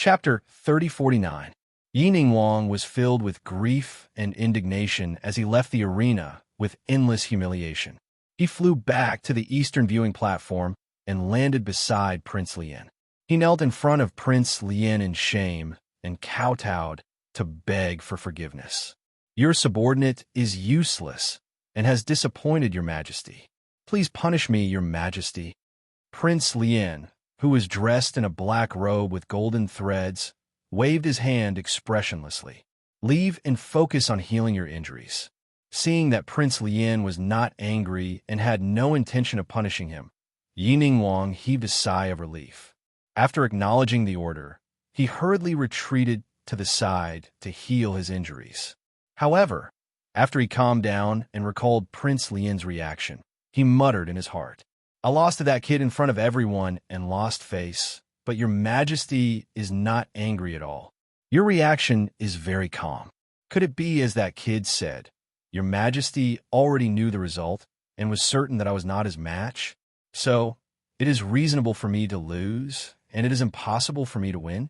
Chapter 3049. Yining Wang was filled with grief and indignation as he left the arena with endless humiliation. He flew back to the eastern viewing platform and landed beside Prince Lien. He knelt in front of Prince Lien in shame and kowtowed to beg for forgiveness. "Your subordinate is useless and has disappointed your majesty. Please punish me, your majesty." Prince Lien, who was dressed in a black robe with golden threads, waved his hand expressionlessly. "Leave and focus on healing your injuries." Seeing that Prince Lien was not angry and had no intention of punishing him, Yining Wang heaved a sigh of relief. After acknowledging the order, he hurriedly retreated to the side to heal his injuries. However, after he calmed down and recalled Prince Lien's reaction, he muttered in his heart, "I lost to that kid in front of everyone and lost face, but your majesty is not angry at all. Your reaction is very calm. Could it be as that kid said, your majesty already knew the result and was certain that I was not his match? So, it is reasonable for me to lose, and it is impossible for me to win?"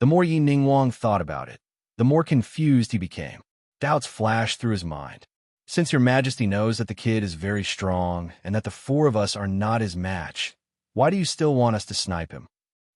The more Yining Wang thought about it, the more confused he became. Doubts flashed through his mind. "Since your majesty knows that the kid is very strong and that the four of us are not his match, why do you still want us to snipe him?"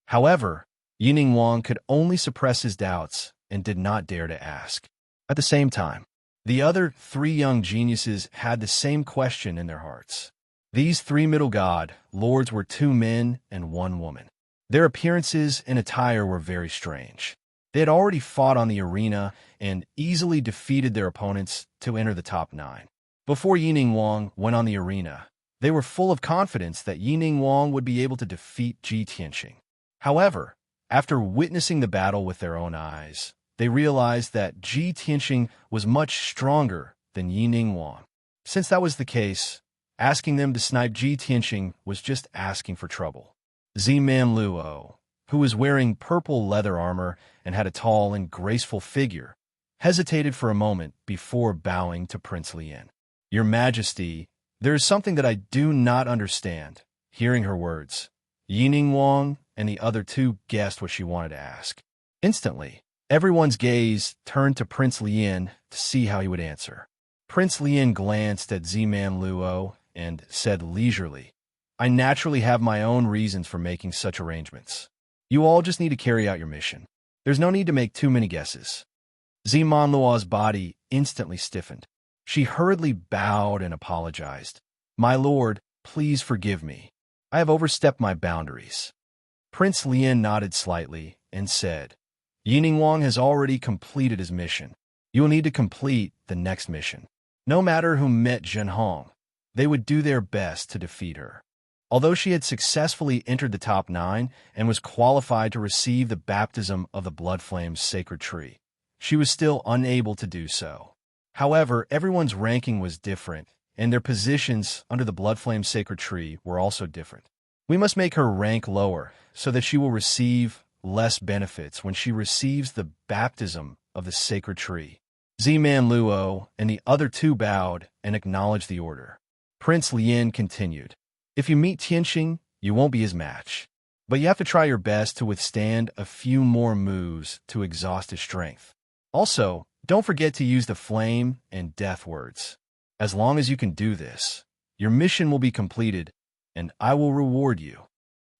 However, Yining Wang could only suppress his doubts and did not dare to ask. At the same time, the other three young geniuses had the same question in their hearts. These three middle god lords were two men and one woman. Their appearances and attire were very strange. They had already fought on the arena and easily defeated their opponents to enter the top 9. Before Yining Wang went on the arena, they were full of confidence that Yining Wang would be able to defeat Ji Tianxing. However, after witnessing the battle with their own eyes, they realized that Ji Tianxing was much stronger than Yining Wang. Since that was the case, asking them to snipe Ji Tianxing was just asking for trouble. Ziman Luo, who was wearing purple leather armor and had a tall and graceful figure, hesitated for a moment before bowing to Prince Lien. "Your Majesty, there is something that I do not understand." Hearing her words, Yining Wang and the other two guessed what she wanted to ask. Instantly, everyone's gaze turned to Prince Lien to see how he would answer. Prince Lien glanced at Ziman Luo and said leisurely, "I naturally have my own reasons for making such arrangements. You all just need to carry out your mission. There's no need to make too many guesses." Ziman Luo's body instantly stiffened. She hurriedly bowed and apologized. "My lord, please forgive me. I have overstepped my boundaries." Prince Lien nodded slightly and said, "Yining Wang has already completed his mission. You will need to complete the next mission." No matter who met Zhen Hong, they would do their best to defeat her. Although she had successfully entered the top 9 and was qualified to receive the baptism of the Blood Flame's sacred tree, she was still unable to do so. However, everyone's ranking was different, and their positions under the Blood Flame's sacred tree were also different. We must make her rank lower so that she will receive less benefits when she receives the baptism of the sacred tree. Ziman Luo and the other two bowed and acknowledged the order. Prince Lien continued, "If you meet Tianxing, you won't be his match. But you have to try your best to withstand a few more moves to exhaust his strength. Also, don't forget to use the flame and death words. As long as you can do this, your mission will be completed, and I will reward you."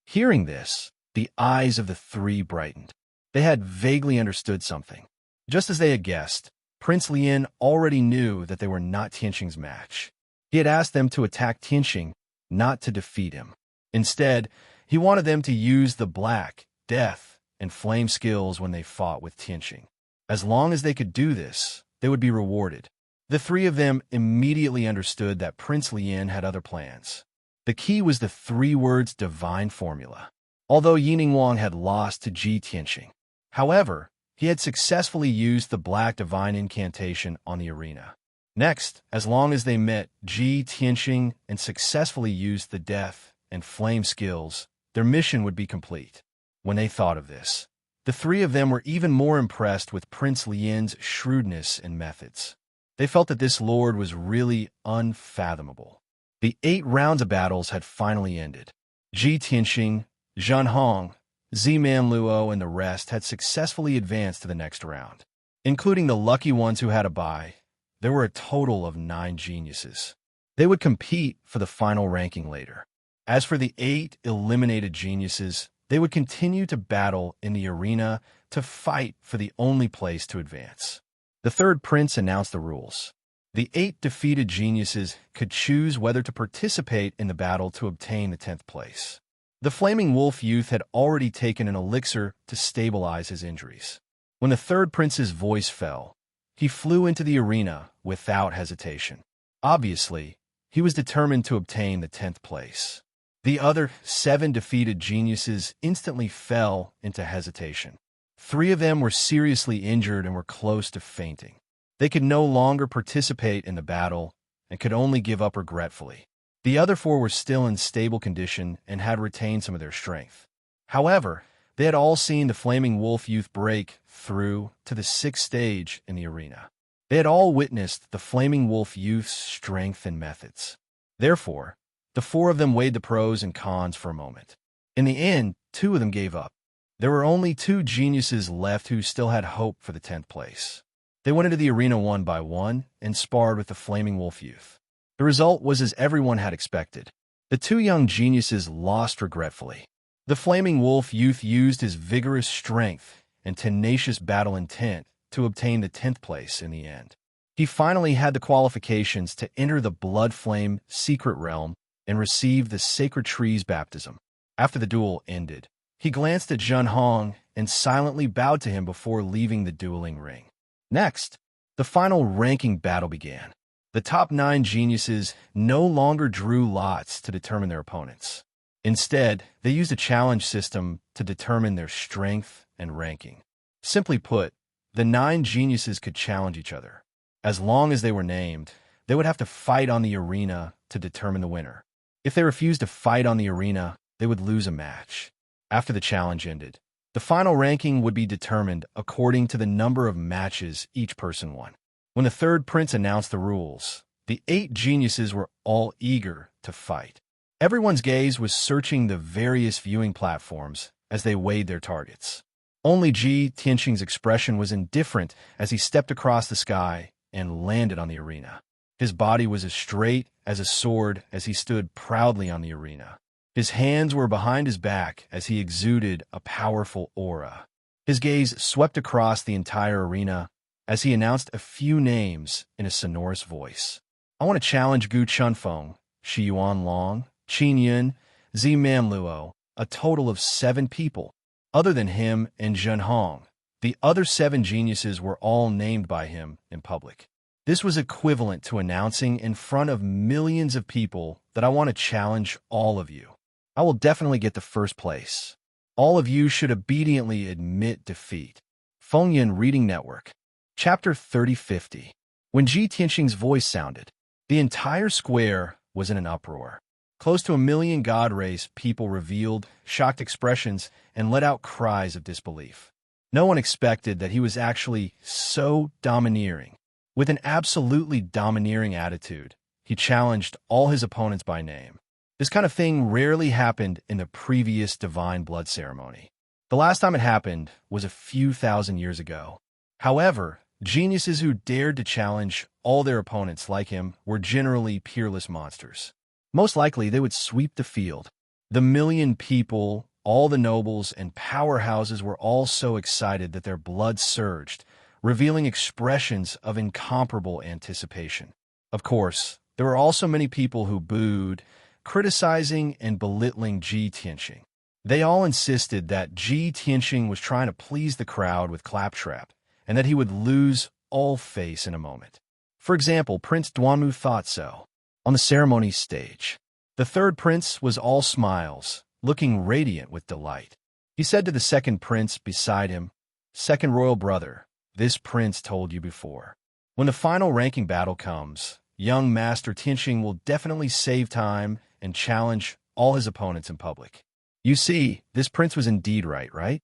Hearing this, the eyes of the three brightened. They had vaguely understood something. Just as they had guessed, Prince Lien already knew that they were not Tianxing's match. He had asked them to attack Tianxing, not to defeat him. Instead, he wanted them to use the black, death, and flame skills when they fought with Tianxing. As long as they could do this, they would be rewarded. The three of them immediately understood that Prince Lien had other plans. The key was the three words divine formula. Although Yining Wang had lost to Ji Tianxing, however, he had successfully used the black divine incantation on the arena. Next, as long as they met Ji Tianxing and successfully used the death and flame skills, their mission would be complete. When they thought of this, the three of them were even more impressed with Prince Lien's shrewdness and methods. They felt that this lord was really unfathomable. The 8 rounds of battles had finally ended. Ji Tianxing, Zhen Hong, Z-Man Luo and the rest had successfully advanced to the next round. Including the lucky ones who had a bye, there were a total of 9 geniuses. They would compete for the final ranking later. As for the 8 eliminated geniuses, they would continue to battle in the arena to fight for the only place to advance. The third prince announced the rules. The 8 defeated geniuses could choose whether to participate in the battle to obtain the 10th place. The Flaming Wolf youth had already taken an elixir to stabilize his injuries. When the third prince's voice fell, he flew into the arena without hesitation. Obviously, he was determined to obtain the 10th place. The other 7 defeated geniuses instantly fell into hesitation. 3 of them were seriously injured and were close to fainting. They could no longer participate in the battle and could only give up regretfully. The other 4 were still in stable condition and had retained some of their strength. However, they had all seen the Flaming Wolf youth break through to the 6th stage in the arena. They had all witnessed the Flaming Wolf youth's strength and methods. Therefore, the 4 of them weighed the pros and cons for a moment. In the end, 2 of them gave up. There were only 2 geniuses left who still had hope for the 10th place. They went into the arena one by one and sparred with the Flaming Wolf youth. The result was as everyone had expected. The 2 young geniuses lost regretfully. The Flaming Wolf youth used his vigorous strength and tenacious battle intent to obtain the 10th place in the end. He finally had the qualifications to enter the Blood Flame secret realm and receive the Sacred Tree's baptism. After the duel ended, he glanced at Zhen Hong and silently bowed to him before leaving the dueling ring. Next, the final ranking battle began. The top 9 geniuses no longer drew lots to determine their opponents. Instead, they used a challenge system to determine their strength and ranking. Simply put, the 9 geniuses could challenge each other. As long as they were named, they would have to fight on the arena to determine the winner. If they refused to fight on the arena, they would lose a match. After the challenge ended, the final ranking would be determined according to the number of matches each person won. When the third prince announced the rules, the 8 geniuses were all eager to fight. Everyone's gaze was searching the various viewing platforms as they weighed their targets. Only Ji Tianqing's expression was indifferent as he stepped across the sky and landed on the arena. His body was as straight as a sword as he stood proudly on the arena. His hands were behind his back as he exuded a powerful aura. His gaze swept across the entire arena as he announced a few names in a sonorous voice. I want to challenge Gu Chunfeng, Shi Yuan Long, Qin Yun, Z-Man Luo, a total of 7 people. Other than him and Zhen Hong, the other 7 geniuses were all named by him in public. This was equivalent to announcing in front of millions of people that I want to challenge all of you. I will definitely get the first place. All of you should obediently admit defeat. Fengyan Reading Network. Chapter 3050. When Ji Tianqing's voice sounded, the entire square was in an uproar. Close to 1 million God Race people revealed shocked expressions and let out cries of disbelief. No one expected that he was actually so domineering. With an absolutely domineering attitude, he challenged all his opponents by name. This kind of thing rarely happened in the previous Divine Blood ceremony. The last time it happened was a few thousand years ago. However, geniuses who dared to challenge all their opponents like him were generally peerless monsters. Most likely, they would sweep the field. The 1 million people, all the nobles and powerhouses were all so excited that their blood surged, revealing expressions of incomparable anticipation. Of course, there were also many people who booed, criticizing and belittling Ji Tianqing. They all insisted that Ji Tianqing was trying to please the crowd with claptrap, and that he would lose all face in a moment. For example, Prince Duanmu thought so. On the ceremony stage, the third prince was all smiles, looking radiant with delight. He said to the second prince beside him, "Second royal brother, this prince told you before. When the final ranking battle comes, young Master Tianqing will definitely save time and challenge all his opponents in public." You see, this prince was indeed right?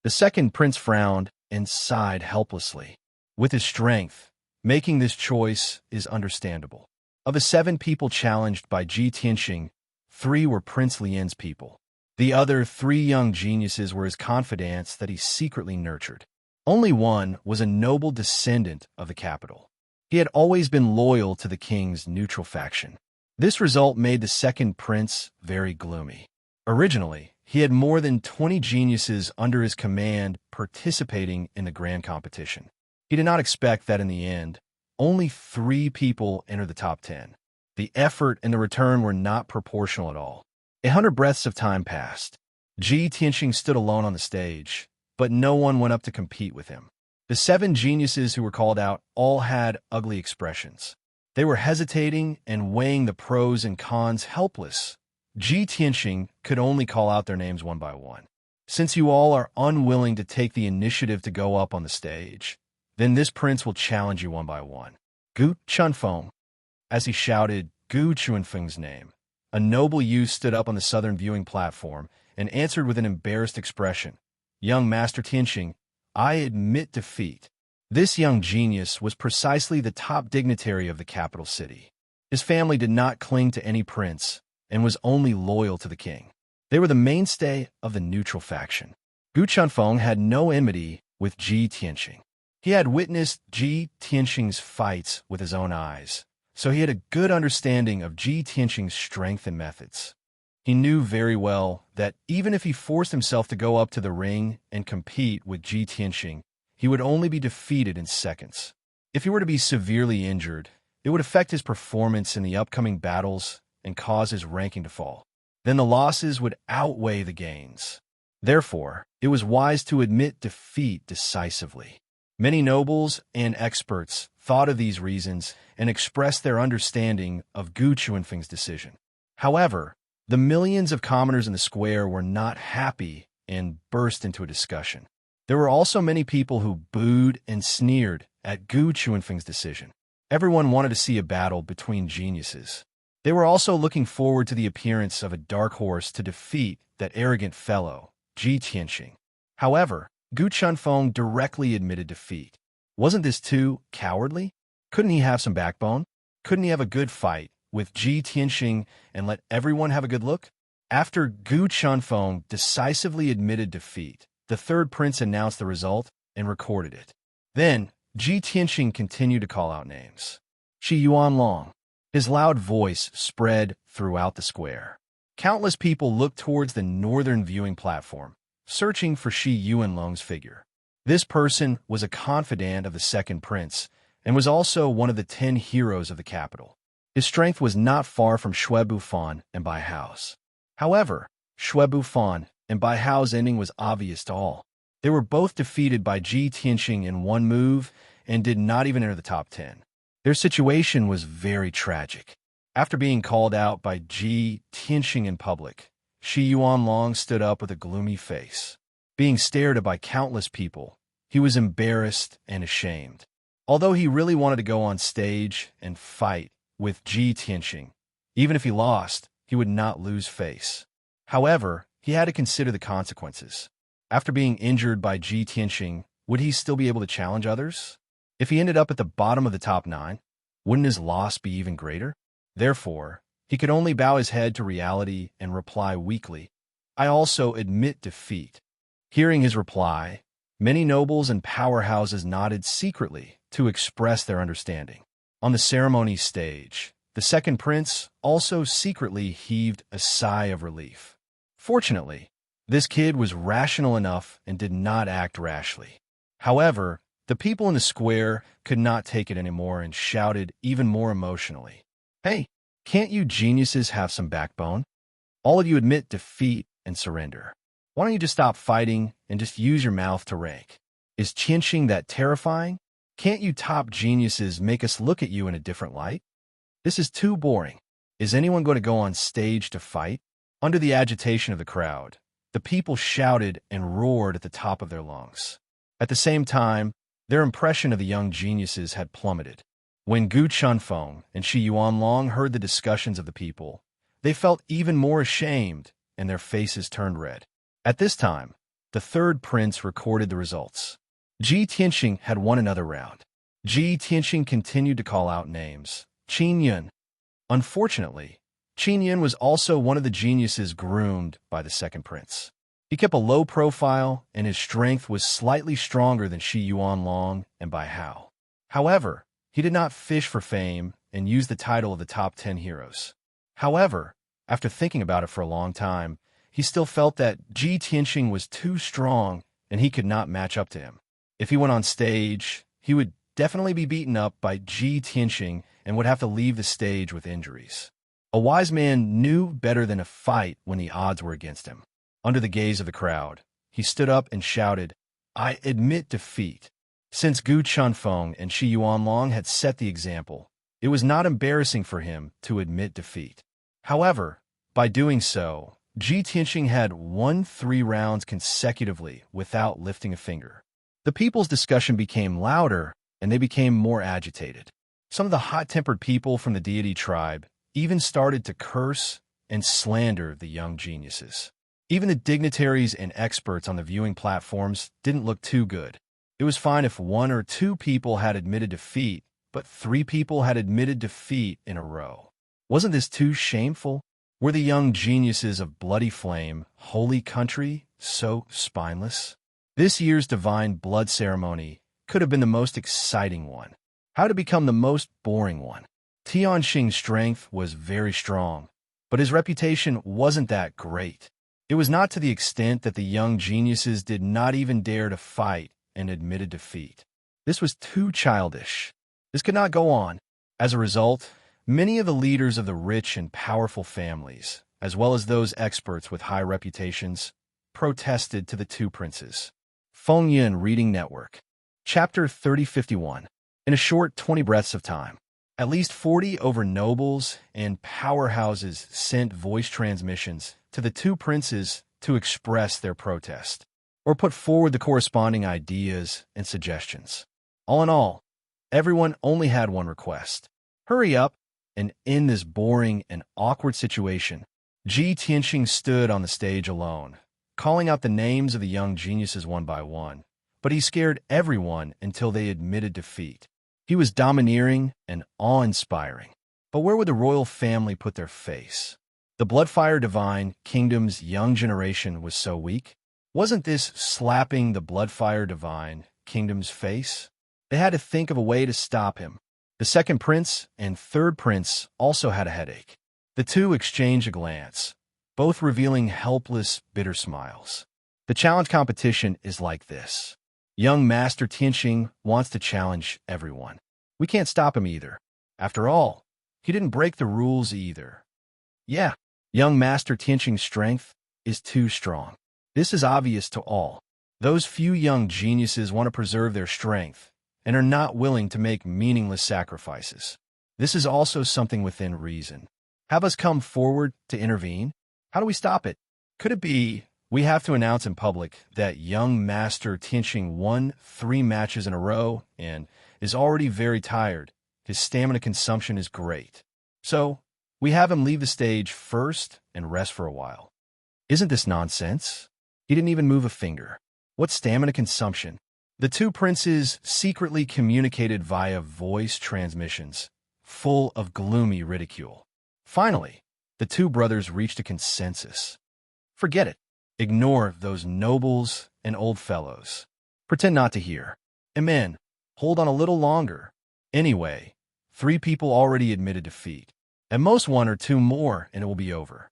The second prince frowned and sighed helplessly. With his strength, making this choice is understandable. Of the 7 people challenged by Ji Tianqing, 3 were Prince Lian's people. The other 3 young geniuses were his confidants that he secretly nurtured. Only one was a noble descendant of the capital. He had always been loyal to the king's neutral faction. This result made the second prince very gloomy. Originally, he had more than 20 geniuses under his command participating in the grand competition. He did not expect that in the end, only 3 people entered the top 10. The effort and the return were not proportional at all. 100 breaths of time passed. Ji Tianxing stood alone on the stage, but no one went up to compete with him. The 7 geniuses who were called out all had ugly expressions. They were hesitating and weighing the pros and cons, helpless. Ji Tianxing could only call out their names one by one. Since you all are unwilling to take the initiative to go up on the stage, then this prince will challenge you one by one. Gu Chunfeng. As he shouted Gu Chunfeng's name, a noble youth stood up on the southern viewing platform and answered with an embarrassed expression. Young Master Tianxing, I admit defeat. This young genius was precisely the top dignitary of the capital city. His family did not cling to any prince and was only loyal to the king. They were the mainstay of the neutral faction. Gu Chunfeng had no enmity with Ji Tianxing. He had witnessed Ji Tianxing's fights with his own eyes, so he had a good understanding of Ji Tianxing's strength and methods. He knew very well that even if he forced himself to go up to the ring and compete with Ji Tianxing, he would only be defeated in seconds. If he were to be severely injured, it would affect his performance in the upcoming battles and cause his ranking to fall. Then the losses would outweigh the gains. Therefore, it was wise to admit defeat decisively. Many nobles and experts thought of these reasons and expressed their understanding of Gu Chunfeng's decision. However, the millions of commoners in the square were not happy and burst into a discussion. There were also many people who booed and sneered at Gu Chunfeng's decision. Everyone wanted to see a battle between geniuses. They were also looking forward to the appearance of a dark horse to defeat that arrogant fellow, Ji Tianxing. However, Gu Chunfeng directly admitted defeat. Wasn't this too cowardly? Couldn't he have some backbone? Couldn't he have a good fight with Ji Tianxing and let everyone have a good look? After Gu Chunfeng decisively admitted defeat, the third prince announced the result and recorded it. Then, Ji Tianxing continued to call out names. Shi Yuanlong. His loud voice spread throughout the square. Countless people looked towards the northern viewing platform, searching for Shi Yuanlong's figure. This person was a confidant of the second prince and was also one of the 10 heroes of the capital. His strength was not far from Shui Bufan and Bai Hao's. However, Shui Bufan and Bai Hao's ending was obvious to all. They were both defeated by Ji Tianxing in one move and did not even enter the top 10. Their situation was very tragic. After being called out by Ji Tianxing in public, Shi Yuanlong stood up with a gloomy face. Being stared at by countless people, he was embarrassed and ashamed. Although he really wanted to go on stage and fight with Ji Tianxing, even if he lost, he would not lose face. However, he had to consider the consequences. After being injured by Ji Tianxing, would he still be able to challenge others? If he ended up at the bottom of the top 9, wouldn't his loss be even greater? Therefore, he could only bow his head to reality and reply weakly, I also admit defeat. Hearing his reply, many nobles and powerhouses nodded secretly to express their understanding. On the ceremony stage, the second prince also secretly heaved a sigh of relief. Fortunately, this kid was rational enough and did not act rashly. However, the people in the square could not take it anymore and shouted even more emotionally, Hey, can't you geniuses have some backbone? All of you admit defeat and surrender. Why don't you just stop fighting and just use your mouth to rank? Is Tianxing that terrifying? Can't you top geniuses make us look at you in a different light? This is too boring. Is anyone going to go on stage to fight? Under the agitation of the crowd, the people shouted and roared at the top of their lungs. At the same time, their impression of the young geniuses had plummeted. When Gu Chunfeng and Shi Yuanlong heard the discussions of the people, they felt even more ashamed and their faces turned red. At this time, the third prince recorded the results. Ji Tianxing had won another round. Ji Tianxing continued to call out names. Qin Yun. Unfortunately, Qin was also one of the geniuses groomed by the second prince. He kept a low profile, and his strength was slightly stronger than Shi Yuanlong and Bai Hao. However, he did not fish for fame and used the title of the top 10 heroes. However, after thinking about it for a long time, he still felt that Ji Tianxing was too strong and he could not match up to him. If he went on stage, he would definitely be beaten up by Ji Tianxing and would have to leave the stage with injuries. A wise man knew better than a fight when the odds were against him. Under the gaze of the crowd, he stood up and shouted, "I admit defeat." Since Gu Chunfeng and Shi Yuanlong had set the example, it was not embarrassing for him to admit defeat. However, by doing so, Ji Tianxing had won 3 rounds consecutively without lifting a finger. The people's discussion became louder, and they became more agitated. Some of the hot-tempered people from the deity tribe even started to curse and slander the young geniuses. Even the dignitaries and experts on the viewing platforms didn't look too good. It was fine if 1 or 2 people had admitted defeat, but 3 people had admitted defeat in a row. Wasn't this too shameful? Were the young geniuses of Bloody Flame, Holy Country, so spineless? This year's Divine Blood ceremony could have been the most exciting one. How to become the most boring one? Tianxing's strength was very strong, but his reputation wasn't that great. It was not to the extent that the young geniuses did not even dare to fight and admitted defeat. This was too childish. This could not go on. As a result, many of the leaders of the rich and powerful families, as well as those experts with high reputations, protested to the 2 princes. Fengyan Reading Network. Chapter 3051. In a short 20 breaths of time, at least 40 over nobles and powerhouses sent voice transmissions to the 2 princes to express their protest, or put forward the corresponding ideas and suggestions. All in all, everyone only had one request. Hurry up and end this boring and awkward situation. Ji Tianxing stood on the stage alone, calling out the names of the young geniuses one by one, but he scared everyone until they admitted defeat. He was domineering and awe-inspiring. But where would the royal family put their face? The Bloodfire Divine Kingdom's young generation was so weak. Wasn't this slapping the Bloodfire Divine Kingdom's face? They had to think of a way to stop him. The second prince and third prince also had a headache. The 2 exchanged a glance, both revealing helpless, bitter smiles. The challenge competition is like this. Young Master Tianxing wants to challenge everyone. We can't stop him either. After all, he didn't break the rules either. Yeah, young Master Tianxing's strength is too strong. This is obvious to all. Those few young geniuses want to preserve their strength and are not willing to make meaningless sacrifices. This is also something within reason. Have us come forward to intervene? How do we stop it? Could it be we have to announce in public that young Master Tianxing won 3 matches in a row and is already very tired? His stamina consumption is great. So, we have him leave the stage first and rest for a while. Isn't this nonsense? He didn't even move a finger. What stamina consumption? The 2 princes secretly communicated via voice transmissions, full of gloomy ridicule. Finally, the 2 brothers reached a consensus. Forget it. Ignore those nobles and old fellows. Pretend not to hear. Amen. Hold on a little longer. Anyway, 3 people already admitted defeat. At most 1 or 2 more, and it will be over.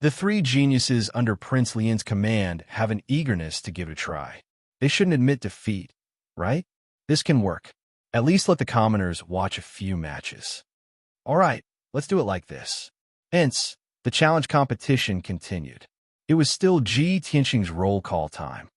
The 3 geniuses under Prince Lian's command have an eagerness to give it a try. They shouldn't admit defeat, right? This can work. At least let the commoners watch a few matches. All right, let's do it like this. Hence, the challenge competition continued. It was still Ji Tianxing's roll call time.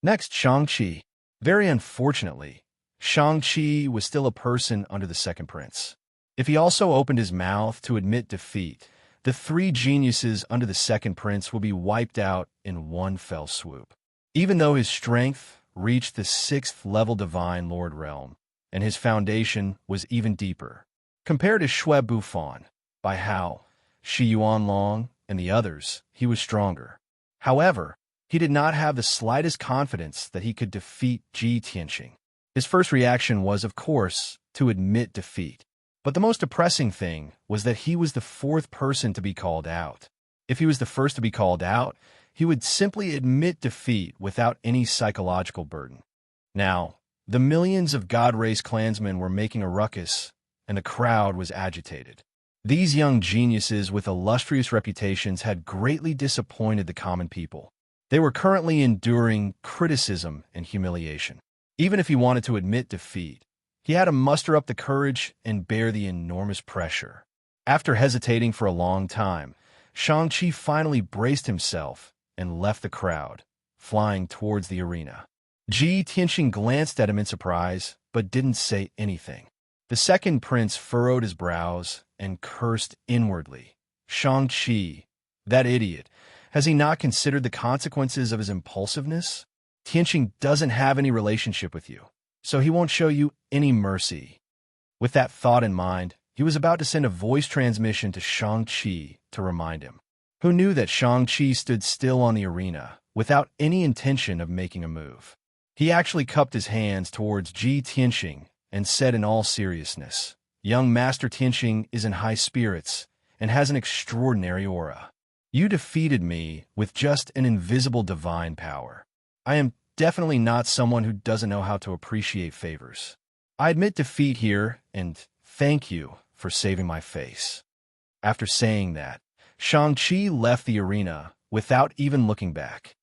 Next, Shang-Chi. Very unfortunately, Shang-Chi was still a person under the second prince. If he also opened his mouth to admit defeat, the 3 geniuses under the second prince will be wiped out in one fell swoop. Even though his strength reached the 6th level Divine Lord realm, and his foundation was even deeper. Compared to Xue Bufan, Bai Hao, Shi Yuanlong, and the others, he was stronger. However, he did not have the slightest confidence that he could defeat Ji Tianxing. His first reaction was, of course, to admit defeat. But the most depressing thing was that he was the fourth person to be called out. If he was the first to be called out, he would simply admit defeat without any psychological burden. Now, the millions of God Race clansmen were making a ruckus, and the crowd was agitated. These young geniuses with illustrious reputations had greatly disappointed the common people. They were currently enduring criticism and humiliation. Even if he wanted to admit defeat, he had to muster up the courage and bear the enormous pressure. After hesitating for a long time, Shang-Chi finally braced himself and left the crowd, flying towards the arena. Ji Tianxing glanced at him in surprise, but didn't say anything. The second prince furrowed his brows and cursed inwardly. Shang-Chi, that idiot, has he not considered the consequences of his impulsiveness? Tianxing doesn't have any relationship with you, so he won't show you any mercy. With that thought in mind, he was about to send a voice transmission to Shang-Chi to remind him. Who knew that Shang-Chi stood still on the arena, without any intention of making a move? He actually cupped his hands towards Ji Tianxing and said in all seriousness, "Young Master Tianxing is in high spirits and has an extraordinary aura. You defeated me with just an invisible divine power. I am definitely not someone who doesn't know how to appreciate favors. I admit defeat here, and thank you for saving my face." After saying that, Shang-Chi left the arena without even looking back.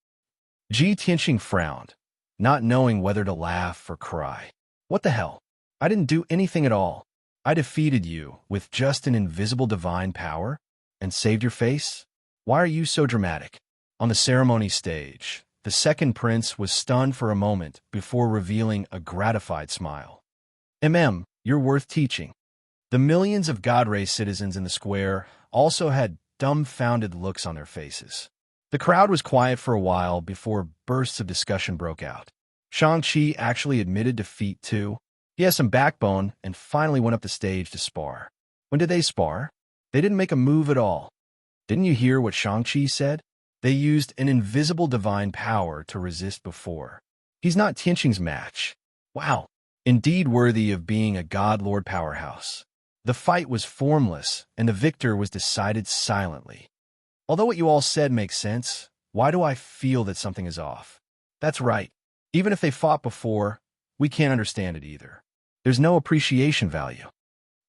Ji Tianxing frowned, not knowing whether to laugh or cry. What the hell? I didn't do anything at all. I defeated you with just an invisible divine power and saved your face? Why are you so dramatic? On the ceremony stage, the second prince was stunned for a moment before revealing a gratified smile. You're worth teaching." The millions of God Race citizens in the square also had dumbfounded looks on their faces. The crowd was quiet for a while before bursts of discussion broke out. Shang-Chi actually admitted defeat too. He has some backbone and finally went up the stage to spar. When did they spar? They didn't make a move at all. Didn't you hear what Shang-Chi said? They used an invisible divine power to resist before. He's not Tianxing's match. Wow, indeed worthy of being a God Lord powerhouse. The fight was formless, and the victor was decided silently. Although what you all said makes sense, why do I feel that something is off? That's right. Even if they fought before, we can't understand it either. There's no appreciation value.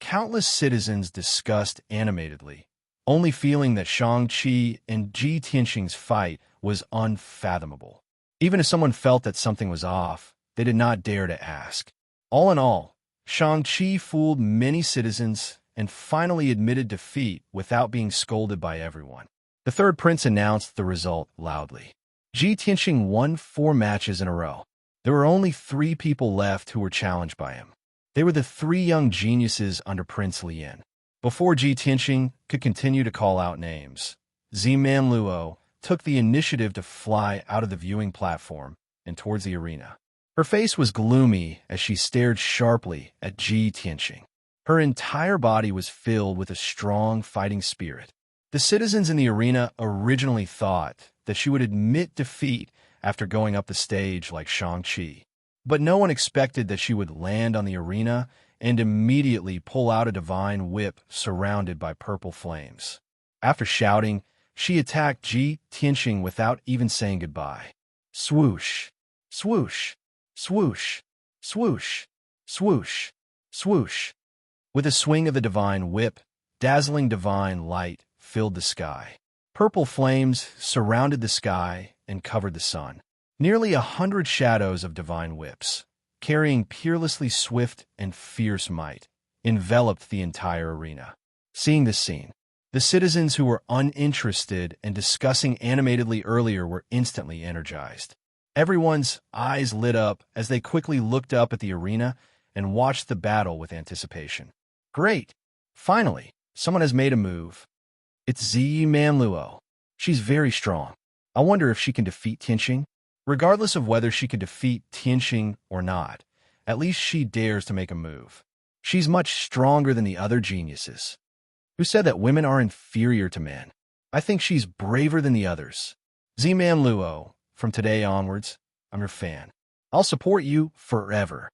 Countless citizens discussed animatedly, only feeling that Shang-Chi and Ji Tianxing's fight was unfathomable. Even if someone felt that something was off, they did not dare to ask. All in all, Shang-Chi fooled many citizens and finally admitted defeat without being scolded by everyone. The third prince announced the result loudly. Ji Tianxing won 4 matches in a row. There were only 3 people left who were challenged by him. They were the 3 young geniuses under Prince Lien. Before Ji Tianxing could continue to call out names, Z-Man Luo took the initiative to fly out of the viewing platform and towards the arena. Her face was gloomy as she stared sharply at Ji Tianxing. Her entire body was filled with a strong fighting spirit. The citizens in the arena originally thought that she would admit defeat after going up the stage like Shang-Chi. But no one expected that she would land on the arena and immediately pull out a divine whip surrounded by purple flames. After shouting, she attacked Ji Tianxing without even saying goodbye. Swoosh, swoosh, swoosh, swoosh, swoosh, swoosh. With a swing of the divine whip, dazzling divine light filled the sky. Purple flames surrounded the sky and covered the sun. Nearly 100 shadows of divine whips, carrying peerlessly swift and fierce might, enveloped the entire arena. Seeing this scene, the citizens who were uninterested and discussing animatedly earlier were instantly energized. Everyone's eyes lit up as they quickly looked up at the arena and watched the battle with anticipation. Great! Finally, someone has made a move. It's Z-Man Luo. She's very strong. I wonder if she can defeat Tianxing. Regardless of whether she can defeat Tianxing or not, at least she dares to make a move. She's much stronger than the other geniuses. Who said that women are inferior to men? I think she's braver than the others. Z-Man Luo, from today onwards, I'm your fan. I'll support you forever.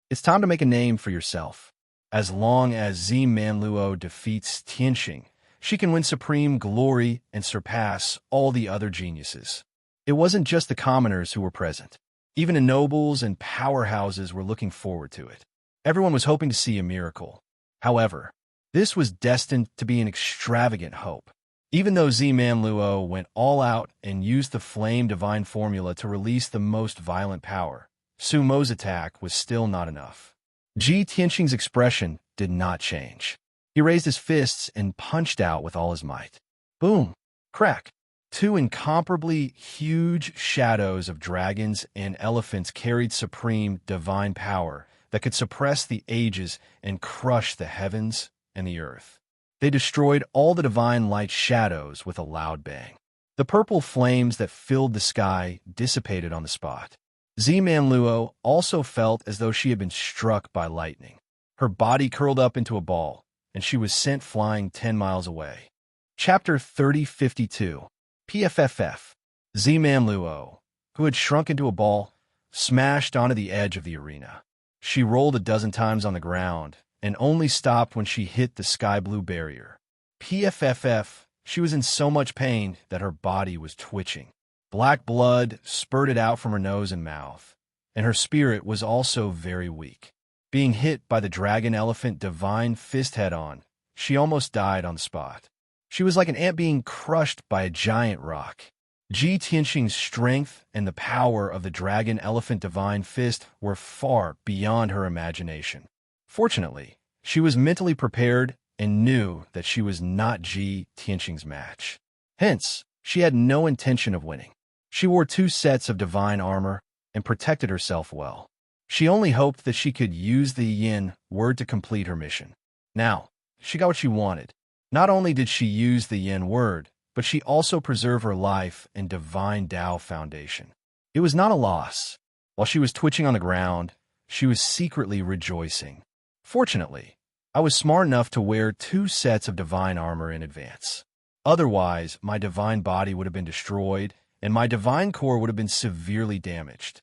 It's time to make a name for yourself. As long as Z Manluo defeats Tianxing, she can win supreme glory and surpass all the other geniuses. It wasn't just the commoners who were present. Even the nobles and powerhouses were looking forward to it. Everyone was hoping to see a miracle. However, this was destined to be an extravagant hope. Even though Z Manluo went all out and used the Flame Divine formula to release the most violent power, Su Mo's attack was still not enough. Ji Tianxing's expression did not change. He raised his fists and punched out with all his might. Boom! Crack! Two incomparably huge shadows of dragons and elephants carried supreme divine power that could suppress the ages and crush the heavens and the earth. They destroyed all the divine light shadows with a loud bang. The purple flames that filled the sky dissipated on the spot. Z Manluo also felt as though she had been struck by lightning. Her body curled up into a ball, and she was sent flying 10 miles away. Chapter 3052 PFFF Z Manluo, who had shrunk into a ball, smashed onto the edge of the arena. She rolled a dozen times on the ground, and only stopped when she hit the sky-blue barrier. PFFF, she was in so much pain that her body was twitching. Black blood spurted out from her nose and mouth, and her spirit was also very weak. Being hit by the dragon elephant divine fist head-on, she almost died on the spot. She was like an ant being crushed by a giant rock. Ji Tianxing's strength and the power of the dragon elephant divine fist were far beyond her imagination. Fortunately, she was mentally prepared and knew that she was not Ji Tianxing's match. Hence, she had no intention of winning. She wore 2 sets of divine armor and protected herself well. She only hoped that she could use the yin word to complete her mission. Now, she got what she wanted. Not only did she use the yin word, but she also preserved her life and divine Tao foundation. It was not a loss. While she was twitching on the ground, she was secretly rejoicing. Fortunately, I was smart enough to wear 2 sets of divine armor in advance. Otherwise, my divine body would have been destroyed, and my divine core would have been severely damaged.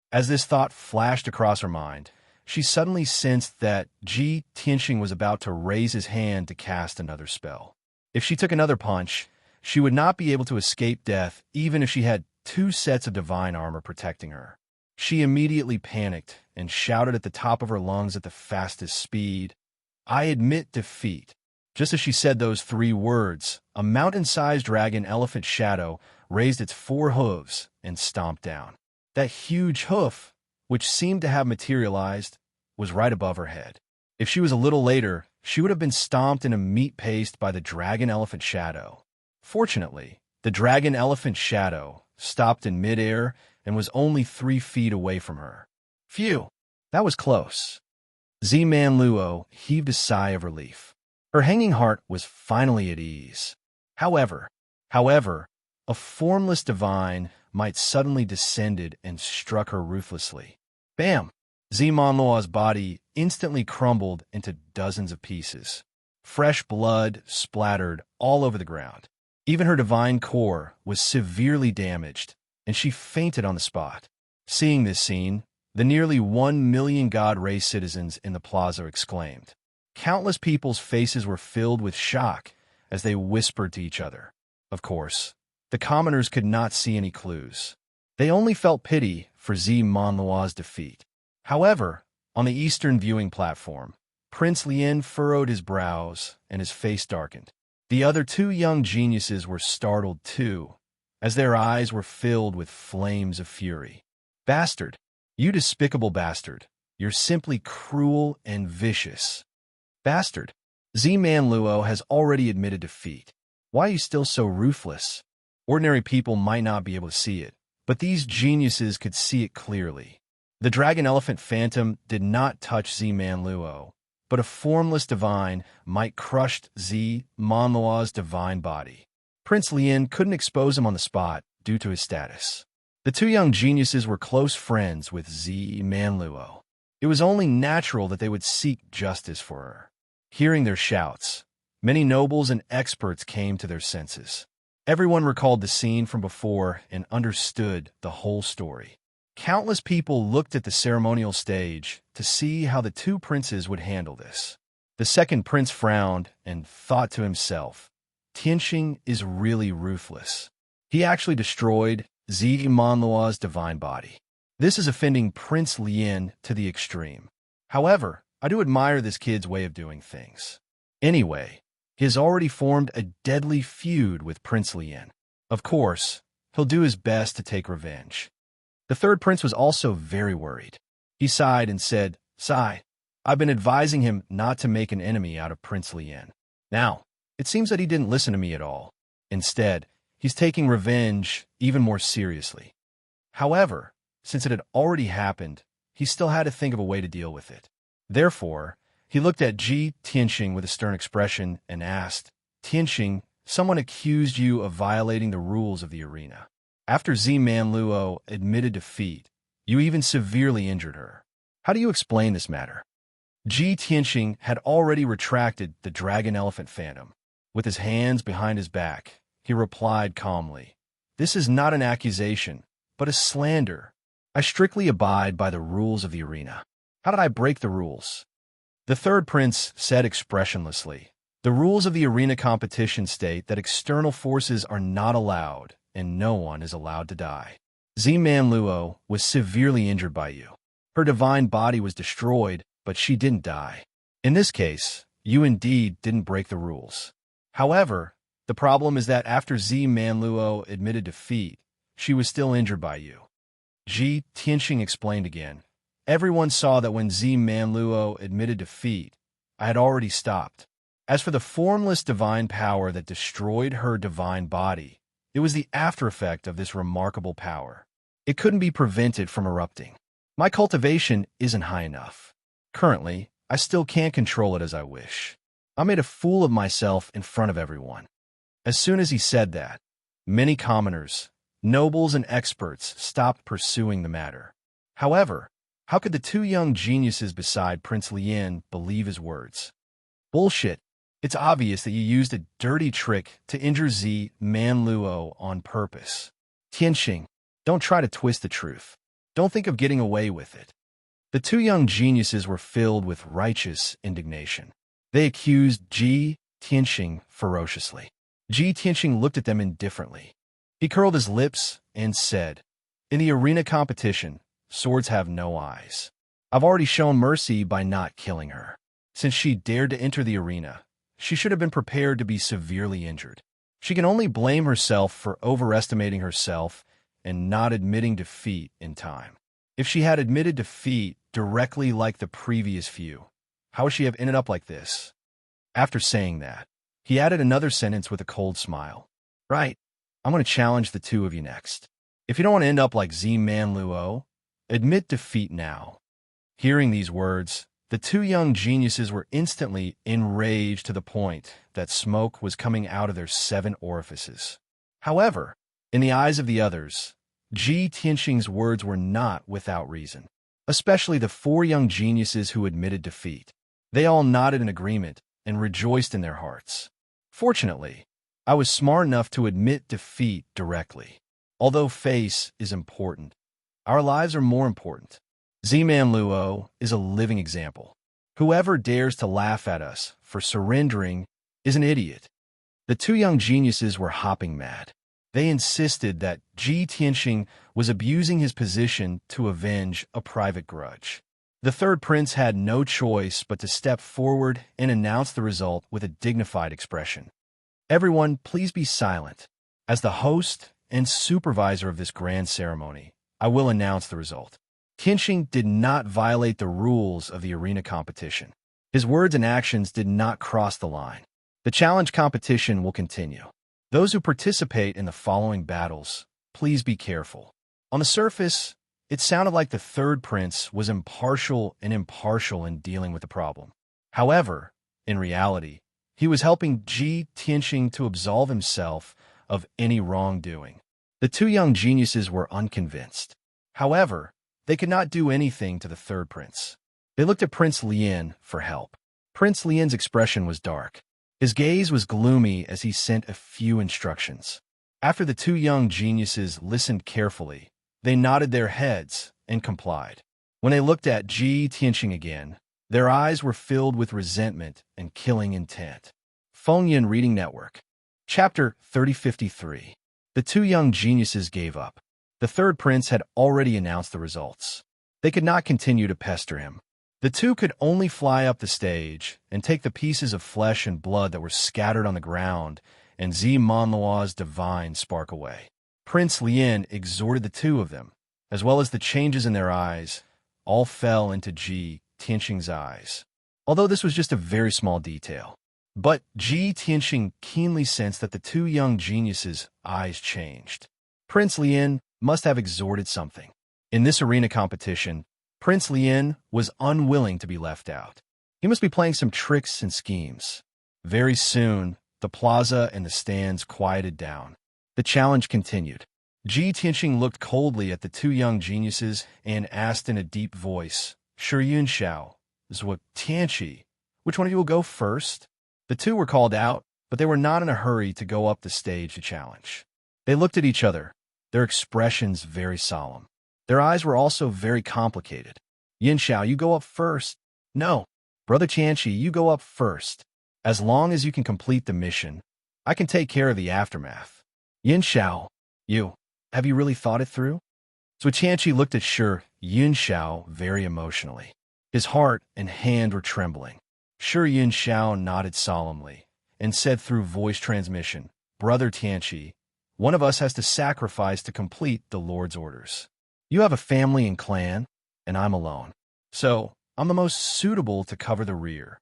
As this thought flashed across her mind, she suddenly sensed that Ji Tianxing was about to raise his hand to cast another spell. If she took another punch, she would not be able to escape death even if she had 2 sets of divine armor protecting her. She immediately panicked and shouted at the top of her lungs at the fastest speed, "I admit defeat." Just as she said those 3 words, a mountain-sized dragon elephant shadow raised its 4 hooves and stomped down. That huge hoof, which seemed to have materialized, was right above her head. If she was a little later, she would have been stomped in a meat paste by the dragon elephant shadow. Fortunately, the dragon elephant shadow stopped in midair and was only 3 feet away from her. Phew, that was close. Z Manluo heaved a sigh of relief. Her hanging heart was finally at ease. However, a formless divine might suddenly descended and struck her ruthlessly. Bam! Z Manluo's body instantly crumbled into dozens of pieces. Fresh blood splattered all over the ground. Even her divine core was severely damaged, and she fainted on the spot. Seeing this scene, the nearly 1 million God Race citizens in the plaza exclaimed. Countless people's faces were filled with shock as they whispered to each other. Of course, the commoners could not see any clues. They only felt pity for Z Manluo's defeat. However, on the eastern viewing platform, Prince Lien furrowed his brows and his face darkened. The other 2 young geniuses were startled too, as their eyes were filled with flames of fury. Bastard! You despicable bastard! You're simply cruel and vicious. Bastard! Z Manluo has already admitted defeat. Why are you still so ruthless? Ordinary people might not be able to see it, but these geniuses could see it clearly. The dragon elephant phantom did not touch Z Manluo, but a formless divine might crush Z Manluo's divine body. Prince Lien couldn't expose him on the spot due to his status. The 2 young geniuses were close friends with Z Manluo. It was only natural that they would seek justice for her. Hearing their shouts, many nobles and experts came to their senses. Everyone recalled the scene from before and understood the whole story. Countless people looked at the ceremonial stage to see how the two princes would handle this. The second prince frowned and thought to himself, Tianxing is really ruthless. He actually destroyed Zi Manluo's divine body. This is offending Prince Lien to the extreme. However, I do admire this kid's way of doing things. Anyway, he has already formed a deadly feud with Prince Lien. Of course, he'll do his best to take revenge. The third prince was also very worried. He sighed and said, Sigh, I've been advising him not to make an enemy out of Prince Lien. Now, it seems that he didn't listen to me at all. Instead, he's taking revenge even more seriously. However, since it had already happened, he still had to think of a way to deal with it. Therefore, he looked at Ji Tianxing with a stern expression and asked, Tianxing, someone accused you of violating the rules of the arena. After Zi Manluo admitted defeat, you even severely injured her. How do you explain this matter? Ji Tianxing had already retracted the dragon elephant phantom. With his hands behind his back, he replied calmly, This is not an accusation, but a slander. I strictly abide by the rules of the arena. How did I break the rules? The third prince said expressionlessly, The rules of the arena competition state that external forces are not allowed, and no one is allowed to die. Zi Manluo was severely injured by you. Her divine body was destroyed, but she didn't die. In this case, you indeed didn't break the rules. However, the problem is that after Zi Manluo admitted defeat, she was still injured by you. Ji Tianxing explained again. Everyone saw that when Zi Manluo admitted defeat, I had already stopped. As for the formless divine power that destroyed her divine body, it was the after-effect of this remarkable power. It couldn't be prevented from erupting. My cultivation isn't high enough. Currently, I still can't control it as I wish. I made a fool of myself in front of everyone. As soon as he said that, many commoners, nobles and experts stopped pursuing the matter. However, how could the two young geniuses beside Prince Lien believe his words? Bullshit. It's obvious that you used a dirty trick to injure Zi Manluo on purpose. Tianxing, don't try to twist the truth. Don't think of getting away with it. The two young geniuses were filled with righteous indignation. They accused Ji Tianxing ferociously. Ji Tianxing looked at them indifferently. He curled his lips and said, In the arena competition, swords have no eyes. I've already shown mercy by not killing her. Since she dared to enter the arena, she should have been prepared to be severely injured. She can only blame herself for overestimating herself and not admitting defeat in time. If she had admitted defeat directly like the previous few, how would she have ended up like this? After saying that, he added another sentence with a cold smile. Right, I'm going to challenge the two of you next. If you don't want to end up like Zi Manluo, admit defeat now. Hearing these words, the two young geniuses were instantly enraged to the point that smoke was coming out of their 7 orifices. However, in the eyes of the others, Ji Tianxing's words were not without reason, especially the 4 young geniuses who admitted defeat. They all nodded in agreement and rejoiced in their hearts. Fortunately, I was smart enough to admit defeat directly. Although face is important, our lives are more important. Zi Manluo is a living example. Whoever dares to laugh at us for surrendering is an idiot. The two young geniuses were hopping mad. They insisted that Ji Tianxing was abusing his position to avenge a private grudge. The third prince had no choice but to step forward and announce the result with a dignified expression. Everyone, please be silent. As the host and supervisor of this grand ceremony, I will announce the result. Tianxing did not violate the rules of the arena competition. His words and actions did not cross the line. The challenge competition will continue. Those who participate in the following battles, please be careful. On the surface, it sounded like the third prince was impartial in dealing with the problem. However, in reality, he was helping Ji Tianxing to absolve himself of any wrongdoing. The two young geniuses were unconvinced. However, they could not do anything to the third prince. They looked at Prince Lien for help. Prince Lien's expression was dark. His gaze was gloomy as he sent a few instructions. After the two young geniuses listened carefully, they nodded their heads and complied. When they looked at Ji Tianqing again, their eyes were filled with resentment and killing intent. Fengyan Reading Network. Chapter 3053. The two young geniuses gave up. The third prince had already announced the results. They could not continue to pester him. The two could only fly up the stage and take the pieces of flesh and blood that were scattered on the ground and Zi Manluo's divine spark away. Prince Lien exhorted the two of them, as well as the changes in their eyes, all fell into Ji Tianqing's eyes. Although this was just a very small detail. But Ji Tianqing keenly sensed that the two young geniuses' eyes changed. Prince Lien must have exhorted something. In this arena competition, Prince Lien was unwilling to be left out. He must be playing some tricks and schemes. Very soon, the plaza and the stands quieted down. The challenge continued. Ji Tianqing looked coldly at the two young geniuses and asked in a deep voice, "Shi Yunxiao, Zhuo Tianqi, which one of you will go first?" The two were called out, but they were not in a hurry to go up the stage to challenge. They looked at each other, their expressions very solemn. Their eyes were also very complicated. "Yunxiao, you go up first." "No. Brother Tianqi, you go up first. As long as you can complete the mission, I can take care of the aftermath." "Yunxiao, have you really thought it through?" So Tianqi looked at Shi Yunxiao very emotionally. His heart and hand were trembling. Shi Yunxiao nodded solemnly and said through voice transmission, "Brother Tianqi, one of us has to sacrifice to complete the Lord's orders. You have a family and clan, and I'm alone. So I'm the most suitable to cover the rear."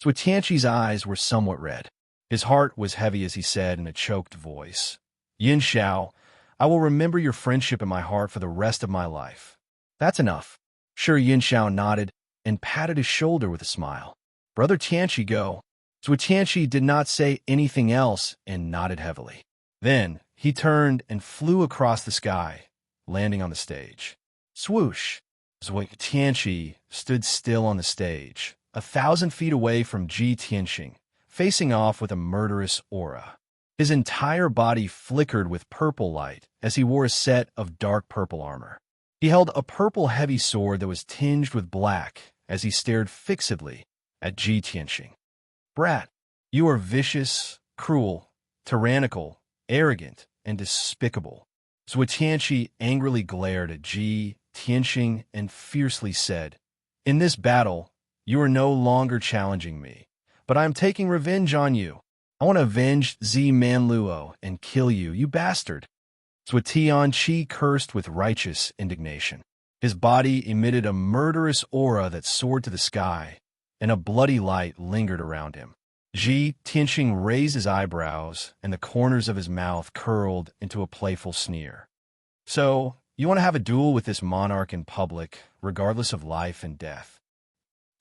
So Tianqi's eyes were somewhat red. His heart was heavy as he said in a choked voice, "Yunxiao, I will remember your friendship in my heart for the rest of my life." "That's enough." Shi Yunxiao nodded and patted his shoulder with a smile. "Brother Tianqi, go." So Tianqi did not say anything else and nodded heavily. Then he turned and flew across the sky, landing on the stage. Swoosh! Zhuo Tianqi stood still on the stage, 1,000 feet away from Ji Tianqing, facing off with a murderous aura. His entire body flickered with purple light as he wore a set of dark purple armor. He held a purple heavy sword that was tinged with black as he stared fixedly at Ji Tianqing. "Brat, you are vicious, cruel, tyrannical, arrogant, and despicable." Zhuo Tianqi angrily glared at Ji Tianqing and fiercely said, "In this battle, you are no longer challenging me, but I am taking revenge on you. I want to avenge Zi Manluo and kill you, you bastard." Zhuo Tianqi cursed with righteous indignation. His body emitted a murderous aura that soared to the sky, and a bloody light lingered around him. Ji Tianqing raised his eyebrows, and the corners of his mouth curled into a playful sneer. "So, you want to have a duel with this monarch in public, regardless of life and death?"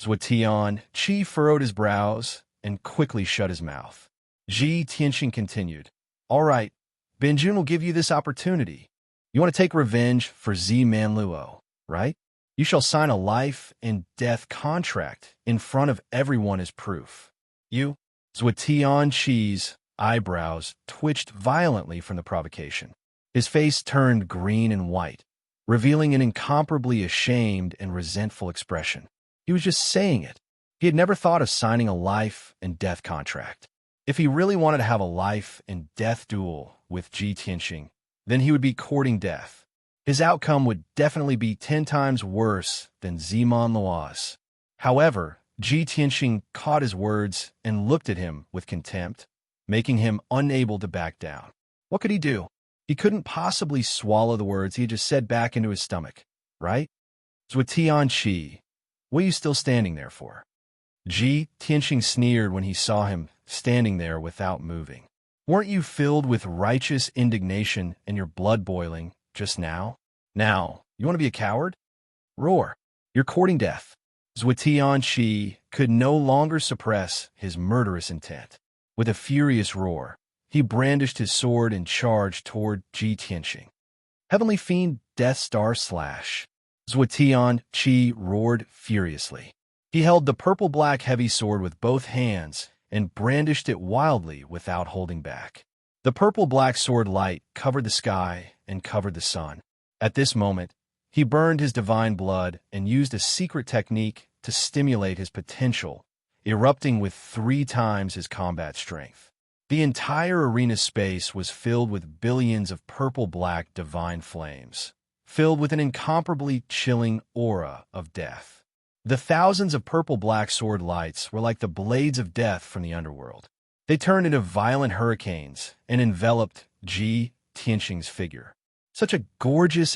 Zhuo Tianqi furrowed his brows and quickly shut his mouth. Ji Tianqing continued, "All right, Benjun will give you this opportunity. You want to take revenge for Zi Manluo, right? You shall sign a life and death contract in front of everyone as proof." "You?" Zhuo Tianqi's eyebrows twitched violently from the provocation. His face turned green and white, revealing an incomparably ashamed and resentful expression. He was just saying it. He had never thought of signing a life and death contract. If he really wanted to have a life and death duel with Ji Tianqing, then he would be courting death. His outcome would definitely be 10 times worse than Zi Manluo's. However, Ji Tianqing caught his words and looked at him with contempt, making him unable to back down. What could he do? He couldn't possibly swallow the words he had just said back into his stomach, right? Zhuo Tianqi, what are you still standing there for? Ji Tianqing sneered when he saw him standing there without moving. Weren't you filled with righteous indignation and your blood boiling just now? Now, you want to be a coward? Roar. You're courting death. Zhuo Tianqi could no longer suppress his murderous intent. With a furious roar, he brandished his sword and charged toward Ji Tianqing. Heavenly Fiend Death Star Slash. Zhuo Tianqi roared furiously. He held the purple-black heavy sword with both hands and brandished it wildly without holding back. The purple-black sword light covered the sky and covered the sun. At this moment, He burned his divine blood and used a secret technique to stimulate his potential, erupting with 3 times his combat strength. The entire arena space was filled with billions of purple-black divine flames, filled with an incomparably chilling aura of death. The thousands of purple-black sword lights were like the blades of death from the underworld. They turned into violent hurricanes and enveloped Ji Tianxing's figure. Such a gorgeous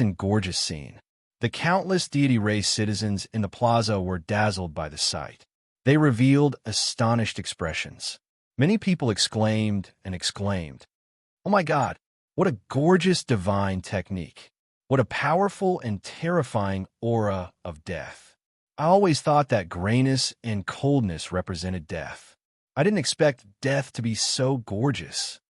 scene. The countless deity-race citizens in the plaza were dazzled by the sight. They revealed astonished expressions. Many people exclaimed, "Oh my God, what a gorgeous divine technique! What a powerful and terrifying aura of death! I always thought that grayness and coldness represented death. I didn't expect death to be so gorgeous."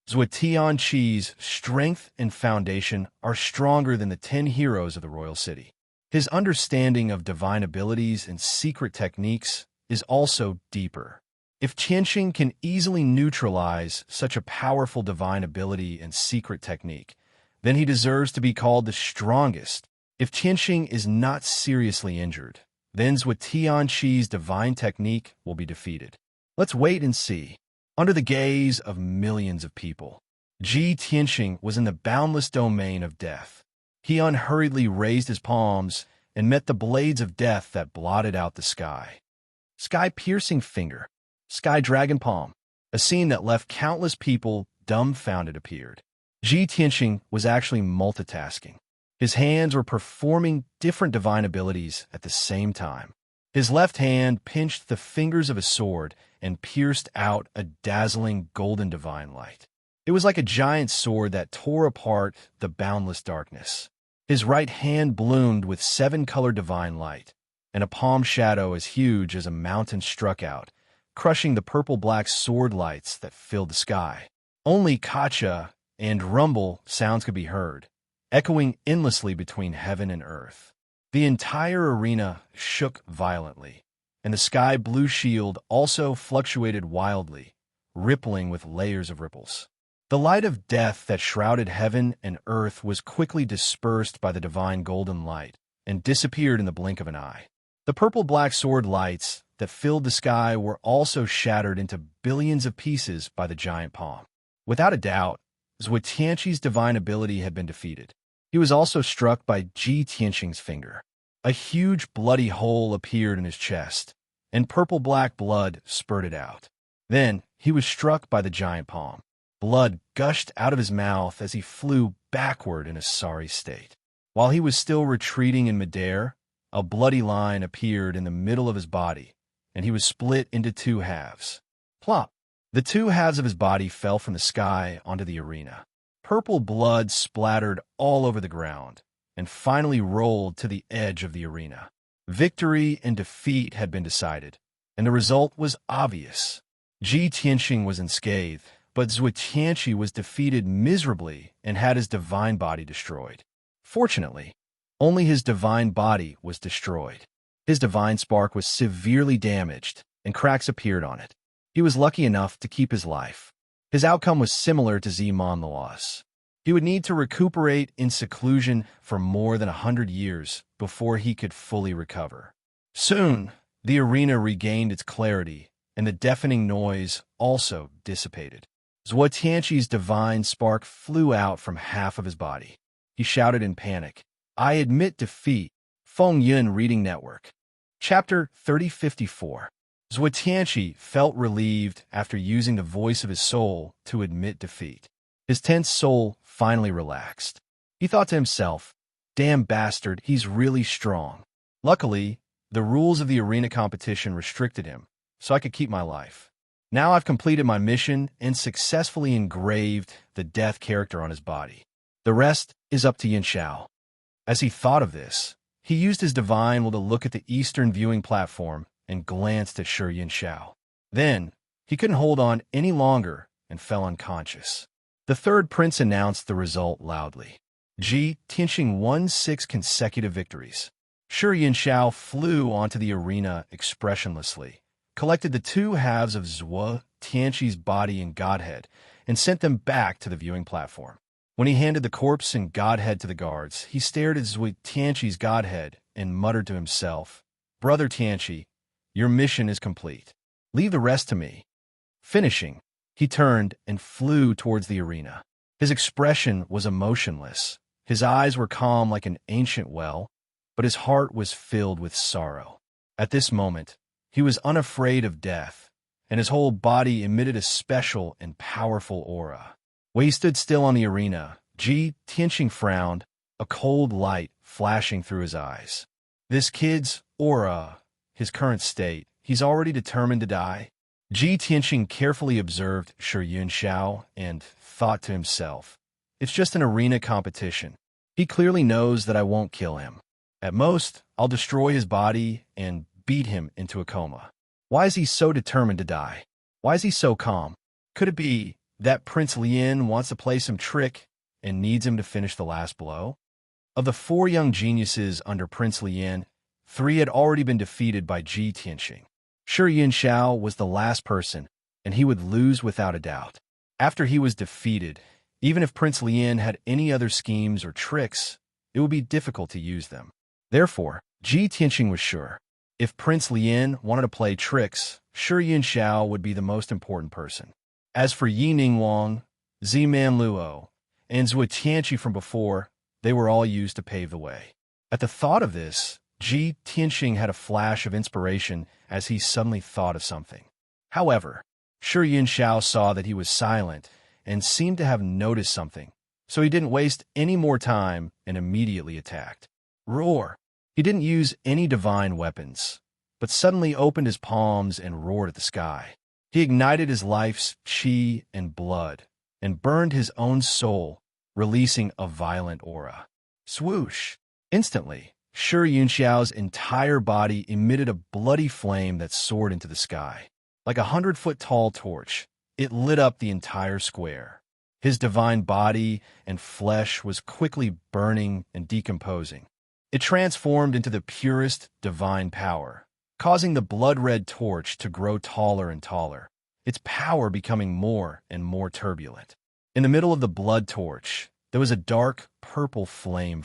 Zhuo Tianqi's strength and foundation are stronger than the 10 heroes of the royal city. His understanding of divine abilities and secret techniques is also deeper. If Tianqing can easily neutralize such a powerful divine ability and secret technique, then he deserves to be called the strongest. If Tianqing is not seriously injured, then Zhuo Tianqi's divine technique will be defeated. Let's wait and see. Under the gaze of millions of people, Ji Tianxing was in the boundless domain of death. He unhurriedly raised his palms and met the blades of death that blotted out the sky. Sky-piercing finger, sky dragon palm, a scene that left countless people dumbfounded appeared. Ji Tianxing was actually multitasking. His hands were performing different divine abilities at the same time. His left hand pinched the fingers of a sword and pierced out a dazzling golden divine light. It was like a giant sword that tore apart the boundless darkness. His right hand bloomed with 7-color divine light, and a palm shadow as huge as a mountain struck out, crushing the purple-black sword lights that filled the sky. Only Kacha and rumble sounds could be heard, echoing endlessly between heaven and earth. The entire arena shook violently, and the sky blue shield also fluctuated wildly, rippling with layers of ripples. The light of death that shrouded heaven and earth was quickly dispersed by the divine golden light and disappeared in the blink of an eye. The purple-black sword lights that filled the sky were also shattered into billions of pieces by the giant palm. Without a doubt, Zhuo Tianqi's divine ability had been defeated. He was also struck by Ji Tianxing's finger. A huge bloody hole appeared in his chest, and purple-black blood spurted out. Then he was struck by the giant palm. Blood gushed out of his mouth as he flew backward in a sorry state. While he was still retreating in midair, a bloody line appeared in the middle of his body, and he was split into 2 halves. Plop! The 2 halves of his body fell from the sky onto the arena. Purple blood splattered all over the ground and finally rolled to the edge of the arena. Victory and defeat had been decided, and the result was obvious. Ji Tianxing was unscathed, but Zhuo Tianqi was defeated miserably and had his divine body destroyed. Fortunately, only his divine body was destroyed. His divine spark was severely damaged, and cracks appeared on it. He was lucky enough to keep his life. His outcome was similar to Zemon's loss. He would need to recuperate in seclusion for more than 100 years before he could fully recover. Soon, the arena regained its clarity, and the deafening noise also dissipated. Zhuo Tianqi's divine spark flew out from half of his body. He shouted in panic, "I admit defeat." Feng Yun Reading Network. Chapter 3054. Zhuo Tianqi felt relieved after using the voice of his soul to admit defeat. His tense soul finally relaxed. He thought to himself, "Damn bastard, he's really strong." Luckily, the rules of the arena competition restricted him, so I could keep my life. Now I've completed my mission and successfully engraved the death character on his body. The rest is up to Yin Xiao. As he thought of this, he used his divine will to look at the eastern viewing platform and glanced at Shi Yin Xiao. Then, he couldn't hold on any longer and fell unconscious. The third prince announced the result loudly. Ji Tianxing won 6 consecutive victories. Shi Yin Xiao flew onto the arena expressionlessly, collected the 2 halves of Zhuo Tianqi's body and godhead, and sent them back to the viewing platform. When he handed the corpse and godhead to the guards, he stared at Zui Tianqi's godhead and muttered to himself, "Brother Tianqi, your mission is complete. Leave the rest to me." Finishing, he turned and flew towards the arena. His expression was emotionless. His eyes were calm like an ancient well, but his heart was filled with sorrow. At this moment, he was unafraid of death, and his whole body emitted a special and powerful aura. When he stood still on the arena, Ji Tianqing frowned, a cold light flashing through his eyes. This kid's aura, his current state, he's already determined to die. Ji Tianqing carefully observed Shi Yunxiao and thought to himself, "It's just an arena competition. He clearly knows that I won't kill him. At most, I'll destroy his body and beat him into a coma. Why is he so determined to die? Why is he so calm? Could it be that Prince Lien wants to play some trick and needs him to finish the last blow?" Of the 4 young geniuses under Prince Lien, 3 had already been defeated by Ji Tianqing. Shi Yunxiao was the last person, and he would lose without a doubt. After he was defeated, even if Prince Lien had any other schemes or tricks, it would be difficult to use them. Therefore, Ji Tianqing was sure. If Prince Lien wanted to play tricks, Shi Yunxiao would be the most important person. As for Yining Wang, Ziman Luo, and Zui Tianqi from before, they were all used to pave the way. At the thought of this, Ji Tianqing had a flash of inspiration as he suddenly thought of something. However, Shi Yunxiao saw that he was silent and seemed to have noticed something, so he didn't waste any more time and immediately attacked. Roar! He didn't use any divine weapons, but suddenly opened his palms and roared at the sky. He ignited his life's qi and blood and burned his own soul, releasing a violent aura. Swoosh! Instantly, Shi Yunxiao's entire body emitted a bloody flame that soared into the sky. Like a 100-foot-tall torch, it lit up the entire square. His divine body and flesh was quickly burning and decomposing. It transformed into the purest divine power, causing the blood-red torch to grow taller and taller, its power becoming more and more turbulent. In the middle of the blood torch, there was a dark purple flame.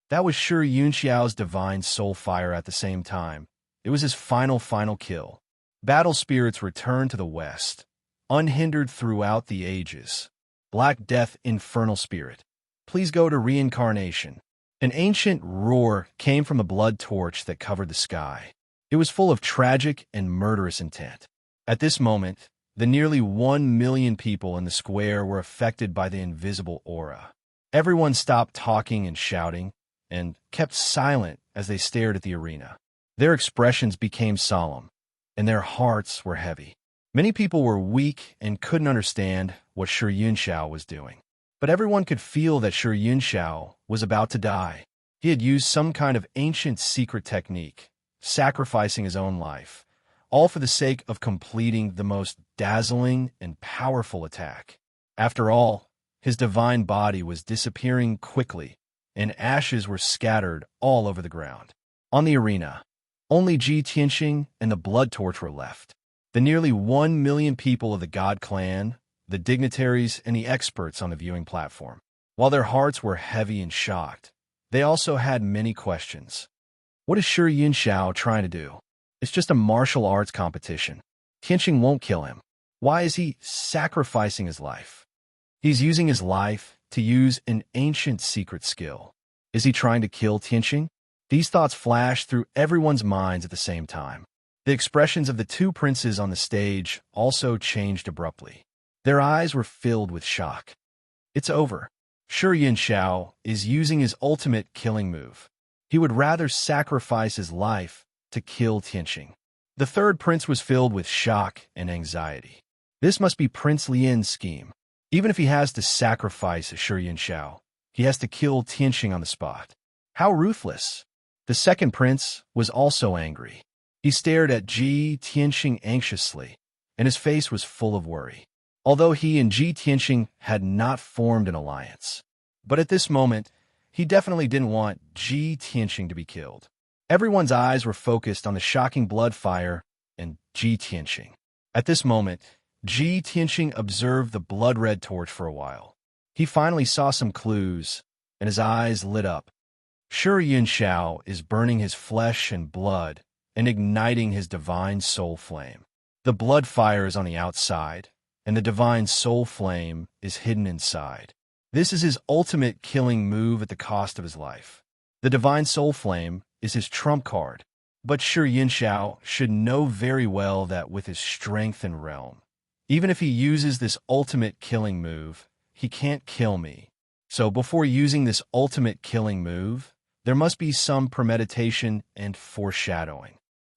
That was Shi Yunxiao's divine soul fire at the same time. It was his final kill. Battle spirits returned to the west, unhindered throughout the ages. Black Death Infernal Spirit, please go to reincarnation. An ancient roar came from the blood torch that covered the sky. It was full of tragic and murderous intent. At this moment, the nearly 1 million people in the square were affected by the invisible aura. Everyone stopped talking and shouting, and kept silent as they stared at the arena. Their expressions became solemn, and their hearts were heavy. Many people were weak and couldn't understand what Shi Yunxiao was doing. But everyone could feel that Shi Yunxiao was about to die. He had used some kind of ancient secret technique, sacrificing his own life, all for the sake of completing the most dazzling and powerful attack. After all, his divine body was disappearing quickly, and ashes were scattered all over the ground. On the arena, only Ji Tianqing and the blood torch were left. The nearly 1 million people of the God clan, the dignitaries, and the experts on the viewing platform. While their hearts were heavy and shocked, they also had many questions. What is Shi Yunxiao trying to do? It's just a martial arts competition. Tianqing won't kill him. Why is he sacrificing his life? He's using his life to use an ancient secret skill. Is he trying to kill Tianqing? These thoughts flashed through everyone's minds at the same time. The expressions of the 2 princes on the stage also changed abruptly. Their eyes were filled with shock. It's over. Shi Yunxiao is using his ultimate killing move. He would rather sacrifice his life to kill Tianqing. The 3rd prince was filled with shock and anxiety. This must be Prince Lien's scheme. Even if he has to sacrifice Shi Yunxiao, he has to kill Tianqing on the spot. How ruthless! The 2nd prince was also angry. He stared at Ji Tianqing anxiously, and his face was full of worry. Although he and Ji Tianqing had not formed an alliance. But at this moment, he definitely didn't want Ji Tianqing to be killed. Everyone's eyes were focused on the shocking blood fire and Ji Tianqing. At this moment, Ji Tianqing observed the blood-red torch for a while. He finally saw some clues, and his eyes lit up. Sure Yunxiao is burning his flesh and blood and igniting his divine soul flame. The blood fire is on the outside, and the divine soul flame is hidden inside. This is his ultimate killing move at the cost of his life. The divine soul flame is his trump card, but Sure Yunxiao should know very well that with his strength and realm, even if he uses this ultimate killing move, he can't kill me. So before using this ultimate killing move, there must be some premeditation and foreshadowing.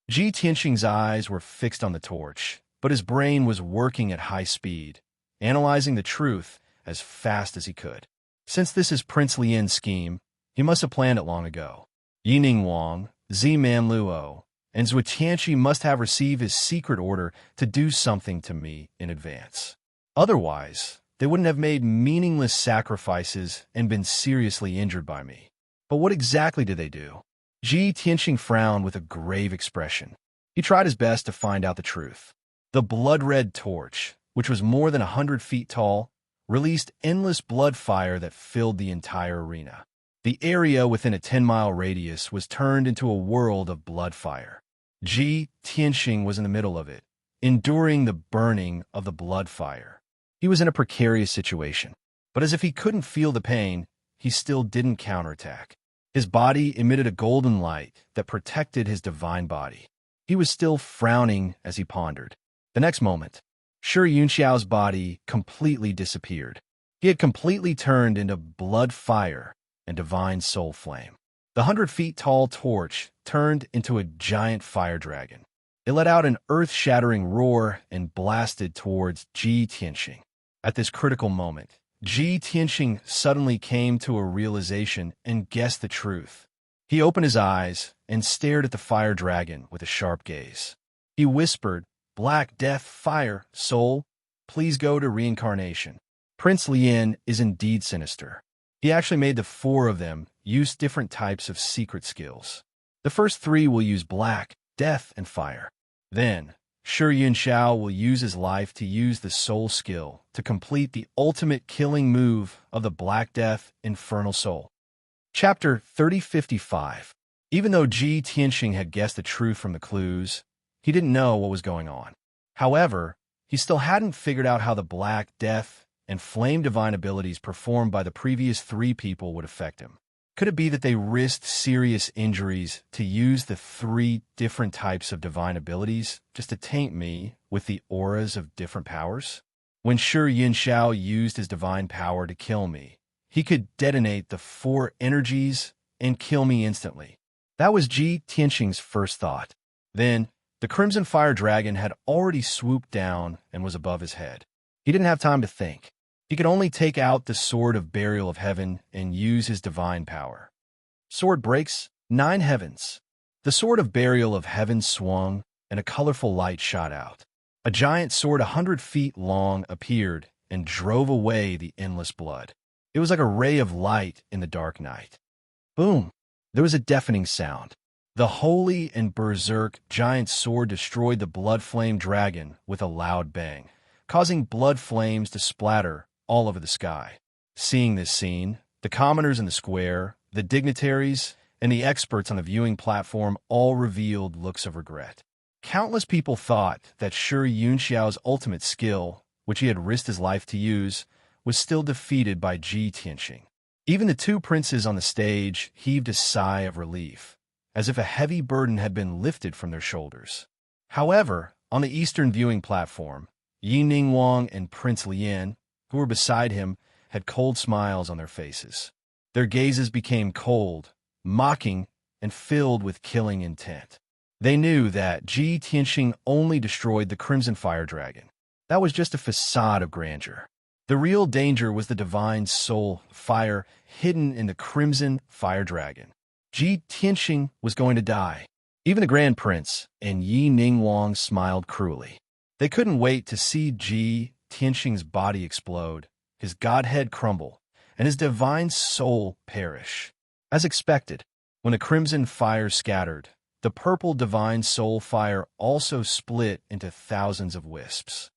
Ji Tianxing's eyes were fixed on the torch, but his brain was working at high speed, analyzing the truth as fast as he could. Since this is Prince Lian's scheme, he must have planned it long ago. Yining Wang, Zi Manluo, and Zhu Tianxi must have received his secret order to do something to me in advance. Otherwise, they wouldn't have made meaningless sacrifices and been seriously injured by me. But what exactly did they do? Ji Tianxing frowned with a grave expression. He tried his best to find out the truth. The blood-red torch, which was more than 100 feet tall, released endless blood fire that filled the entire arena. The area within a 10-mile radius was turned into a world of blood fire. Ji Tianxing was in the middle of it, enduring the burning of the blood fire. He was in a precarious situation, but as if he couldn't feel the pain, he still didn't counterattack. His body emitted a golden light that protected his divine body. He was still frowning as he pondered. The next moment, Sure Yunxiao's body completely disappeared. He had completely turned into blood fire and divine soul flame. The 100-feet-tall torch turned into a giant fire dragon. It let out an earth-shattering roar and blasted towards Ji Tianxing. At this critical moment, Ji Tianxing suddenly came to a realization and guessed the truth. He opened his eyes and stared at the fire dragon with a sharp gaze. He whispered, "Black Death, Fire, Soul, please go to reincarnation." Prince Lian is indeed sinister. He actually made the four of them use different types of secret skills. The first three will use black, death, and fire. Then, Sure Yunxiao will use his life to use the soul skill to complete the ultimate killing move of the Black Death Infernal Soul. Chapter 3055. Even though Ji Tianxing had guessed the truth from the clues, he didn't know what was going on. However, he still hadn't figured out how the Black Death and Flame Divine abilities performed by the previous three people would affect him. Could it be that they risked serious injuries to use the three different types of divine abilities just to taint me with the auras of different powers? When Sure Yunxiao used his divine power to kill me, he could detonate the four energies and kill me instantly. That was Ji Tianxing's first thought. Then, the Crimson Fire Dragon had already swooped down and was above his head. He didn't have time to think. He could only take out the Sword of Burial of Heaven and use his divine power. Sword breaks, 9 heavens. The Sword of Burial of Heaven swung, and a colorful light shot out. A giant sword 100 feet long appeared and drove away the endless blood. It was like a ray of light in the dark night. Boom! There was a deafening sound. The holy and berserk giant sword destroyed the blood flame dragon with a loud bang, causing blood flames to splatter all over the sky. Seeing this scene, the commoners in the square, the dignitaries, and the experts on the viewing platform all revealed looks of regret. Countless people thought that Sure Yunxiao's ultimate skill, which he had risked his life to use, was still defeated by Ji Tianxing. Even the two princes on the stage heaved a sigh of relief, as if a heavy burden had been lifted from their shoulders. However, on the eastern viewing platform, Yining Wang and Prince Lian, who were beside him, had cold smiles on their faces. Their gazes became cold, mocking, and filled with killing intent. They knew that Ji Tianxing only destroyed the Crimson Fire Dragon. That was just a facade of grandeur. The real danger was the divine soul fire hidden in the Crimson Fire Dragon. Ji Tianxing was going to die. Even the Grand Prince and Yining Wang smiled cruelly. They couldn't wait to see Ji Tianxing's body explode, his godhead crumble, and his divine soul perish. As expected, when the crimson fire scattered, the purple divine soul fire also split into thousands of wisps.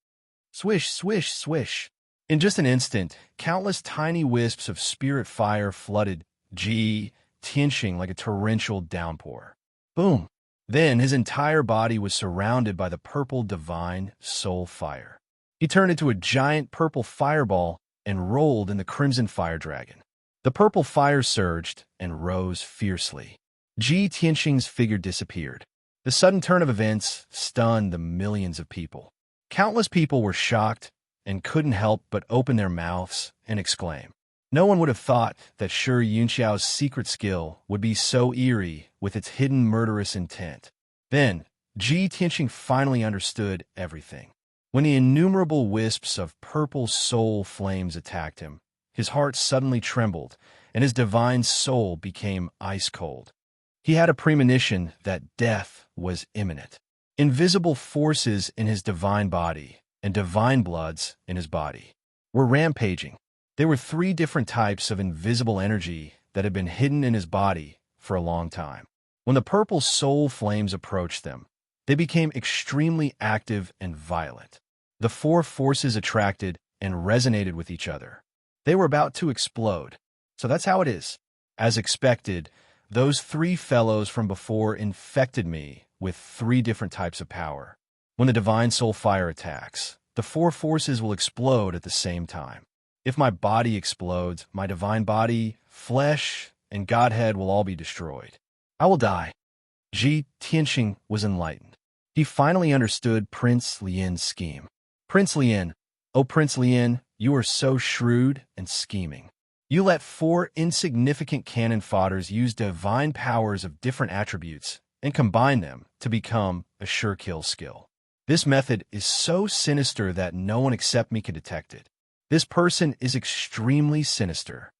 Swish, swish, swish. In just an instant, countless tiny wisps of spirit fire flooded Ji, tinching like a torrential downpour. Boom! Then his entire body was surrounded by the purple divine soul fire. He turned into a giant purple fireball and rolled in the crimson fire dragon. The purple fire surged and rose fiercely. Ji Tianxing's figure disappeared. The sudden turn of events stunned the millions of people. Countless people were shocked and couldn't help but open their mouths and exclaim. No one would have thought that Shi Yunxiao's secret skill would be so eerie with its hidden murderous intent. Then, Ji Tianxing finally understood everything. When the innumerable wisps of purple soul flames attacked him, his heart suddenly trembled, and his divine soul became ice-cold. He had a premonition that death was imminent. Invisible forces in his divine body and divine bloods in his body were rampaging. There were 3 different types of invisible energy that had been hidden in his body for a long time. When the purple soul flames approached them, they became extremely active and violent. The 4 forces attracted and resonated with each other. They were about to explode. So that's how it is. As expected, those 3 fellows from before infected me with 3 different types of power. When the divine soul fire attacks, the 4 forces will explode at the same time. If my body explodes, my divine body, flesh, and Godhead will all be destroyed. I will die. Ji Tianxing was enlightened. He finally understood Prince Lian's scheme. Prince Lian, oh Prince Lian, you are so shrewd and scheming. You let 4 insignificant cannon fodders use divine powers of different attributes and combine them to become a sure kill skill. This method is so sinister that no one except me can detect it. This person is extremely sinister.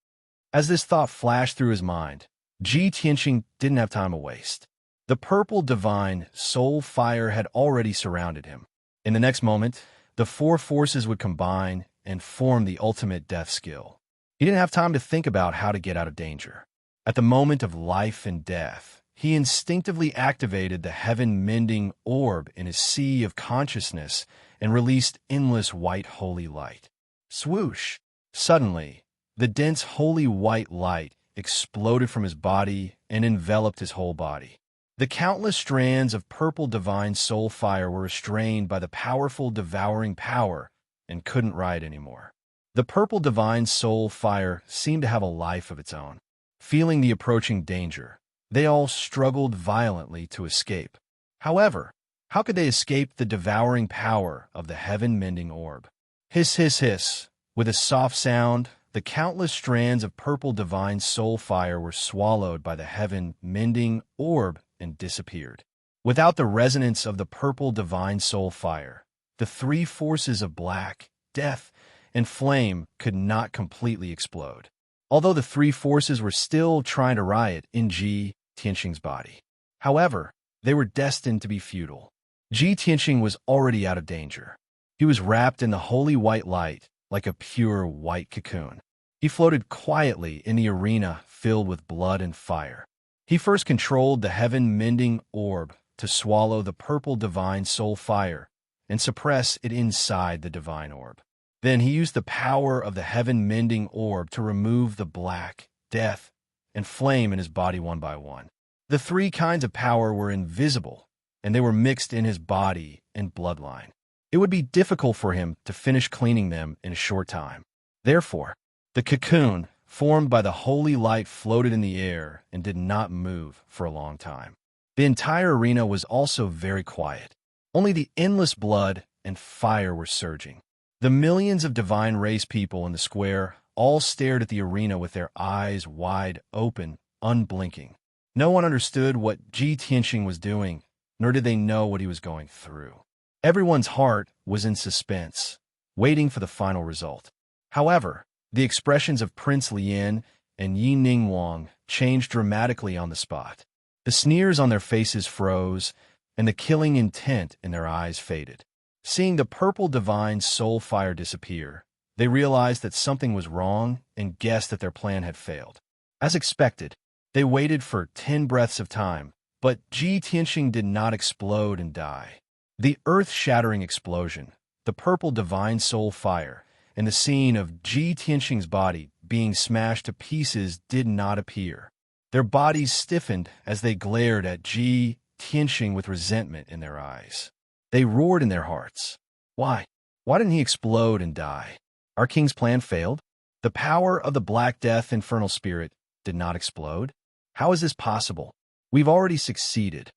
As this thought flashed through his mind, Ji Tianxing didn't have time to waste. The purple divine soul fire had already surrounded him. In the next moment, the 4 forces would combine and form the ultimate death skill. He didn't have time to think about how to get out of danger. At the moment of life and death, he instinctively activated the heaven-mending orb in his sea of consciousness and released endless white holy light. Swoosh! Suddenly, the dense holy white light exploded from his body and enveloped his whole body. The countless strands of purple divine soul fire were restrained by the powerful devouring power and couldn't ride anymore. The purple divine soul fire seemed to have a life of its own. Feeling the approaching danger, they all struggled violently to escape. However, how could they escape the devouring power of the heaven-mending orb? Hiss, hiss, hiss. With a soft sound, the countless strands of purple divine soul fire were swallowed by the heaven-mending orb and disappeared. Without the resonance of the purple divine soul fire, the 3 forces of black, death, and flame could not completely explode. Although the 3 forces were still trying to riot in Ji Tianxing's body. However, they were destined to be futile. Ji Tianxing was already out of danger. He was wrapped in the holy white light like a pure white cocoon. He floated quietly in the arena filled with blood and fire. He first controlled the heaven-mending orb to swallow the purple divine soul fire and suppress it inside the divine orb. Then he used the power of the heaven-mending orb to remove the black, death, and flame in his body one by one. The 3 kinds of power were invisible, and they were mixed in his body and bloodline. It would be difficult for him to finish cleaning them in a short time. Therefore, the cocoon formed by the holy light floated in the air and did not move for a long time. The entire arena was also very quiet. Only the endless blood and fire were surging. The millions of divine race people in the square all stared at the arena with their eyes wide open, unblinking. No one understood what Ji Tianxing was doing, nor did they know what he was going through. Everyone's heart was in suspense, waiting for the final result. However, the expressions of Prince Lian and Yi Ningguang changed dramatically on the spot. The sneers on their faces froze, and the killing intent in their eyes faded. Seeing the purple divine soul fire disappear, they realized that something was wrong and guessed that their plan had failed. As expected, they waited for 10 breaths of time, but Ji Tianxing did not explode and die. The earth-shattering explosion, the purple divine soul fire, and the scene of Ji Tianxing's body being smashed to pieces did not appear. Their bodies stiffened as they glared at Ji Tianxing with resentment in their eyes. They roared in their hearts. Why? Why didn't he explode and die? Our king's plan failed? The power of the Black Death infernal spirit did not explode? How is this possible? We've already succeeded.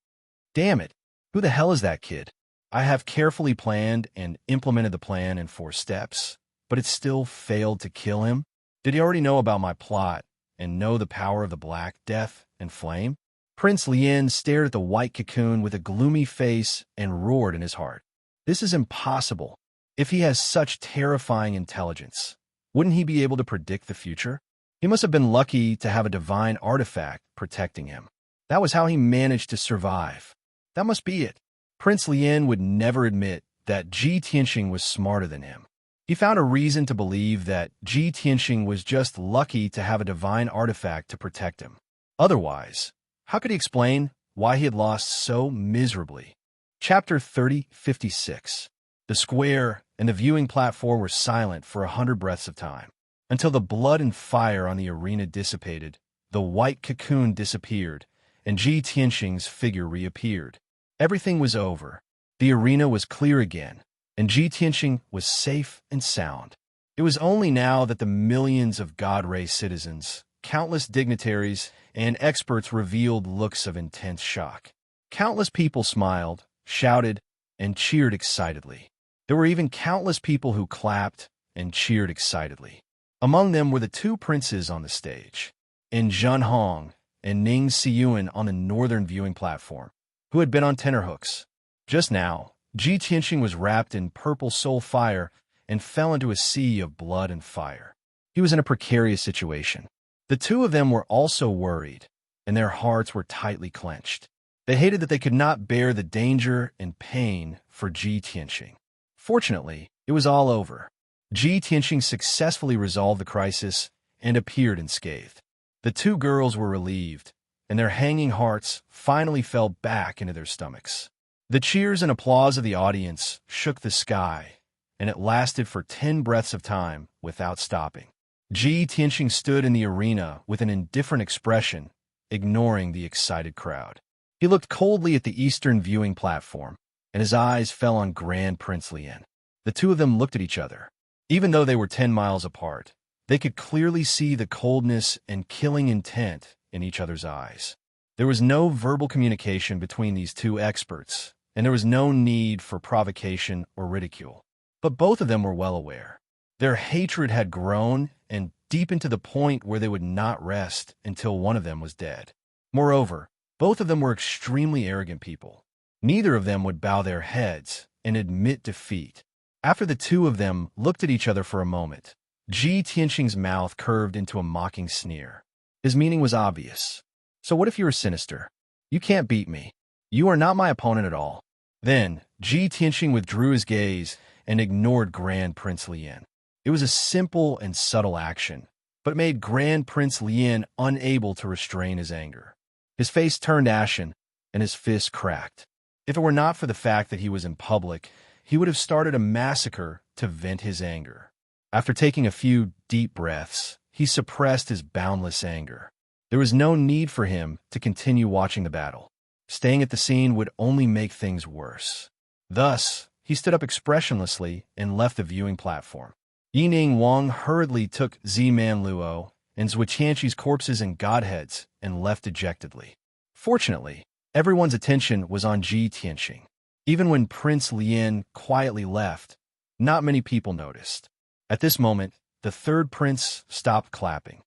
Damn it! Who the hell is that kid? I have carefully planned and implemented the plan in 4 steps, but it still failed to kill him? Did he already know about my plot and know the power of the Black Death and Flame? Prince Lien stared at the white cocoon with a gloomy face and roared in his heart. This is impossible. If he has such terrifying intelligence, wouldn't he be able to predict the future? He must have been lucky to have a divine artifact protecting him. That was how he managed to survive. That must be it. Prince Lien would never admit that Ji Tianxing was smarter than him. He found a reason to believe that Ji Tianxing was just lucky to have a divine artifact to protect him. Otherwise, how could he explain why he had lost so miserably? Chapter 30:56. The square and the viewing platform were silent for 100 breaths of time, until the blood and fire on the arena dissipated, the white cocoon disappeared, and Ji Tianxing's figure reappeared. Everything was over. The arena was clear again, and Ji Tianxing was safe and sound. It was only now that the millions of God Ray citizens, countless dignitaries, and experts revealed looks of intense shock. Countless people smiled, shouted, and cheered excitedly. There were even countless people who clapped and cheered excitedly. Among them were the 2 princes on the stage, and Zhen Hong and Ning Siyuan on the northern viewing platform, who had been on tenterhooks. Just now, Ji Tianxing was wrapped in purple soul fire and fell into a sea of blood and fire. He was in a precarious situation. The 2 of them were also worried, and their hearts were tightly clenched. They hated that they could not bear the danger and pain for Ji Tianxing. Fortunately, it was all over. Ji Tianxing successfully resolved the crisis and appeared unscathed. The 2 girls were relieved, and their hanging hearts finally fell back into their stomachs. The cheers and applause of the audience shook the sky, and it lasted for 10 breaths of time without stopping. Ji Tianxing stood in the arena with an indifferent expression, ignoring the excited crowd. He looked coldly at the eastern viewing platform, and his eyes fell on Grand Prince Lien. The 2 of them looked at each other. Even though they were 10 miles apart, they could clearly see the coldness and killing intent in each other's eyes. There was no verbal communication between these 2 experts, and there was no need for provocation or ridicule. But both of them were well aware. Their hatred had grown and deepened to the point where they would not rest until one of them was dead. Moreover, both of them were extremely arrogant people. Neither of them would bow their heads and admit defeat. After the 2 of them looked at each other for a moment, Ji Tianxing's mouth curved into a mocking sneer. His meaning was obvious. So what if you are sinister? You can't beat me. You are not my opponent at all. Then, Ji Tianxing withdrew his gaze and ignored Grand Prince Lien. It was a simple and subtle action, but it made Grand Prince Lien unable to restrain his anger. His face turned ashen, and his fist cracked. If it were not for the fact that he was in public, he would have started a massacre to vent his anger. After taking a few deep breaths, he suppressed his boundless anger. There was no need for him to continue watching the battle. Staying at the scene would only make things worse. Thus, he stood up expressionlessly and left the viewing platform. Yining Wang hurriedly took Ziman Luo and Zhuqianqi's corpses and godheads and left dejectedly. Fortunately, everyone's attention was on Ji Tianxing. Even when Prince Lien quietly left, not many people noticed. At this moment, the 3rd prince stopped clapping.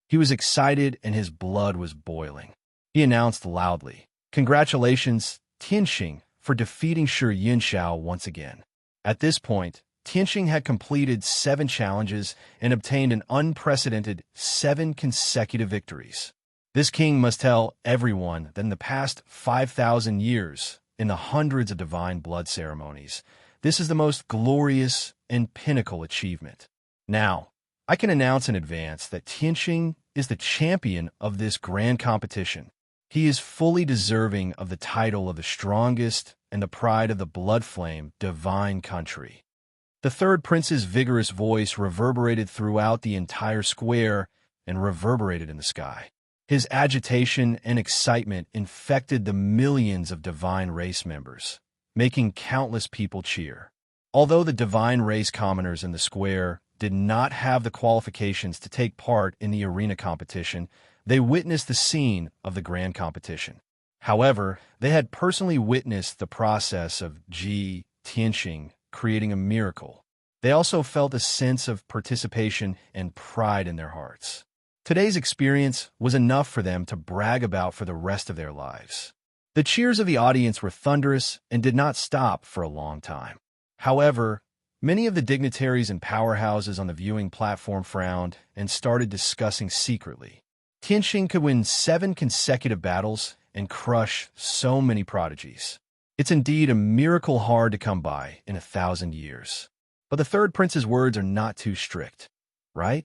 He was excited and his blood was boiling. He announced loudly, "Congratulations, Tianxing, for defeating Shi Yinshao once again." At this point, Tianxing had completed 7 challenges and obtained an unprecedented 7 consecutive victories. This king must tell everyone that in the past 5,000 years, in the hundreds of divine blood ceremonies, this is the most glorious and pinnacle achievement. Now, I can announce in advance that Tianxing is the champion of this grand competition. He is fully deserving of the title of the strongest and the pride of the blood flame divine country. The third prince's vigorous voice reverberated throughout the entire square and reverberated in the sky. His agitation and excitement infected the millions of divine race members, making countless people cheer. Although the divine race commoners in the square did not have the qualifications to take part in the arena competition, they witnessed the scene of the grand competition. However, they had personally witnessed the process of Ji Tianxing creating a miracle. They also felt a sense of participation and pride in their hearts. Today's experience was enough for them to brag about for the rest of their lives. The cheers of the audience were thunderous and did not stop for a long time. However, many of the dignitaries and powerhouses on the viewing platform frowned and started discussing secretly. Tianxing could win 7 consecutive battles and crush so many prodigies. It's indeed a miracle hard to come by in 1,000 years. But the third prince's words are not too strict, right?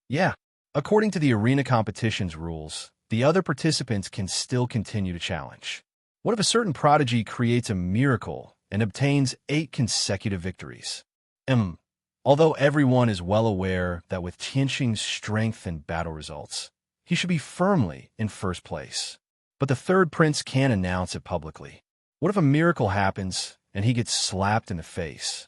Yeah. According to the arena competition's rules, the other participants can still continue to challenge. What if a certain prodigy creates a miracle and obtains 8 consecutive victories? Although everyone is well aware that with Tianxing's strength and battle results, he should be firmly in first place. But the third prince can't announce it publicly. What if a miracle happens and he gets slapped in the face?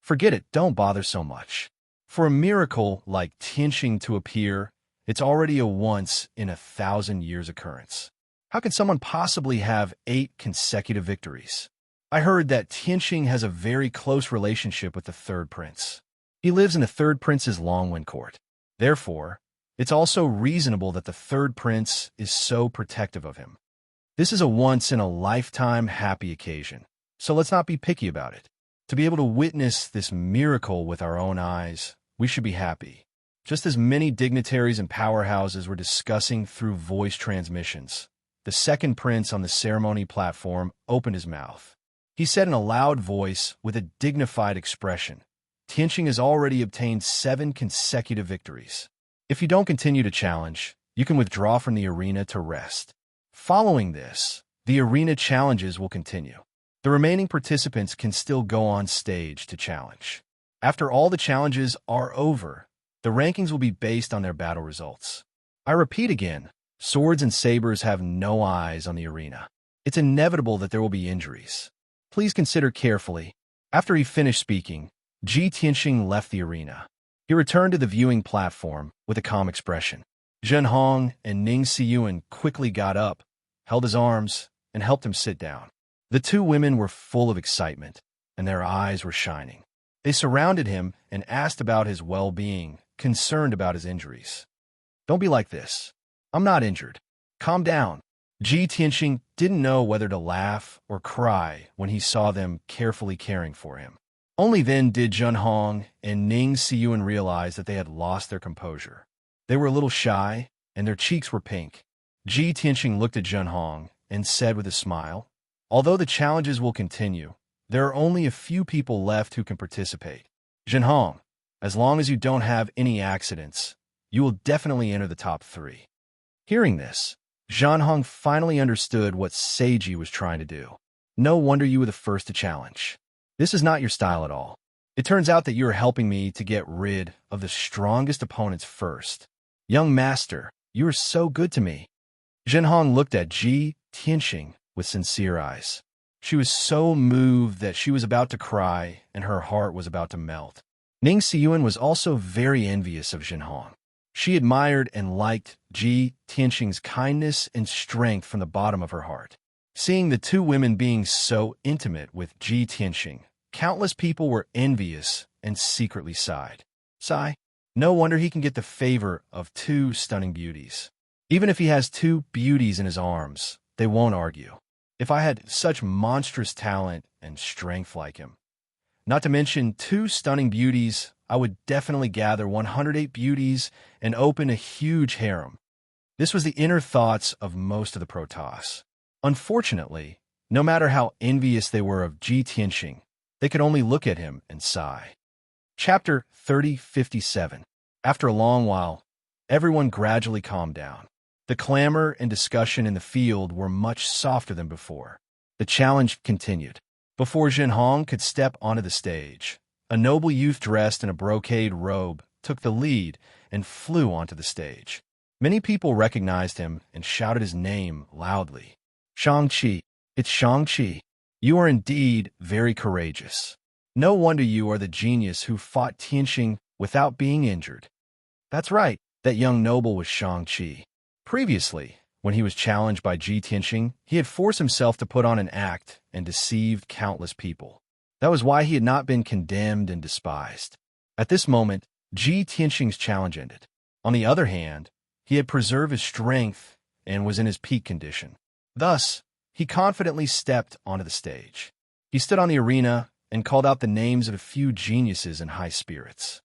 Forget it, don't bother so much. For a miracle like Tianxing to appear, it's already a once-in-1,000 years occurrence. How can someone possibly have 8 consecutive victories? I heard that Tianxing has a very close relationship with the third prince. He lives in the third prince's Longwind court. Therefore, it's also reasonable that the third prince is so protective of him. This is a once-in-a-lifetime happy occasion, so let's not be picky about it. To be able to witness this miracle with our own eyes, we should be happy. Just as many dignitaries and powerhouses were discussing through voice transmissions, the second prince on the ceremony platform opened his mouth. He said in a loud voice with a dignified expression, Tianxing has already obtained 7 consecutive victories. If you don't continue to challenge, you can withdraw from the arena to rest. Following this, the arena challenges will continue. The remaining participants can still go on stage to challenge. After all the challenges are over, the rankings will be based on their battle results. I repeat again, swords and sabers have no eyes on the arena. It's inevitable that there will be injuries. Please consider carefully. After he finished speaking, Ji Tianxing left the arena. He returned to the viewing platform with a calm expression. Zhen Hong and Ning Siyuan quickly got up, held his arms, and helped him sit down. The 2 women were full of excitement, and their eyes were shining. They surrounded him and asked about his well-being, concerned about his injuries. Don't be like this. I'm not injured. Calm down. Ji Tianxing didn't know whether to laugh or cry when he saw them carefully caring for him. Only then did Zhen Hong and Ning Siyuan realize that they had lost their composure. They were a little shy, and their cheeks were pink. Ji Tianxing looked at Zhen Hong and said with a smile, although the challenges will continue, there are only a few people left who can participate. Zhen Hong, as long as you don't have any accidents, you will definitely enter the top 3. Hearing this, Zhen Hong finally understood what Seiji was trying to do. No wonder you were the first to challenge. This is not your style at all. It turns out that you are helping me to get rid of the strongest opponents first. Young master, you are so good to me. Zhen Hong looked at Ji Tianxing with sincere eyes. She was so moved that she was about to cry and her heart was about to melt. Ning Siyuan was also very envious of Zhen Hong. She admired and liked Ji Tianxing's kindness and strength from the bottom of her heart. Seeing the 2 women being so intimate with Ji Tianxing, countless people were envious and secretly sighed. Sigh, no wonder he can get the favor of 2 stunning beauties. Even if he has 2 beauties in his arms, they won't argue. If I had such monstrous talent and strength like him, not to mention 2 stunning beauties, I would definitely gather 108 beauties and open a huge harem. This was the inner thoughts of most of the Protoss. Unfortunately, no matter how envious they were of Ji Tianxing, they could only look at him and sigh. Chapter 3057. After a long while, everyone gradually calmed down. The clamor and discussion in the field were much softer than before. The challenge continued. Before Zhen Hong could step onto the stage, A noble youth dressed in a brocade robe took the lead and flew onto the stage. Many people recognized him and shouted his name loudly. Shang-Chi, it's Shang-Chi. You are indeed very courageous. No wonder you are the genius who fought Tianxing without being injured. That's right, that young noble was Shang-Chi. Previously, when he was challenged by Ji Tianxing, he had forced himself to put on an act and deceived countless people. That was why he had not been condemned and despised. At this moment, Ji Tianxing's challenge ended. On the other hand, he had preserved his strength and was in his peak condition. Thus, he confidently stepped onto the stage. He stood on the arena and called out the names of a few geniuses in high spirits.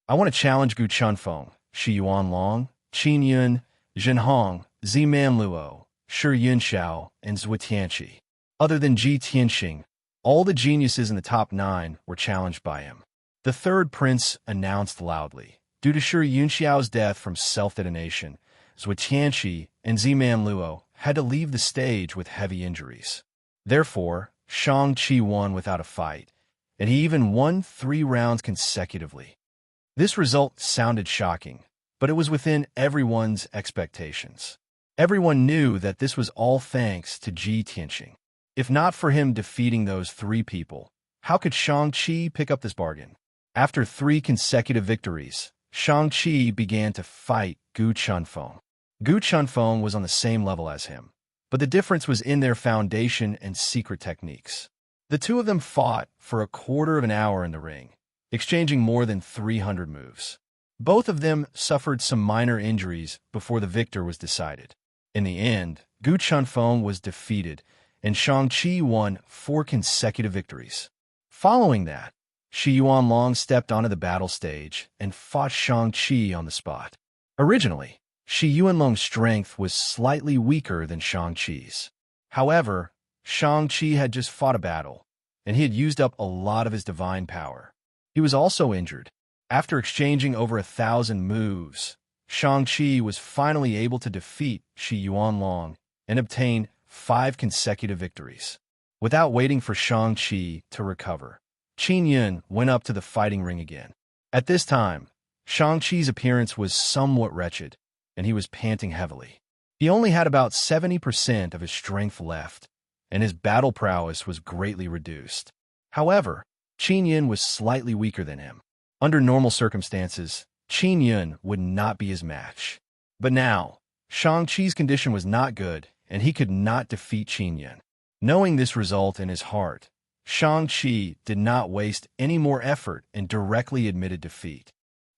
I want to challenge Gu Chunfeng, Shi Yuanlong, Qin Yun, Zhen Hong, Ziman Luo, Shi Yunxiao, and Zhu Tianqi. Other than Ji Tianxing, all the geniuses in the top 9 were challenged by him. The third prince announced loudly, due to Shi Yunxiao's death from self-detonation, Zhu Tianqi and Ziman Luo had to leave the stage with heavy injuries. Therefore, Shang-Chi won without a fight, and he even won 3 rounds consecutively. This result sounded shocking, but it was within everyone's expectations. Everyone knew that this was all thanks to Ji Tianxing. If not for him defeating those 3 people, how could Shang-Chi pick up this bargain? After 3 consecutive victories, Shang-Chi began to fight Gu Chunfeng. Gu Chunfeng was on the same level as him, but the difference was in their foundation and secret techniques. The two of them fought for a quarter of an hour in the ring, exchanging more than 300 moves. Both of them suffered some minor injuries before the victor was decided. In the end, Gu Chunfeng was defeated, and Shang-Chi won 4 consecutive victories. Following that, Shi Yuanlong stepped onto the battle stage and fought Shang-Chi on the spot. Originally, Shi Yuanlong's strength was slightly weaker than Shang-Chi's. However, Shang-Chi had just fought a battle, and he had used up a lot of his divine power. He was also injured. After exchanging over 1,000 moves, Shang-Chi was finally able to defeat Shi Yuanlong and obtain 5 consecutive victories. Without waiting for Shang-Chi to recover, Qin Yun went up to the fighting ring again. At this time, Shang-Chi's appearance was somewhat wretched, and he was panting heavily. He only had about 70% of his strength left, and his battle prowess was greatly reduced. However, Qin Yun was slightly weaker than him. Under normal circumstances, Qin Yun would not be his match. But now, Shang-Chi's condition was not good, and he could not defeat Qin Yun. Knowing this result in his heart, Shang-Chi did not waste any more effort and directly admitted defeat.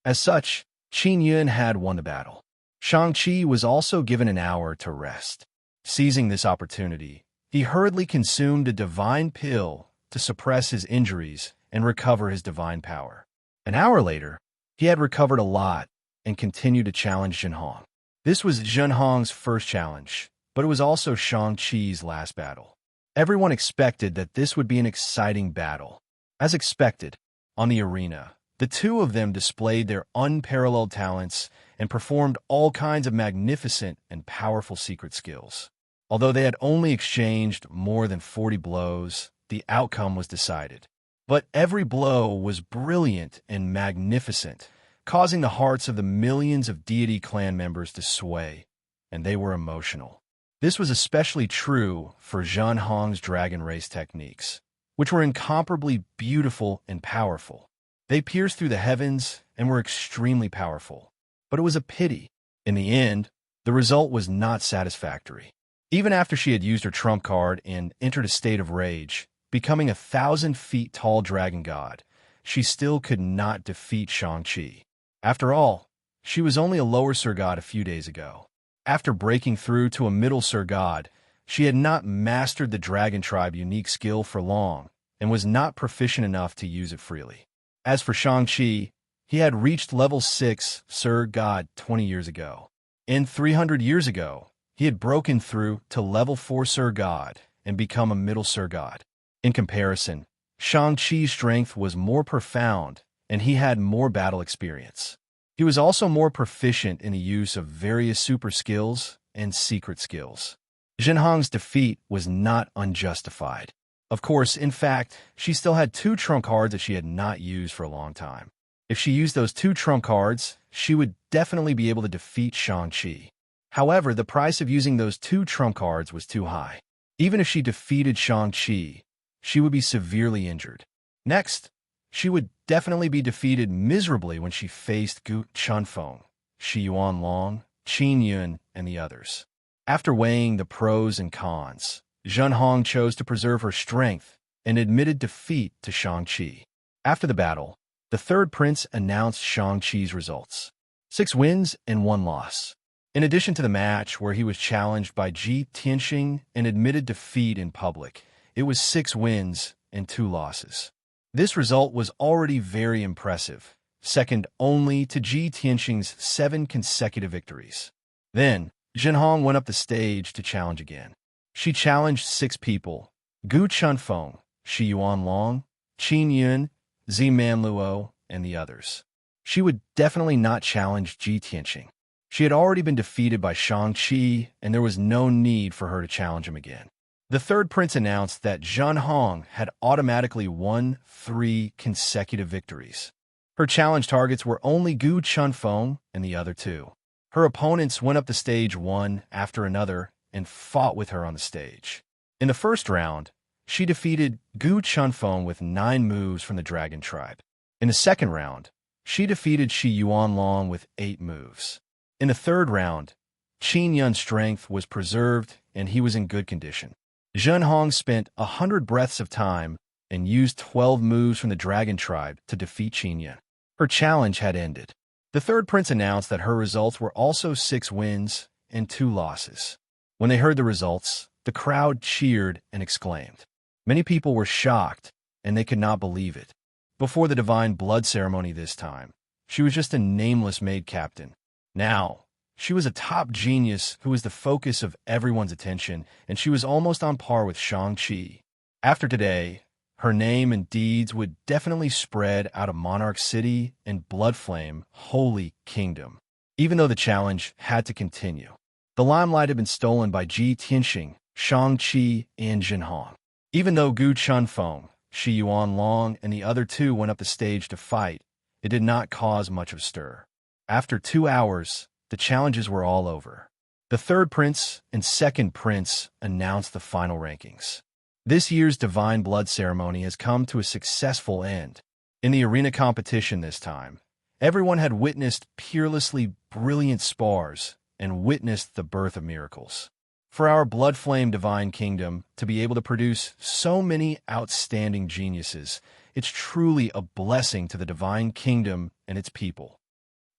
As such, Qin Yun had won the battle. Shang-Chi was also given an hour to rest. Seizing this opportunity, he hurriedly consumed a divine pill to suppress his injuries and recover his divine power. An hour later, he had recovered a lot and continued to challenge Zhen Hong. This was Zhen Hong's first challenge, but it was also Shang-Chi's last battle. Everyone expected that this would be an exciting battle. As expected, on the arena, the two of them displayed their unparalleled talents and performed all kinds of magnificent and powerful secret skills. Although they had only exchanged more than 40 blows, the outcome was decided. But every blow was brilliant and magnificent, causing the hearts of the millions of deity clan members to sway, and they were emotional. This was especially true for Zhen Hong's dragon race techniques, which were incomparably beautiful and powerful. They pierced through the heavens and were extremely powerful. But it was a pity. In the end, the result was not satisfactory. Even after she had used her trump card and entered a state of rage, becoming 1,000 feet tall dragon god, she still could not defeat Shang-Chi. After all, she was only a lower Sir God a few days ago. After breaking through to a middle Sir God, she had not mastered the Dragon Tribe unique skill for long and was not proficient enough to use it freely. As for Shang-Chi, he had reached level 6 Sir God 20 years ago. And 300 years ago, he had broken through to level 4 Sir God and become a middle Sir God. In comparison, Shang-Chi's strength was more profound and he had more battle experience. He was also more proficient in the use of various super skills and secret skills. Zhen Hong's defeat was not unjustified. Of course, in fact, she still had two trump cards that she had not used for a long time. If she used those two trump cards, she would definitely be able to defeat Shang-Chi. However, the price of using those two trump cards was too high. Even if she defeated Shang-Chi, she would be severely injured. Next, she would definitely be defeated miserably when she faced Gu Chunfeng, Shi Yuanlong, Qin Yun, and the others. After weighing the pros and cons, Zhen Hong chose to preserve her strength and admitted defeat to Shang-Chi. After the battle, the third prince announced Shang-Chi's results. 6 wins and 1 loss. In addition to the match where he was challenged by Ji Tianxing and admitted defeat in public, it was 6 wins and 2 losses. This result was already very impressive, second only to Ji Tianxing's 7 consecutive victories. Then, Zhen Hong went up the stage to challenge again. She challenged 6 people: Gu Chunfeng, Shi Yuanlong, Qin Yun, Ziman Luo, and the others. She would definitely not challenge Ji Tianxing. She had already been defeated by Shang-Chi, and there was no need for her to challenge him again. The third prince announced that Zhen Hong had automatically won 3 consecutive victories. Her challenge targets were only Gu Chunfeng and the other 2. Her opponents went up the stage one after another and fought with her on the stage. In the first round, she defeated Gu Chunfeng with 9 moves from the Dragon Tribe. In the second round, she defeated Shi Yuanlong with 8 moves. In the third round, Qin Yun's strength was preserved and he was in good condition. Zhen Hong spent 100 breaths of time and used 12 moves from the Dragon Tribe to defeat Qin Yun. Her challenge had ended. The third prince announced that her results were also 6 wins and 2 losses. When they heard the results, the crowd cheered and exclaimed. Many people were shocked, and they could not believe it. Before the divine blood ceremony this time, she was just a nameless maid captain. Now, she was a top genius who was the focus of everyone's attention, and she was almost on par with Shang-Chi. After today, her name and deeds would definitely spread out of Monarch City and Bloodflame Holy Kingdom. Even though the challenge had to continue, the limelight had been stolen by Ji Tianxing, Shang-Chi, and Zhen Hong. Even though Gu Chunfeng, Shi Yuanlong, and the other 2 went up the stage to fight, it did not cause much of a stir. After 2 hours, the challenges were all over. The third prince and second prince announced the final rankings. This year's Divine Blood ceremony has come to a successful end. In the arena competition this time, everyone had witnessed peerlessly brilliant spars and witnessed the birth of miracles. For our Bloodflame Divine Kingdom to be able to produce so many outstanding geniuses, it's truly a blessing to the Divine Kingdom and its people.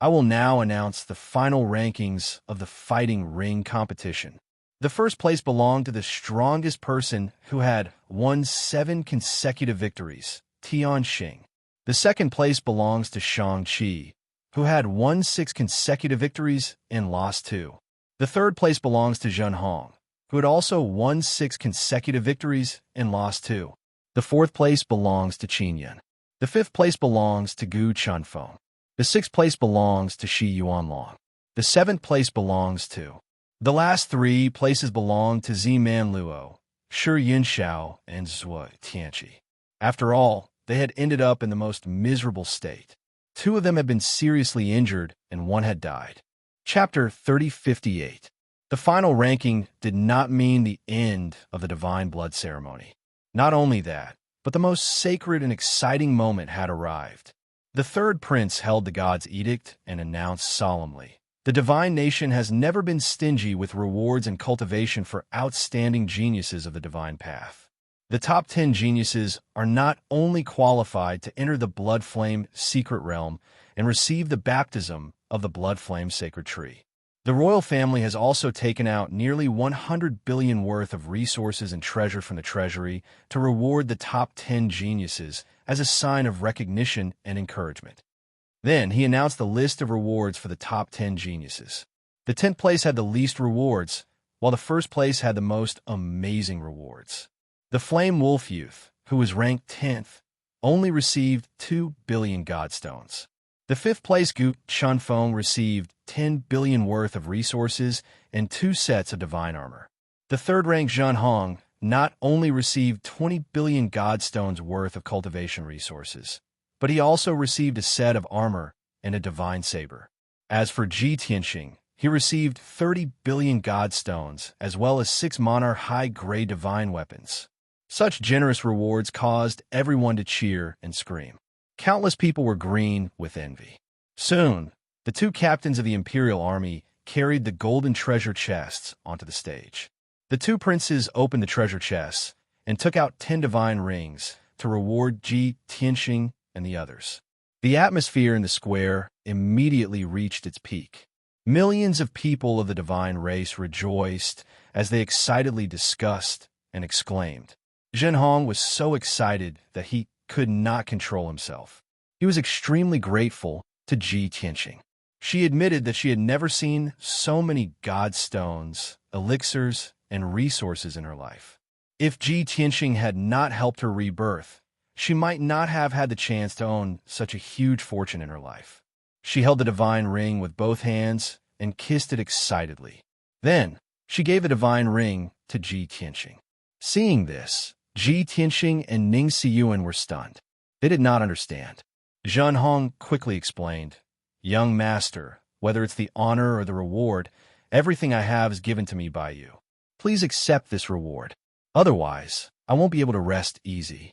I will now announce the final rankings of the Fighting Ring competition. The first place belonged to the strongest person who had won 7 consecutive victories, Tianxing. The second place belongs to Shang-Chi, who had won 6 consecutive victories and lost 2. The third place belongs to Zhen Hong, who had also won 6 consecutive victories and lost 2. The fourth place belongs to Qin Yun. The fifth place belongs to Gu Chunfeng. The sixth place belongs to Shi Yuanlong. The seventh place belongs to. The last 3 places belong to Ziman Luo, Shi Yunxiao, and Zhuo Tianqi. After all, they had ended up in the most miserable state. 2 of them had been seriously injured, and 1 had died. Chapter 3058. The final ranking did not mean the end of the Divine Blood ceremony. Not only that, but the most sacred and exciting moment had arrived. The third prince held the god's edict and announced solemnly, "The divine nation has never been stingy with rewards and cultivation for outstanding geniuses of the divine path. The top 10 geniuses are not only qualified to enter the Bloodflame secret realm and receive the baptism of the Bloodflame sacred tree. The royal family has also taken out nearly 100 billion worth of resources and treasure from the treasury to reward the top 10 geniuses as a sign of recognition and encouragement." Then he announced the list of rewards for the top 10 geniuses. The 10th place had the least rewards, while the first place had the most amazing rewards. The Flame Wolf Youth, who was ranked 10th, only received 2 billion Godstones. The 5th place Gu Chunfeng received 10 billion worth of resources and 2 sets of divine armor. The third-ranked Zhen Hong not only received 20 billion godstones worth of cultivation resources, but he also received a set of armor and a divine saber. As for Ji Tianxing, he received 30 billion godstones as well as 6 monarch high-grade divine weapons. Such generous rewards caused everyone to cheer and scream. Countless people were green with envy. Soon, the 2 captains of the imperial army carried the golden treasure chests onto the stage. The 2 princes opened the treasure chests and took out 10 divine rings to reward Ji Tianxing and the others. The atmosphere in the square immediately reached its peak. Millions of people of the divine race rejoiced as they excitedly discussed and exclaimed. Zhenhong was so excited that he could not control himself. He was extremely grateful to Ji Tianxing. She admitted that she had never seen so many godstones, elixirs, and resources in her life. If Ji Tianxing had not helped her rebirth, she might not have had the chance to own such a huge fortune in her life. She held the divine ring with both hands and kissed it excitedly. Then, she gave the divine ring to Ji Tianxing. Seeing this, Ji Tianxing and Ning Siyuan were stunned. They did not understand. Zhenhong quickly explained, "Young master, whether it's the honor or the reward, everything I have is given to me by you. Please accept this reward. Otherwise, I won't be able to rest easy."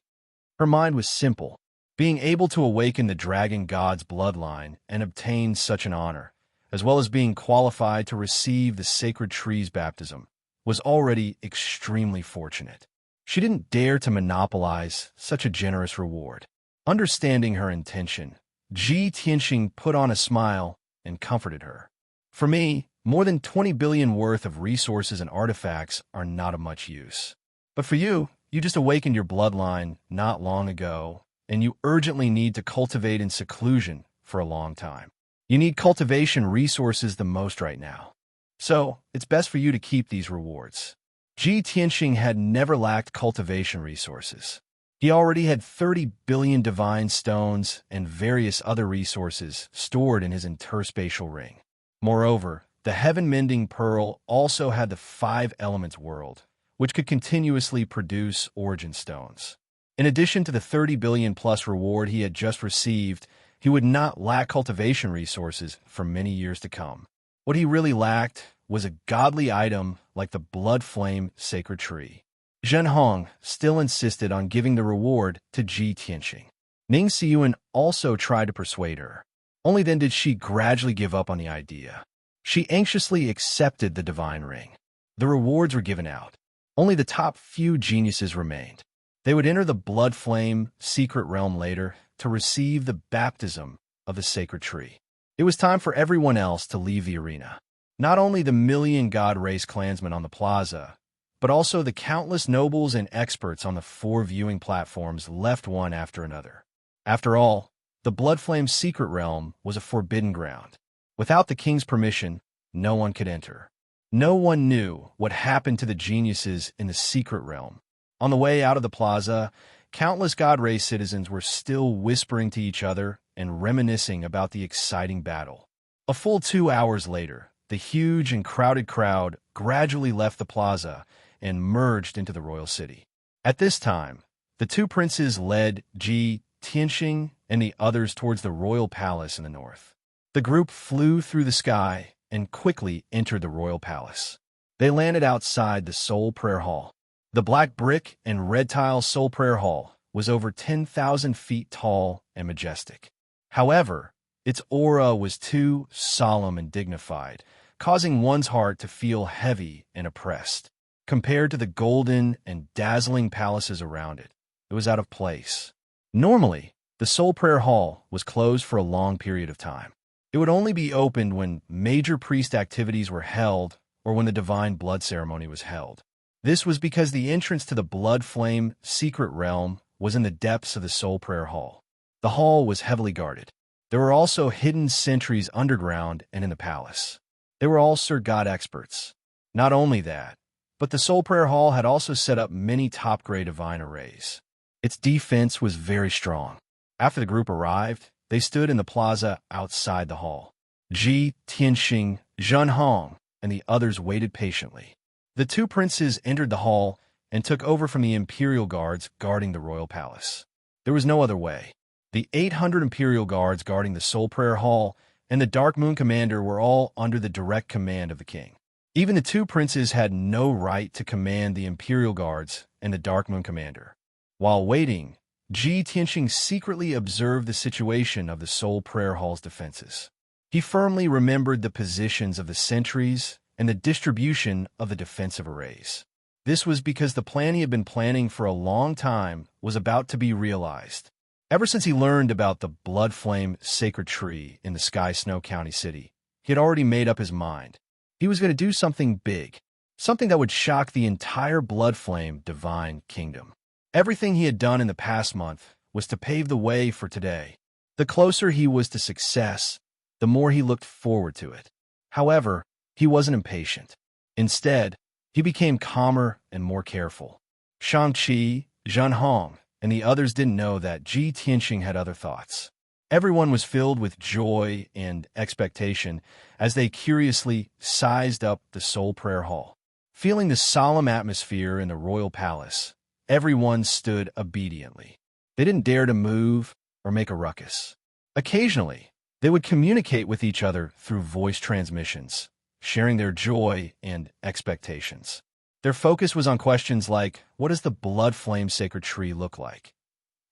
Her mind was simple. Being able to awaken the dragon god's bloodline and obtain such an honor, as well as being qualified to receive the sacred tree's baptism, was already extremely fortunate. She didn't dare to monopolize such a generous reward. Understanding her intention, Ji Tianxing put on a smile and comforted her. "For me, more than 20 billion worth of resources and artifacts are not of much use. But for you, you just awakened your bloodline not long ago, and you urgently need to cultivate in seclusion for a long time. You need cultivation resources the most right now. So, it's best for you to keep these rewards." Ji Tianxing had never lacked cultivation resources. He already had 30 billion divine stones and various other resources stored in his interspatial ring. Moreover, the heaven-mending pearl also had the 5 elements world, which could continuously produce origin stones. In addition to the 30 billion plus reward he had just received, he would not lack cultivation resources for many years to come. What he really lacked was a godly item like the blood flame sacred tree. Zhenhong still insisted on giving the reward to Ji Tianxing. Ning Siyuan also tried to persuade her. Only then did she gradually give up on the idea. She anxiously accepted the divine ring. The rewards were given out. Only the top few geniuses remained. They would enter the blood flame secret realm later to receive the baptism of the sacred tree. It was time for everyone else to leave the arena. Not only the million god race clansmen on the plaza, but also the countless nobles and experts on the 4 viewing platforms left one after another. After all, the blood flame secret realm was a forbidden ground. Without the king's permission, no one could enter. No one knew what happened to the geniuses in the secret realm. On the way out of the plaza, countless god race citizens were still whispering to each other and reminiscing about the exciting battle. A full 2 hours later, the huge and crowded crowd gradually left the plaza and merged into the royal city. At this time, the 2 princes led Ji Tianxing and the others towards the royal palace in the north. The group flew through the sky and quickly entered the royal palace. They landed outside the Soul Prayer Hall. The black brick and red tile Soul Prayer Hall was over 10,000 feet tall and majestic. However, its aura was too solemn and dignified, causing one's heart to feel heavy and oppressed. Compared to the golden and dazzling palaces around it, it was out of place. Normally, the Soul Prayer Hall was closed for a long period of time. It would only be opened when major priest activities were held or when the divine blood ceremony was held. This was because the entrance to the blood flame secret realm was in the depths of the Soul Prayer Hall. The hall was heavily guarded. There were also hidden sentries underground and in the palace. They were all Sir God experts. Not only that, but the Soul Prayer Hall had also set up many top-grade divine arrays. Its defense was very strong. After the group arrived, they stood in the plaza outside the hall. Ji Tianxing, Zhenhong, and the others waited patiently. The 2 princes entered the hall and took over from the Imperial Guards guarding the royal palace. There was no other way. The 800 Imperial Guards guarding the Soul Prayer Hall and the Dark Moon Commander were all under the direct command of the king. Even the two princes had no right to command the Imperial Guards and the Dark Moon Commander. While waiting, Ji Tianxing secretly observed the situation of the Soul Prayer Hall's defenses. He firmly remembered the positions of the sentries and the distribution of the defensive arrays. This was because the plan he had been planning for a long time was about to be realized. Ever since he learned about the Blood Flame Sacred Tree in the Sky Snow County City, he had already made up his mind. He was going to do something big, something that would shock the entire Blood Flame Divine Kingdom. Everything he had done in the past month was to pave the way for today. The closer he was to success, the more he looked forward to it. However, he wasn't impatient. Instead, he became calmer and more careful. Shang-Chi, Zhen Hong, and the others didn't know that Ji Tianxing had other thoughts. Everyone was filled with joy and expectation as they curiously sized up the Soul Prayer Hall. Feeling the solemn atmosphere in the royal palace, everyone stood obediently. They didn't dare to move or make a ruckus. Occasionally, they would communicate with each other through voice transmissions, sharing their joy and expectations. Their focus was on questions like, what does the Blood Flame Sacred Tree look like?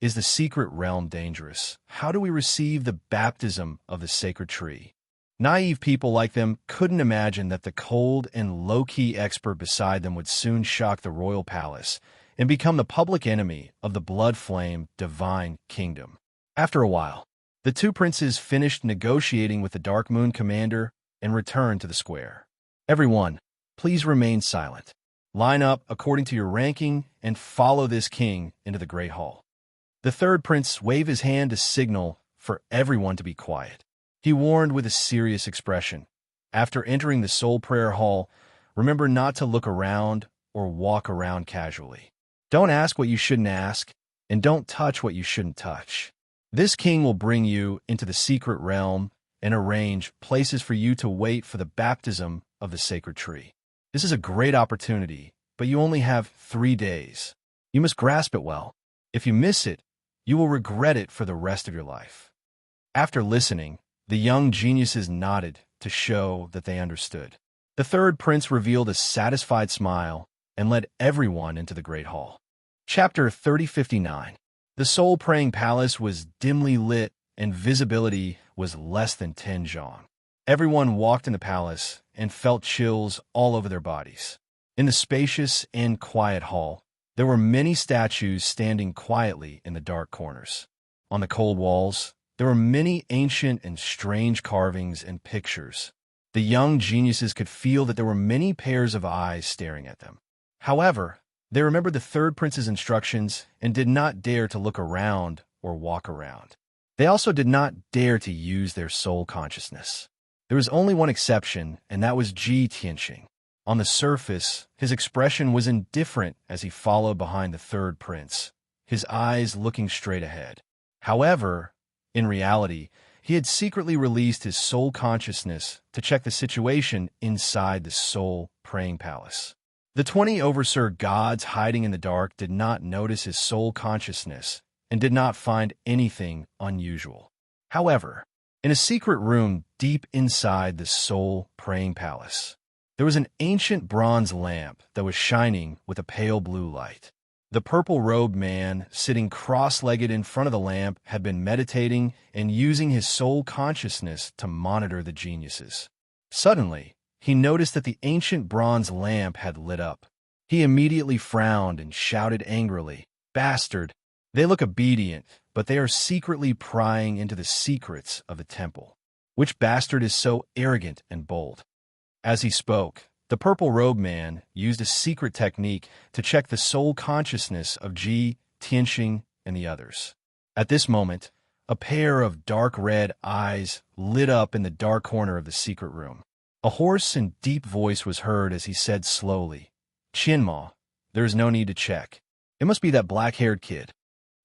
Is the secret realm dangerous? How do we receive the baptism of the sacred tree? Naive people like them couldn't imagine that the cold and low-key expert beside them would soon shock the royal palace and become the public enemy of the Blood Flame Divine Kingdom. After a while, the two princes finished negotiating with the Dark Moon Commander and returned to the square. Everyone, please remain silent. Line up according to your ranking and follow this king into the Great Hall. The third prince waved his hand to signal for everyone to be quiet. He warned with a serious expression, after entering the Soul Prayer Hall, remember not to look around or walk around casually. Don't ask what you shouldn't ask, and don't touch what you shouldn't touch. This king will bring you into the secret realm and arrange places for you to wait for the baptism of the sacred tree. This is a great opportunity, but you only have 3 days. You must grasp it well. If you miss it, you will regret it for the rest of your life. After listening, the young geniuses nodded to show that they understood. The third prince revealed a satisfied smile and led everyone into the Great Hall. Chapter 3059. The Soul Praying Palace was dimly lit and visibility was less than 10 zhang. Everyone walked in the palace and felt chills all over their bodies. In the spacious and quiet hall, there were many statues standing quietly in the dark corners. On the cold walls, there were many ancient and strange carvings and pictures. The young geniuses could feel that there were many pairs of eyes staring at them. However, they remembered the third prince's instructions and did not dare to look around or walk around. They also did not dare to use their soul consciousness. There was only one exception, and that was Ji Tianxing. On the surface, his expression was indifferent as he followed behind the third prince, his eyes looking straight ahead. However, in reality, he had secretly released his soul consciousness to check the situation inside the Soul Praying Palace. The 20 Overseer gods hiding in the dark did not notice his soul consciousness and did not find anything unusual. However, in a secret room deep inside the Soul Praying Palace, there was an ancient bronze lamp that was shining with a pale blue light. The purple-robed man, sitting cross-legged in front of the lamp, had been meditating and using his soul consciousness to monitor the geniuses. Suddenly, he noticed that the ancient bronze lamp had lit up. He immediately frowned and shouted angrily, "Bastard! They look obedient, but they are secretly prying into the secrets of the temple. Which bastard is so arrogant and bold?" As he spoke, the purple-robed man used a secret technique to check the soul consciousness of Ji Tianxing and the others. At this moment, a pair of dark red eyes lit up in the dark corner of the secret room. A hoarse and deep voice was heard as he said slowly, "Qinma, there is no need to check. It must be that black-haired kid."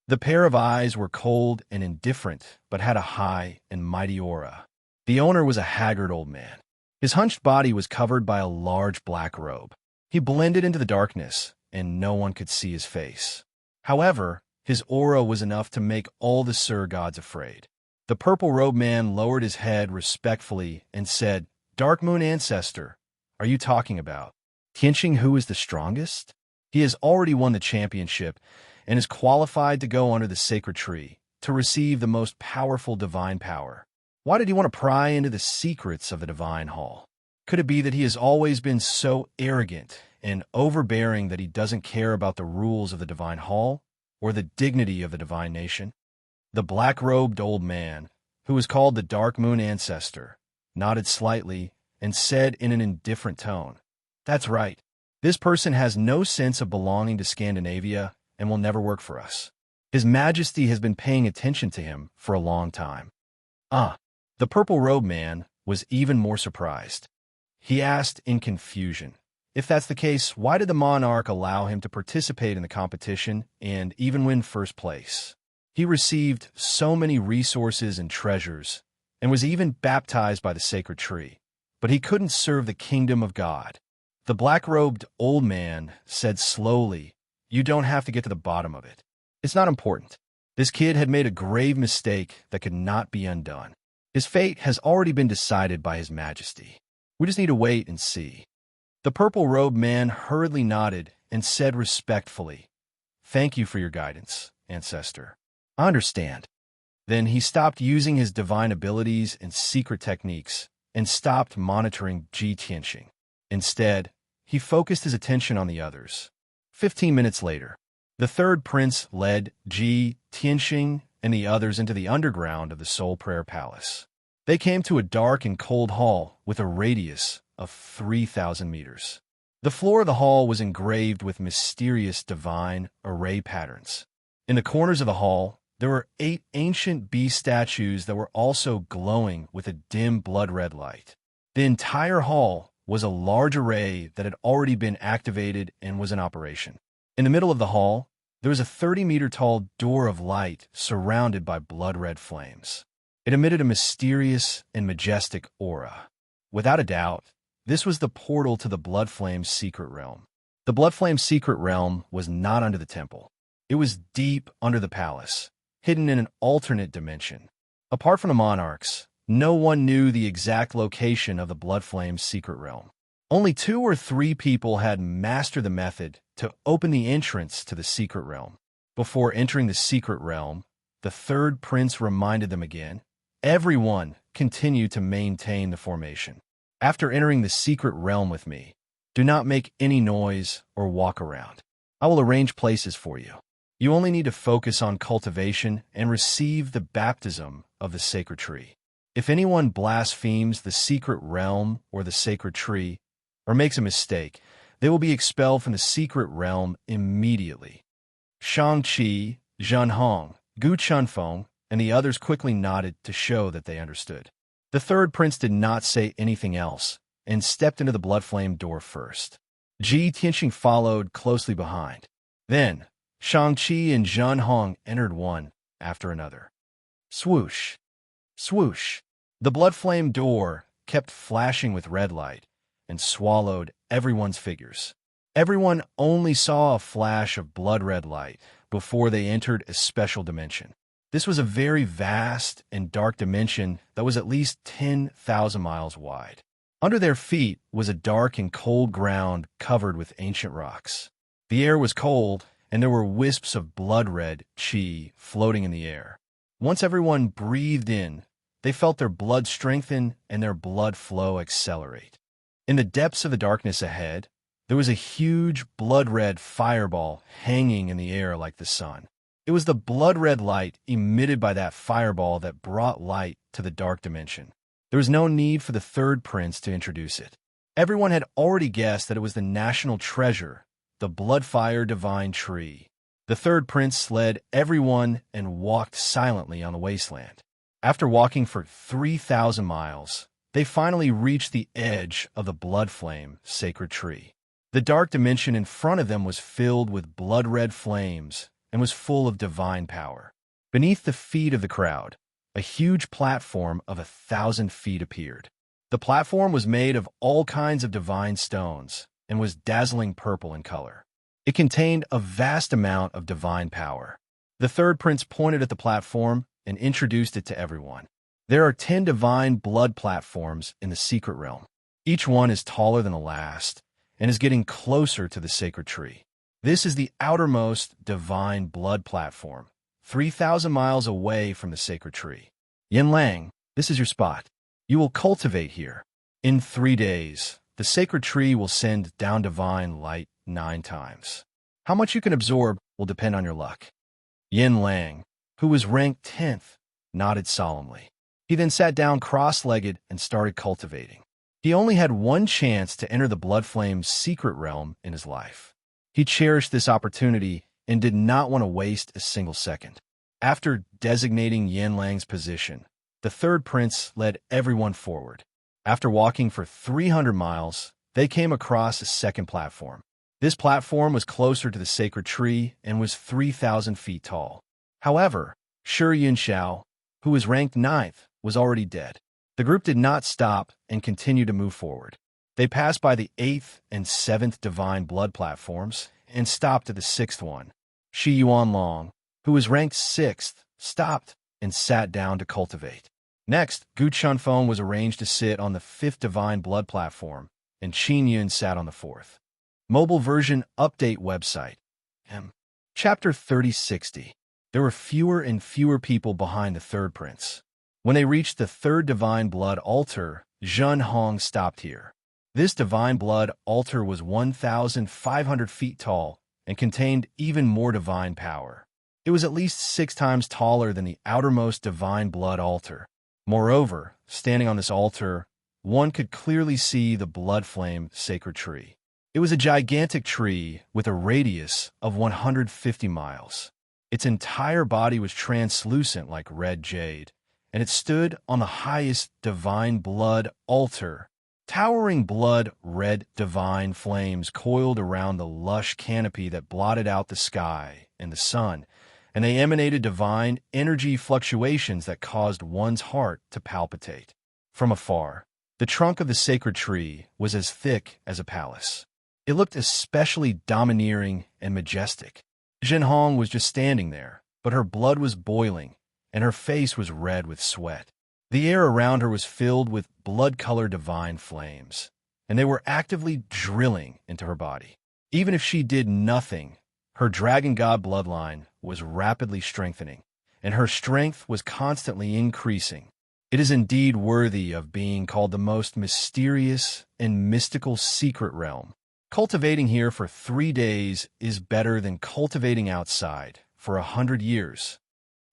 The pair of eyes were cold and indifferent, but had a high and mighty aura. The owner was a haggard old man. His hunched body was covered by a large black robe. He blended into the darkness and no one could see his face. However, his aura was enough to make all the Sur gods afraid. The purple-robed man lowered his head respectfully and said, "Dark Moon Ancestor, are you talking about Tianqing, who is the strongest? He has already won the championship and is qualified to go under the sacred tree to receive the most powerful divine power. Why did he want to pry into the secrets of the divine hall? Could it be that he has always been so arrogant and overbearing that he doesn't care about the rules of the divine hall or the dignity of the divine nation?" The black-robed old man, who was called the Dark Moon Ancestor, nodded slightly and said in an indifferent tone, "That's right. This person has no sense of belonging to Scandinavia and will never work for us. His Majesty has been paying attention to him for a long time." Ah, the purple-robed man was even more surprised. He asked in confusion, if that's the case, why did the monarch allow him to participate in the competition and even win first place? He received so many resources and treasures and was even baptized by the sacred tree, but he couldn't serve the kingdom of God. The black-robed old man said slowly, "You don't have to get to the bottom of it. It's not important. This kid had made a grave mistake that could not be undone. His fate has already been decided by His Majesty. We just need to wait and see." The purple-robed man hurriedly nodded and said respectfully, "Thank you for your guidance, Ancestor. I understand." Then he stopped using his divine abilities and secret techniques and stopped monitoring Ji Tianqing. Instead, he focused his attention on the others. 15 minutes later, the third prince led Ji Tianqing and the others into the underground of the Soul Prayer Palace. They came to a dark and cold hall with a radius of 3,000 meters. The floor of the hall was engraved with mysterious divine array patterns. In the corners of the hall, there were 8 ancient beast statues that were also glowing with a dim blood-red light. The entire hall was a large array that had already been activated and was in operation. In the middle of the hall, there was a 30-meter-tall door of light surrounded by blood-red flames. It emitted a mysterious and majestic aura. Without a doubt, this was the portal to the Blood Flame's secret realm. The Blood Flame's secret realm was not under the temple. It was deep under the palace, hidden in an alternate dimension. Apart from the monarchs, no one knew the exact location of the Blood Flame's secret realm. Only 2 or 3 people had mastered the method to open the entrance to the secret realm. Before entering the secret realm, the third prince reminded them again, everyone continued to maintain the formation. After entering the secret realm with me, do not make any noise or walk around. I will arrange places for you. You only need to focus on cultivation and receive the baptism of the sacred tree. If anyone blasphemes the secret realm or the sacred tree, or makes a mistake, they will be expelled from the secret realm immediately. Shang-Chi, Zhen Hong, Gu Chunfeng, and the others quickly nodded to show that they understood. The third prince did not say anything else and stepped into the blood flame door first. Ji Tianqing followed closely behind. Then, Shang-Chi and Zhen Hong entered one after another. Swoosh! Swoosh! The blood flame door kept flashing with red light and swallowed everyone's figures. Everyone only saw a flash of blood-red light before they entered a special dimension. This was a very vast and dark dimension that was at least 10,000 miles wide. Under their feet was a dark and cold ground covered with ancient rocks. The air was cold, and there were wisps of blood-red qi floating in the air. Once everyone breathed in, they felt their blood strengthen and their blood flow accelerate. In the depths of the darkness ahead, there was a huge blood-red fireball hanging in the air like the sun. It was the blood-red light emitted by that fireball that brought light to the dark dimension. There was no need for the third prince to introduce it. Everyone had already guessed that it was the national treasure, the Bloodfire Divine Tree. The third prince led everyone and walked silently on the wasteland. After walking for 3,000 miles, they finally reached the edge of the Blood Flame sacred tree. The dark dimension in front of them was filled with blood-red flames and was full of divine power. Beneath the feet of the crowd, a huge platform of 1,000 feet appeared. The platform was made of all kinds of divine stones and was dazzling purple in color. It contained a vast amount of divine power. The third prince pointed at the platform and introduced it to everyone. There are 10 divine blood platforms in the secret realm. Each one is taller than the last and is getting closer to the sacred tree. This is the outermost divine blood platform, 3,000 miles away from the sacred tree. Yin Lang, this is your spot. You will cultivate here. In 3 days, the sacred tree will send down divine light 9 times. How much you can absorb will depend on your luck. Yin Lang, who was ranked 10th, nodded solemnly. He then sat down cross-legged and started cultivating. He only had one chance to enter the blood flame's secret realm in his life. He cherished this opportunity and did not want to waste a single second. After designating Yin Lang's position, the third prince led everyone forward. After walking for 300 miles, they came across a second platform. This platform was closer to the sacred tree and was 3,000 feet tall. However, Shi Yunxiao, who was ranked 9th, was already dead. The group did not stop and continued to move forward. They passed by the 8th and 7th divine blood platforms and stopped at the 6th one. Shi Yuanlong, who was ranked 6th, stopped and sat down to cultivate. Next, Gu Chunfeng was arranged to sit on the 5th divine blood platform, and Qin Yun sat on the 4th. Mobile version update website. Chapter 3060. There were fewer and fewer people behind the third prince. When they reached the third divine blood altar, Zhen Hong stopped here. This divine blood altar was 1,500 feet tall and contained even more divine power. It was at least 6 times taller than the outermost divine blood altar. Moreover, standing on this altar, one could clearly see the blood flame sacred tree. It was a gigantic tree with a radius of 150 miles. Its entire body was translucent like red jade, and it stood on the highest divine blood altar. Towering blood-red divine flames coiled around the lush canopy that blotted out the sky and the sun, and they emanated divine energy fluctuations that caused one's heart to palpitate. From afar, the trunk of the sacred tree was as thick as a palace. It looked especially domineering and majestic. Zhen Hong was just standing there, but her blood was boiling, and her face was red with sweat. The air around her was filled with blood-colored divine flames, and they were actively drilling into her body. Even if she did nothing, her dragon god bloodline was rapidly strengthening, and her strength was constantly increasing. It is indeed worthy of being called the most mysterious and mystical secret realm. Cultivating here for 3 days is better than cultivating outside for 100 years.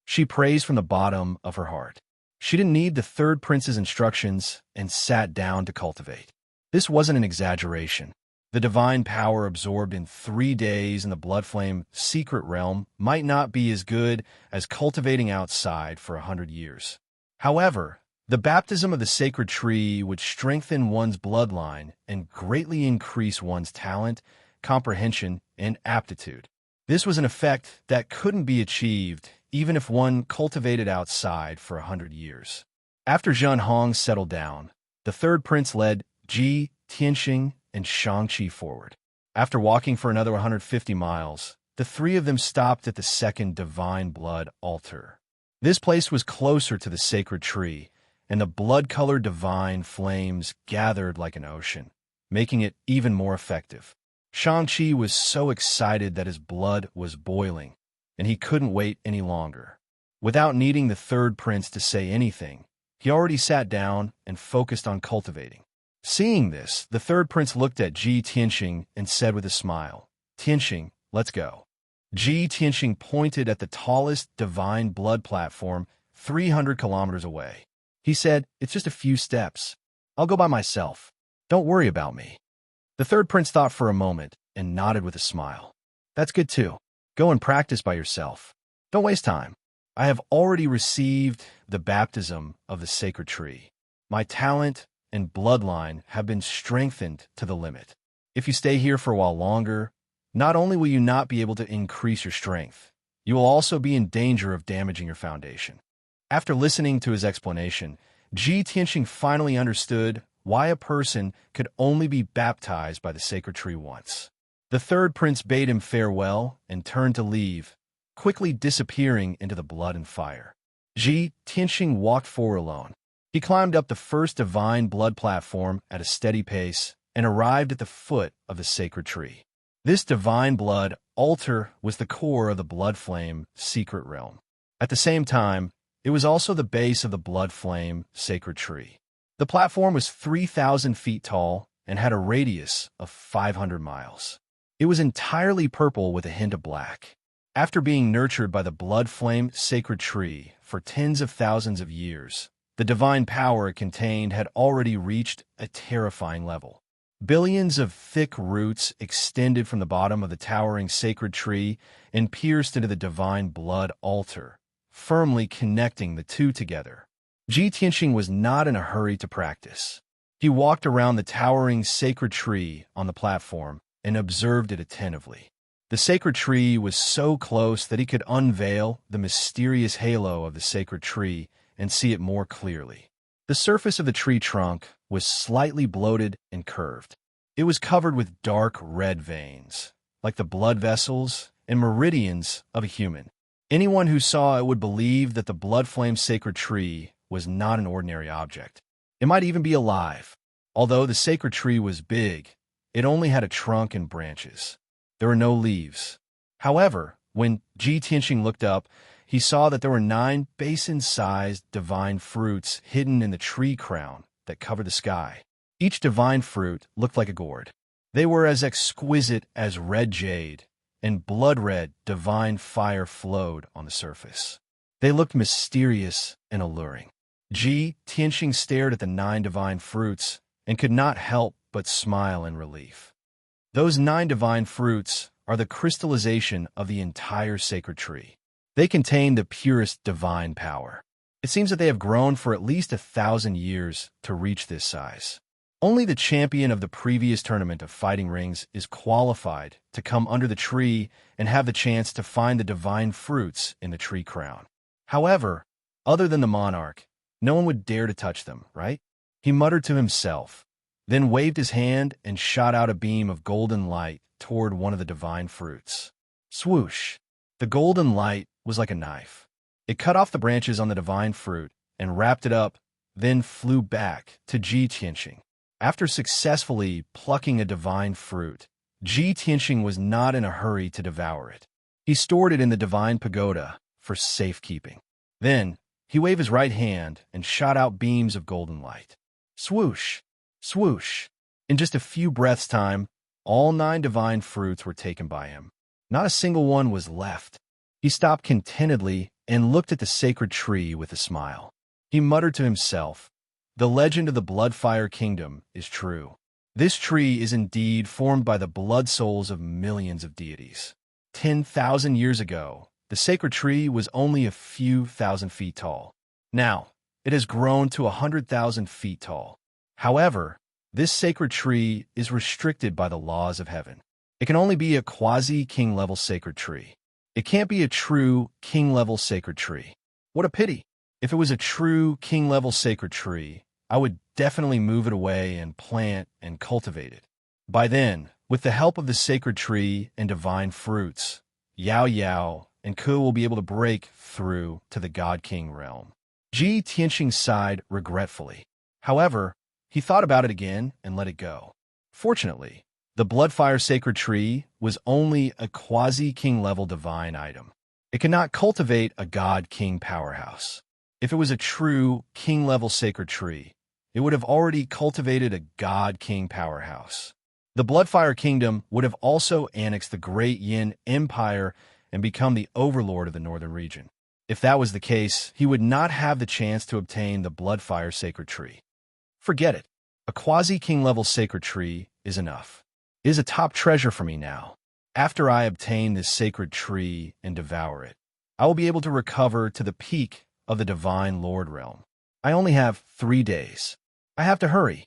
She praised from the bottom of her heart. She didn't need the third prince's instructions and sat down to cultivate. This wasn't an exaggeration. The divine power absorbed in 3 days in the blood flame secret realm might not be as good as cultivating outside for 100 years. However, the baptism of the sacred tree would strengthen one's bloodline and greatly increase one's talent, comprehension, and aptitude. This was an effect that couldn't be achieved even if one cultivated outside for 100 years. After Zhen Hong settled down, the third prince led Ji, Tianxing, and Shangqi forward. After walking for another 150 miles, the 3 of them stopped at the second divine blood altar. This place was closer to the sacred tree, and the blood-colored divine flames gathered like an ocean, making it even more effective. Shangqi was so excited that his blood was boiling, and he couldn't wait any longer. Without needing the third prince to say anything, he already sat down and focused on cultivating. Seeing this, the third prince looked at Ji Tianxing and said with a smile, "Tianxing, let's go." Ji Tianxing pointed at the tallest divine blood platform 300 kilometers away. He said, "It's just a few steps. I'll go by myself. Don't worry about me." The third prince thought for a moment and nodded with a smile. "That's good too. Go and practice by yourself. Don't waste time. I have already received the baptism of the sacred tree. My talent and bloodline have been strengthened to the limit. If you stay here for a while longer, not only will you not be able to increase your strength, you will also be in danger of damaging your foundation." After listening to his explanation, Ji Tianxing finally understood why a person could only be baptized by the sacred tree once. The third prince bade him farewell and turned to leave, quickly disappearing into the blood and fire. Ji Tianxing walked forward alone. He climbed up the first divine blood platform at a steady pace and arrived at the foot of the sacred tree. This divine blood altar was the core of the blood flame secret realm. At the same time, it was also the base of the blood flame sacred tree. The platform was 3,000 feet tall and had a radius of 500 miles. It was entirely purple with a hint of black. After being nurtured by the blood flame sacred tree for tens of thousands of years, the divine power it contained had already reached a terrifying level. Billions of thick roots extended from the bottom of the towering sacred tree and pierced into the divine blood altar, firmly connecting the two together. Ji Tianxing was not in a hurry to practice. He walked around the towering sacred tree on the platform and observed it attentively. The sacred tree was so close that he could unveil the mysterious halo of the sacred tree and see it more clearly. The surface of the tree trunk was slightly bloated and curved. It was covered with dark red veins, like the blood vessels and meridians of a human. Anyone who saw it would believe that the blood flame sacred tree was not an ordinary object. It might even be alive. Although the sacred tree was big, it only had a trunk and branches. There were no leaves. However, when Ji Tianxing looked up, he saw that there were 9 basin-sized divine fruits hidden in the tree crown that covered the sky. Each divine fruit looked like a gourd. They were as exquisite as red jade, and blood-red divine fire flowed on the surface. They looked mysterious and alluring. Ji Tianxing stared at the 9 divine fruits and could not help but smile in relief. Those 9 divine fruits are the crystallization of the entire sacred tree. They contain the purest divine power. It seems that they have grown for at least 1,000 years to reach this size. Only the champion of the previous tournament of fighting rings is qualified to come under the tree and have the chance to find the divine fruits in the tree crown. However, other than the monarch, no one would dare to touch them, right? He muttered to himself, then waved his hand and shot out a beam of golden light toward one of the divine fruits. Swoosh! The golden light was like a knife. It cut off the branches on the divine fruit and wrapped it up, then flew back to Ji Tianxing. After successfully plucking a divine fruit, Ji Tianxing was not in a hurry to devour it. He stored it in the divine pagoda for safekeeping. Then, he waved his right hand and shot out beams of golden light. Swoosh! Swoosh! In just a few breaths' time, all 9 divine fruits were taken by him. Not a single one was left. He stopped contentedly and looked at the sacred tree with a smile. He muttered to himself, "The legend of the Bloodfire Kingdom is true. This tree is indeed formed by the blood souls of millions of deities. 10,000 years ago, the sacred tree was only a few thousand feet tall. Now, it has grown to 100,000 feet tall. However, this sacred tree is restricted by the laws of heaven. It can only be a quasi-king level sacred tree. It can't be a true king level sacred tree. What a pity. If it was a true king level sacred tree, I would definitely move it away and plant and cultivate it. By then, with the help of the sacred tree and divine fruits, Yao Yao and Ku will be able to break through to the God King realm." Ji Tianxing sighed regretfully. However, he thought about it again and let it go. Fortunately, the Bloodfire Sacred Tree was only a quasi-king level divine item. It could not cultivate a God King powerhouse. If it was a true king level sacred tree, it would have already cultivated a God King powerhouse. The Bloodfire Kingdom would have also annexed the Great Yin Empire and become the overlord of the northern region. If that was the case, he would not have the chance to obtain the Bloodfire Sacred Tree. Forget it. A quasi-king level sacred tree is enough. It is a top treasure for me now. After I obtain this sacred tree and devour it, I will be able to recover to the peak of the Divine Lord realm. I only have 3 days. I have to hurry.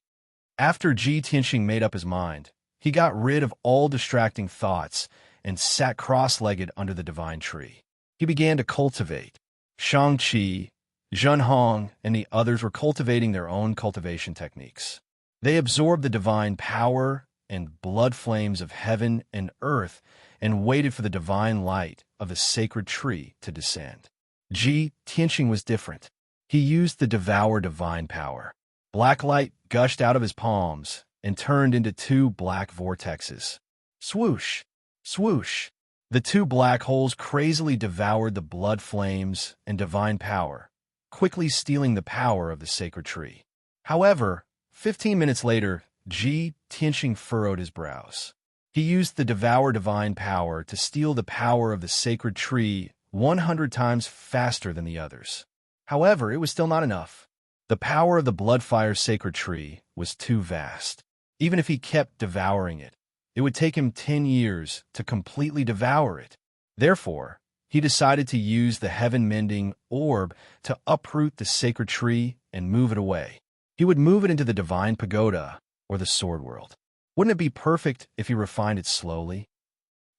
After Ji Tianxing made up his mind, he got rid of all distracting thoughts and sat cross-legged under the divine tree. He began to cultivate. Shang-Chi, Zhenhong, and the others were cultivating their own cultivation techniques. They absorbed the divine power and blood flames of heaven and earth and waited for the divine light of the sacred tree to descend. Tianqing was different. He used the devour divine power. Black light gushed out of his palms and turned into two black vortexes. Swoosh! Swoosh! The two black holes crazily devoured the blood flames and divine power, quickly stealing the power of the sacred tree. However, 15 minutes later, Tianqing furrowed his brows. He used the devour divine power to steal the power of the sacred tree 100 times faster than the others. However, it was still not enough. The power of the bloodfire sacred tree was too vast. Even if he kept devouring it, it would take him 10 years to completely devour it. Therefore, he decided to use the heaven-mending orb to uproot the sacred tree and move it away. He would move it into the divine pagoda or the sword world. Wouldn't it be perfect if he refined it slowly?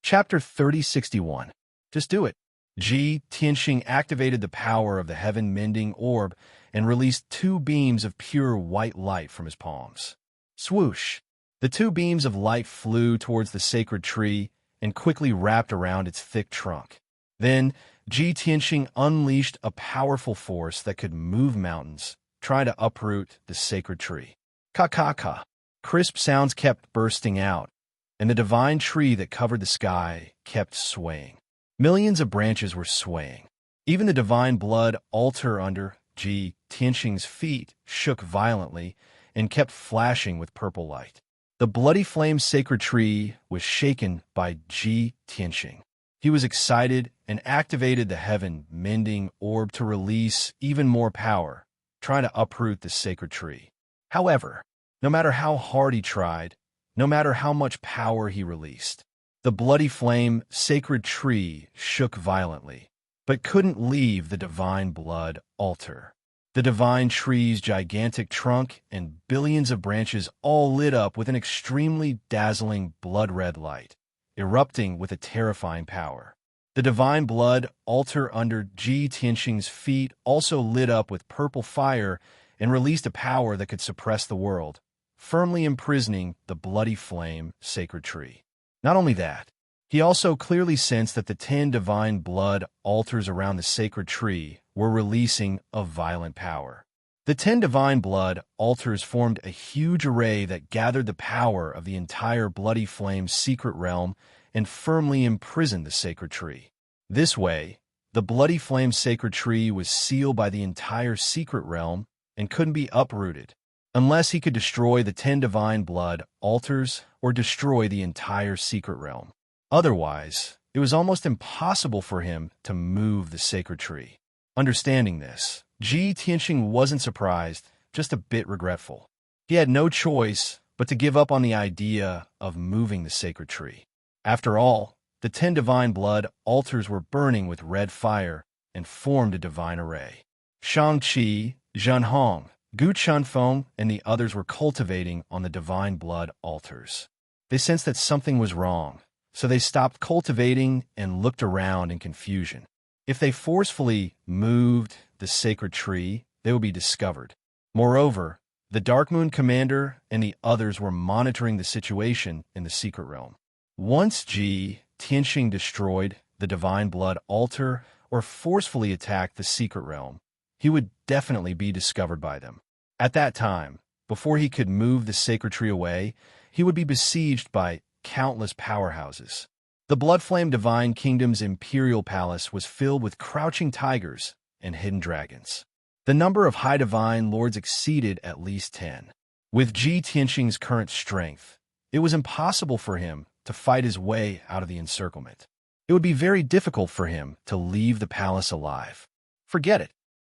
Chapter 3061. Just do it. Tianqing activated the power of the heaven-mending orb and released two beams of pure white light from his palms. Swoosh! The two beams of light flew towards the sacred tree and quickly wrapped around its thick trunk. Then, Tianqing unleashed a powerful force that could move mountains, trying to uproot the sacred tree. Ka-ka-ka! Crisp sounds kept bursting out, and the divine tree that covered the sky kept swaying. Millions of branches were swaying. Even the divine blood altar under Tianqing's feet shook violently and kept flashing with purple light. The bloody flame sacred tree was shaken by Tianqing. He was excited and activated the heaven-mending orb to release even more power, trying to uproot the sacred tree. However, no matter how hard he tried, no matter how much power he released, the bloody flame sacred tree shook violently, but couldn't leave the divine blood altar. The divine tree's gigantic trunk and billions of branches all lit up with an extremely dazzling blood-red light, erupting with a terrifying power. The divine blood altar under Tianqing's feet also lit up with purple fire and released a power that could suppress the world, firmly imprisoning the bloody flame sacred tree. Not only that, he also clearly sensed that the 10 divine blood altars around the sacred tree were releasing a violent power. The 10 divine blood altars formed a huge array that gathered the power of the entire bloody flame secret realm and firmly imprisoned the sacred tree. This way, the bloody flame sacred tree was sealed by the entire secret realm and couldn't be uprooted, unless he could destroy the 10 divine blood altars or destroy the entire secret realm. Otherwise, it was almost impossible for him to move the sacred tree. Understanding this, Tianqing wasn't surprised, just a bit regretful. He had no choice but to give up on the idea of moving the sacred tree. After all, the 10 divine blood altars were burning with red fire and formed a divine array. Shang-Chi, Zhenhong, Gu Chunfeng, and the others were cultivating on the divine blood altars. They sensed that something was wrong, so they stopped cultivating and looked around in confusion. If they forcefully moved the sacred tree, they would be discovered. Moreover, the Dark Moon Commander and the others were monitoring the situation in the secret realm. Once Tianqing destroyed the divine blood altar or forcefully attacked the secret realm, he would definitely be discovered by them. At that time, before he could move the sacred tree away, he would be besieged by countless powerhouses. The Bloodflame Divine Kingdom's imperial palace was filled with crouching tigers and hidden dragons. The number of high divine lords exceeded at least 10. With Tianqing's current strength, it was impossible for him to fight his way out of the encirclement. It would be very difficult for him to leave the palace alive. Forget it.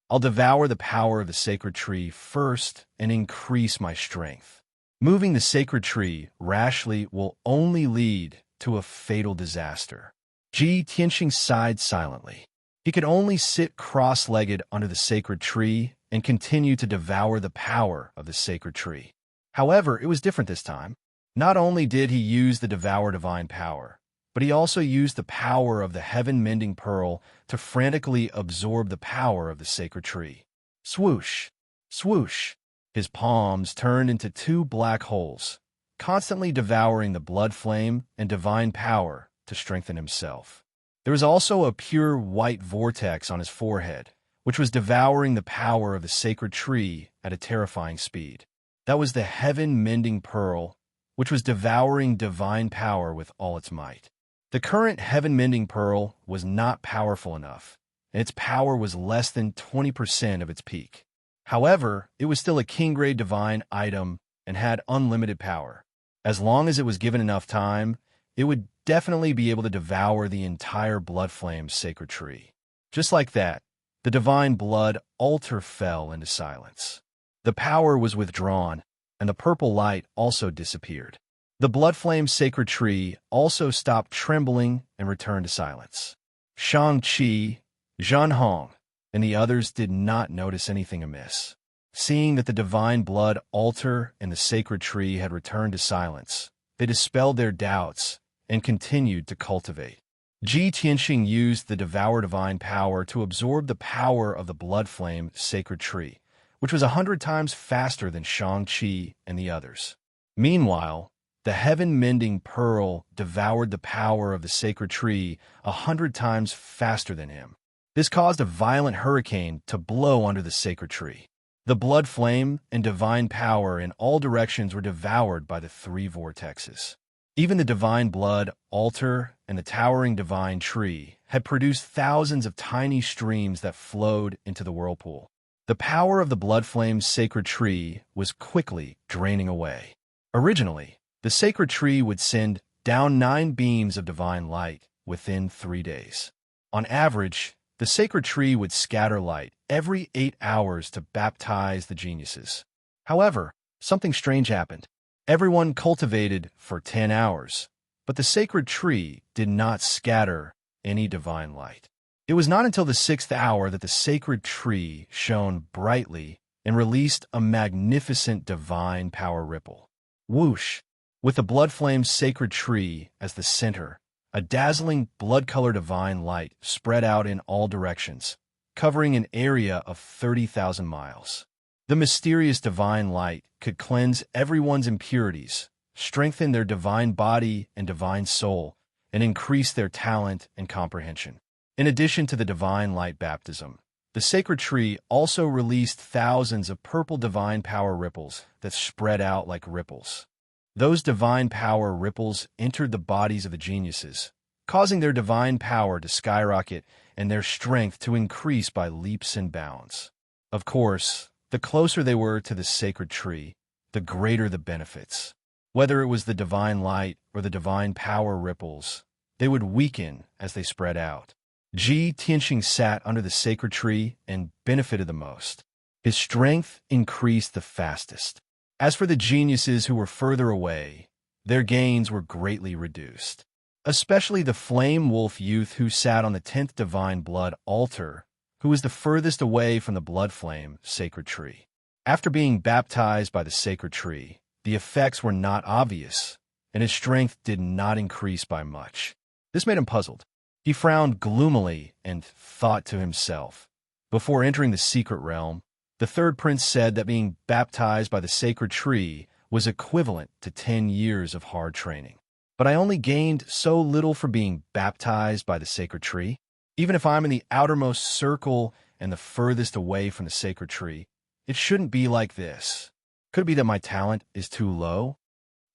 I'll devour the power of the sacred tree first and increase my strength. Moving the sacred tree rashly will only lead to a fatal disaster. Tianqing sighed silently. He could only sit cross-legged under the sacred tree and continue to devour the power of the sacred tree. However, it was different this time. Not only did he use the devour divine power, but he also used the power of the heaven-mending pearl to frantically absorb the power of the sacred tree. Swoosh! Swoosh! His palms turned into two black holes. constantly devouring the blood flame and divine power to strengthen himself. There was also a pure white vortex on his forehead, which was devouring the power of the sacred tree at a terrifying speed. That was the heaven-mending pearl, which was devouring divine power with all its might. The current heaven-mending pearl was not powerful enough, and its power was less than 20% of its peak. However, it was still a king-grade divine item and had unlimited power. As long as it was given enough time, it would definitely be able to devour the entire blood flame's sacred tree. Just like that, the divine blood altar fell into silence. The power was withdrawn, and the purple light also disappeared. The blood flame's sacred tree also stopped trembling and returned to silence. Shang-Chi, Zhan Hong, and the others did not notice anything amiss. Seeing that the divine blood altar and the sacred tree had returned to silence, they dispelled their doubts and continued to cultivate. Ji Tianxing used the devour divine power to absorb the power of the blood flame sacred tree, which was 100 times faster than Shang-Chi and the others. Meanwhile, the heaven-mending pearl devoured the power of the sacred tree 100 times faster than him. This caused a violent hurricane to blow under the sacred tree. The blood flame and divine power in all directions were devoured by the three vortexes. Even the divine blood altar and the towering divine tree had produced thousands of tiny streams that flowed into the whirlpool. The power of the blood flame's sacred tree was quickly draining away. Originally, the sacred tree would send down 9 beams of divine light within 3 days. On average, the sacred tree would scatter light every 8 hours to baptize the geniuses. However, something strange happened. Everyone cultivated for 10 hours, but the sacred tree did not scatter any divine light. It was not until the 6th hour that the sacred tree shone brightly and released a magnificent divine power ripple. Whoosh! With the blood flame's sacred tree as the center, a dazzling blood-colored divine light spread out in all directions, covering an area of 30,000 miles. The mysterious divine light could cleanse everyone's impurities, strengthen their divine body and divine soul, and increase their talent and comprehension. In addition to the divine light baptism, the sacred tree also released thousands of purple divine power ripples that spread out like ripples. Those divine power ripples entered the bodies of the geniuses, causing their divine power to skyrocket and their strength to increase by leaps and bounds. Of course, the closer they were to the sacred tree, the greater the benefits. Whether it was the divine light or the divine power ripples, they would weaken as they spread out. Ji Tianxing sat under the sacred tree and benefited the most. His strength increased the fastest. As for the geniuses who were further away, their gains were greatly reduced. Especially the flame wolf youth who sat on the 10th divine blood altar, who was the furthest away from the blood flame sacred tree. After being baptized by the sacred tree, the effects were not obvious, and his strength did not increase by much. This made him puzzled. He frowned gloomily and thought to himself. Before entering the secret realm, the third prince said that being baptized by the sacred tree was equivalent to 10 years of hard training. But I only gained so little for being baptized by the sacred tree. Even if I'm in the outermost circle and the furthest away from the sacred tree, it shouldn't be like this. Could it be that my talent is too low?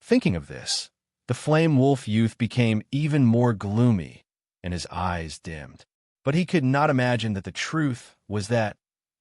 Thinking of this, the flame wolf youth became even more gloomy, and his eyes dimmed. But he could not imagine that the truth was that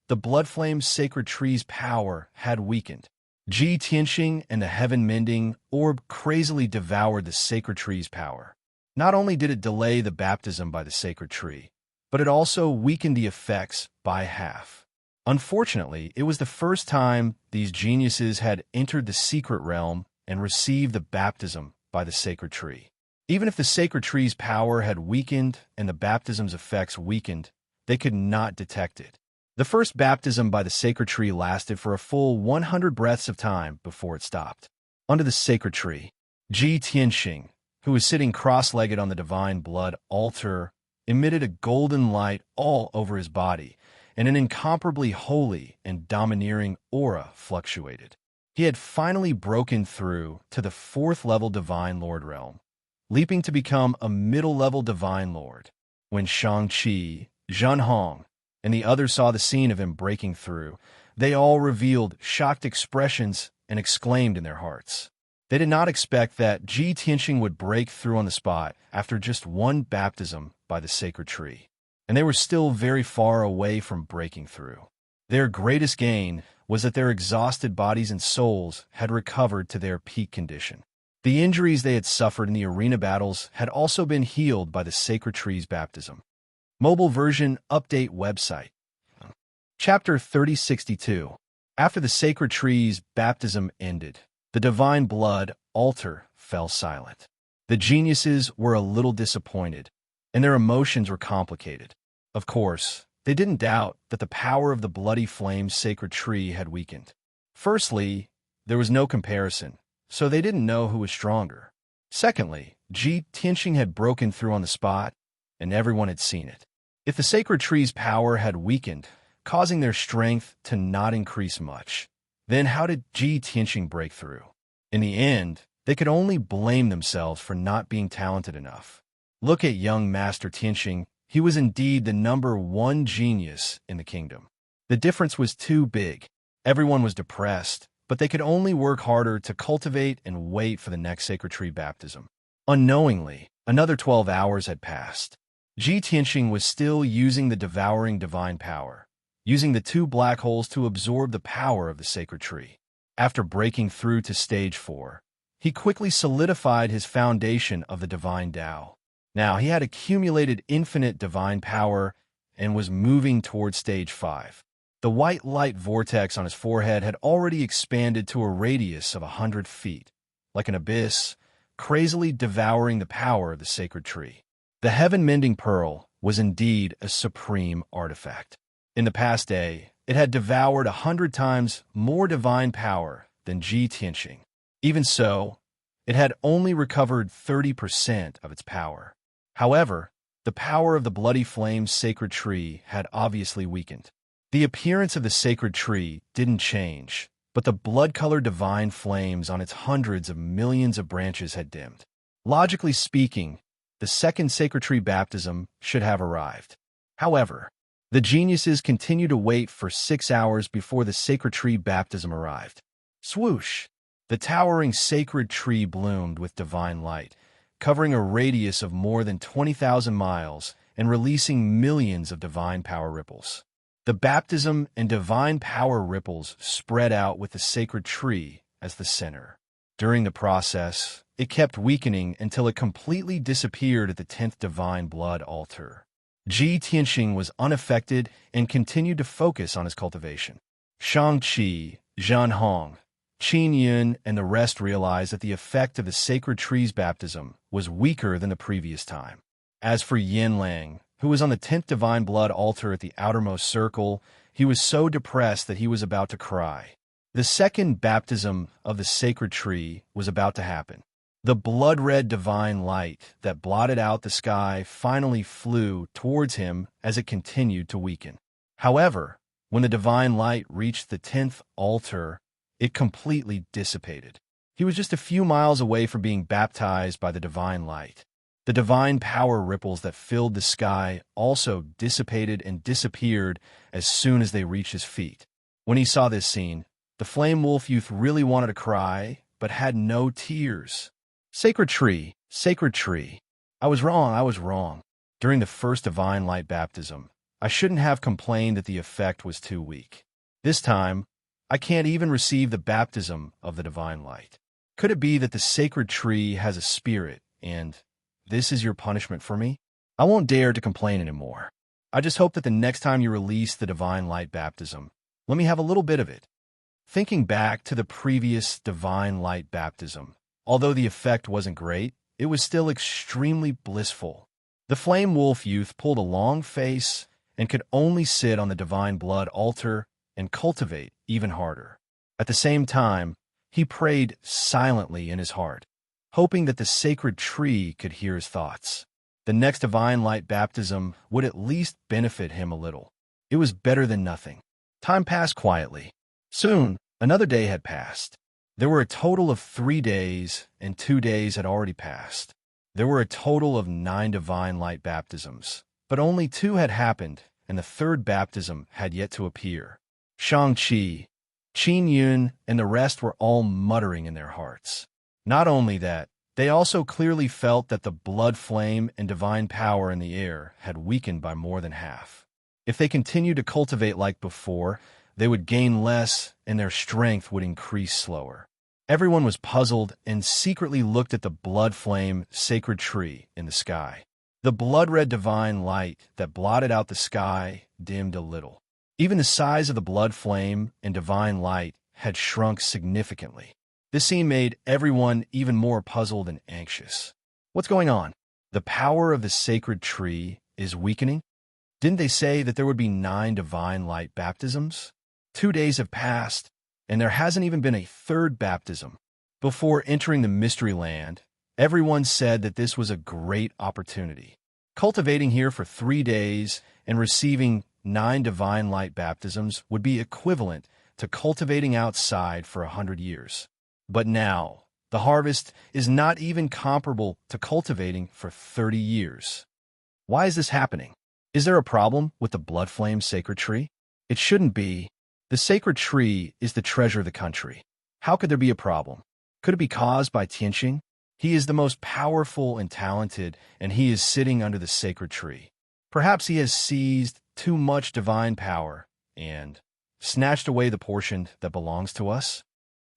the blood flame's sacred tree's power had weakened. Ji Tianxing and the heaven-mending orb crazily devoured the sacred tree's power. Not only did it delay the baptism by the sacred tree, but it also weakened the effects by half. Unfortunately, it was the first time these geniuses had entered the secret realm and received the baptism by the sacred tree. Even if the sacred tree's power had weakened and the baptism's effects weakened, they could not detect it. The first baptism by the sacred tree lasted for a full 100 breaths of time before it stopped. Under the sacred tree, Ji Tianxing, who was sitting cross-legged on the divine blood altar, emitted a golden light all over his body, and an incomparably holy and domineering aura fluctuated. He had finally broken through to the 4th-level Divine Lord realm, leaping to become a middle-level Divine Lord. When Shang-Chi, Zhen Hong, and the others saw the scene of him breaking through, they all revealed shocked expressions and exclaimed in their hearts. They did not expect that Ji Tianxing would break through on the spot after just one baptism by the sacred tree, and they were still very far away from breaking through. Their greatest gain was that their exhausted bodies and souls had recovered to their peak condition. The injuries they had suffered in the arena battles had also been healed by the sacred tree's baptism. Mobile version update website. Chapter 3062. After the sacred tree's baptism ended, the divine blood altar fell silent. The geniuses were a little disappointed, and their emotions were complicated. Of course, they didn't doubt that the power of the bloody flame sacred tree had weakened. Firstly, there was no comparison, so they didn't know who was stronger. Secondly, Ji Tianxing had broken through on the spot, and everyone had seen it. If the sacred tree's power had weakened, causing their strength to not increase much, then how did Ji Tianxing break through? In the end, they could only blame themselves for not being talented enough. Look at young Master Tianxing. He was indeed the #1 genius in the kingdom. The difference was too big. Everyone was depressed, but they could only work harder to cultivate and wait for the next sacred tree baptism. Unknowingly, another 12 hours had passed. Ji Tianxing was still using the devouring divine power, using the 2 black holes to absorb the power of the sacred tree. After breaking through to stage 4, he quickly solidified his foundation of the divine Tao. Now he had accumulated infinite divine power and was moving toward stage 5. The white light vortex on his forehead had already expanded to a radius of 100 feet, like an abyss, crazily devouring the power of the sacred tree. The heaven-mending pearl was indeed a supreme artifact. In the past day, it had devoured 100 times more divine power than Ji Tianxing. Even so, it had only recovered 30% of its power. However, the power of the bloody flame's sacred tree had obviously weakened. The appearance of the sacred tree didn't change, but the blood-colored divine flames on its hundreds of millions of branches had dimmed. Logically speaking, the second sacred tree baptism should have arrived. However, the geniuses continued to wait for 6 hours before the sacred tree baptism arrived. Swoosh! The towering sacred tree bloomed with divine light, covering a radius of more than 20,000 miles and releasing millions of divine power ripples. The baptism and divine power ripples spread out with the sacred tree as the center. During the process, it kept weakening until it completely disappeared at the 10th divine blood altar. Ji Tianxing was unaffected and continued to focus on his cultivation. Shang-Chi, Zhen Hong, Qin Yun, and the rest realized that the effect of the sacred tree's baptism was weaker than the previous time. As for Yin Lang, who was on the 10th divine blood altar at the outermost circle, he was so depressed that he was about to cry. The second baptism of the sacred tree was about to happen. The blood-red divine light that blotted out the sky finally flew towards him as it continued to weaken. However, when the divine light reached the 10th altar, it completely dissipated. He was just a few miles away from being baptized by the divine light. The divine power ripples that filled the sky also dissipated and disappeared as soon as they reached his feet. When he saw this scene, the flame wolf youth really wanted to cry, but had no tears. Sacred tree, I was wrong. During the first divine light baptism, I shouldn't have complained that the effect was too weak. This time, I can't even receive the baptism of the divine light. Could it be that the sacred tree has a spirit, and this is your punishment for me? I won't dare to complain anymore. I just hope that the next time you release the divine light baptism, let me have a little bit of it. Thinking back to the previous divine light baptism, although the effect wasn't great, it was still extremely blissful. The flame wolf youth pulled a long face and could only sit on the divine blood altar and cultivate even harder. At the same time, he prayed silently in his heart, hoping that the sacred tree could hear his thoughts. The next divine light baptism would at least benefit him a little. It was better than nothing. Time passed quietly. Soon, another day had passed. There were a total of 3 days, and 2 days had already passed. There were a total of 9 divine light baptisms, but only 2 had happened, and the 3rd baptism had yet to appear. Shang-Chi, Qin Yun, and the rest were all muttering in their hearts. Not only that, they also clearly felt that the blood flame and divine power in the air had weakened by more than half. If they continued to cultivate like before, they would gain less and their strength would increase slower. Everyone was puzzled and secretly looked at the blood flame sacred tree in the sky. The blood-red divine light that blotted out the sky dimmed a little. Even the size of the blood flame and divine light had shrunk significantly. This scene made everyone even more puzzled and anxious. What's going on? The power of the sacred tree is weakening? Didn't they say that there would be 9 divine light baptisms? 2 days have passed, and there hasn't even been a 3rd baptism. Before entering the mystery land, everyone said that this was a great opportunity. Cultivating here for 3 days and receiving 9 divine light baptisms would be equivalent to cultivating outside for 100 years. But now, the harvest is not even comparable to cultivating for 30 years. Why is this happening? Is there a problem with the blood flame sacred tree? It shouldn't be. The sacred tree is the treasure of the country. How could there be a problem? Could it be caused by Tianqing? He is the most powerful and talented, and he is sitting under the sacred tree. Perhaps he has seized too much divine power and snatched away the portion that belongs to us.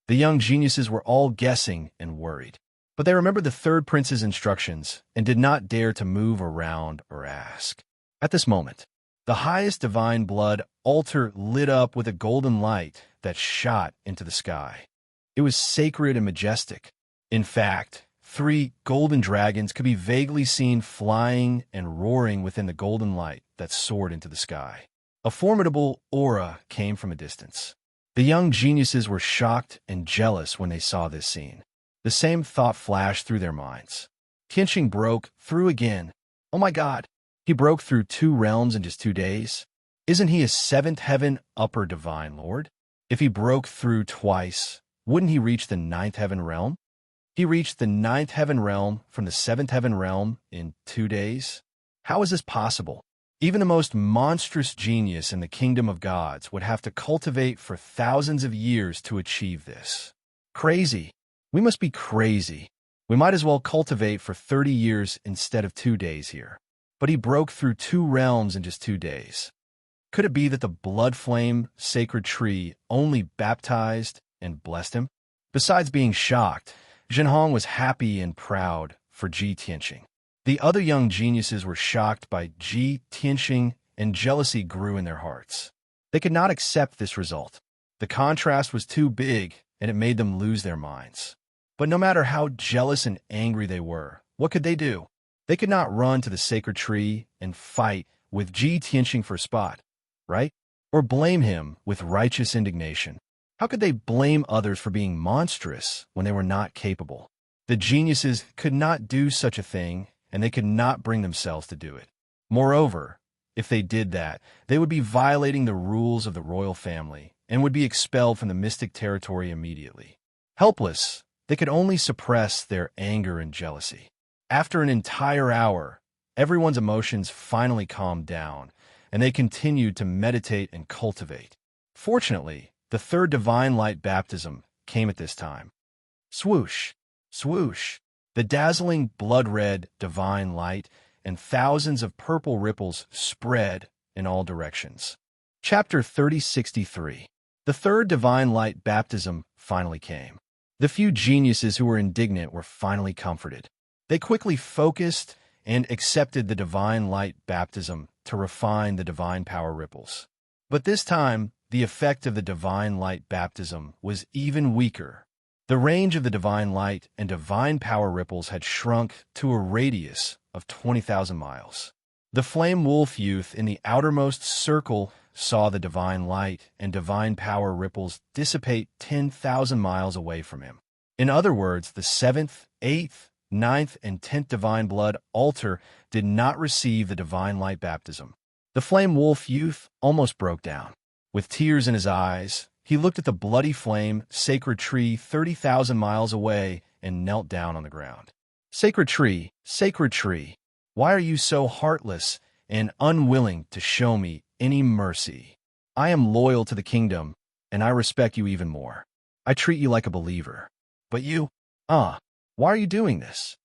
The young geniuses were all guessing and worried, but they remembered the 3rd prince's instructions and did not dare to move around or ask. At this moment, the highest divine blood altar lit up with a golden light that shot into the sky. It was sacred and majestic. In fact, 3 golden dragons could be vaguely seen flying and roaring within the golden light that soared into the sky. A formidable aura came from a distance. The young geniuses were shocked and jealous when they saw this scene. The same thought flashed through their minds. Tianqing broke through again. Oh my God! He broke through 2 realms in just 2 days? Isn't he a 7th heaven upper divine lord? If he broke through twice, wouldn't he reach the 9th heaven realm? He reached the 9th heaven realm from the 7th heaven realm in 2 days? How is this possible? Even the most monstrous genius in the kingdom of gods would have to cultivate for thousands of years to achieve this. Crazy. We must be crazy. We might as well cultivate for 30 years instead of 2 days here. But he broke through 2 realms in just 2 days. Could it be that the blood flame sacred tree only baptized and blessed him? Besides being shocked, Zhenhong was happy and proud for Ji Tianqing. The other young geniuses were shocked by Ji Tianqing, and jealousy grew in their hearts. They could not accept this result. The contrast was too big, and it made them lose their minds. But no matter how jealous and angry they were, what could they do? They could not run to the sacred tree and fight with Ji Tianqing for a spot, right? Or blame him with righteous indignation. How could they blame others for being monstrous when they were not capable? The geniuses could not do such a thing, and they could not bring themselves to do it. Moreover, if they did that, they would be violating the rules of the royal family and would be expelled from the mystic territory immediately. Helpless, they could only suppress their anger and jealousy. After an entire hour, everyone's emotions finally calmed down, and they continued to meditate and cultivate. Fortunately, the 3rd divine light baptism came at this time. Swoosh, swoosh, the dazzling blood-red divine light and thousands of purple ripples spread in all directions. Chapter 3063. The 3rd divine light baptism finally came. The few geniuses who were indignant were finally comforted. They quickly focused and accepted the divine light baptism to refine the divine power ripples. But this time, the effect of the divine light baptism was even weaker. The range of the divine light and divine power ripples had shrunk to a radius of 20,000 miles. The flame wolf youth in the outermost circle saw the divine light and divine power ripples dissipate 10,000 miles away from him. In other words, the 7th, 8th, 9th, and 10th divine blood altar did not receive the divine light baptism. The flame wolf youth almost broke down. With tears in his eyes, He looked at the bloody flame, sacred tree 30,000 miles away and knelt down on the ground. Sacred tree, why are you so heartless and unwilling to show me any mercy? I am loyal to the kingdom, and I respect you even more. I treat you like a believer. But you, why are you doing this?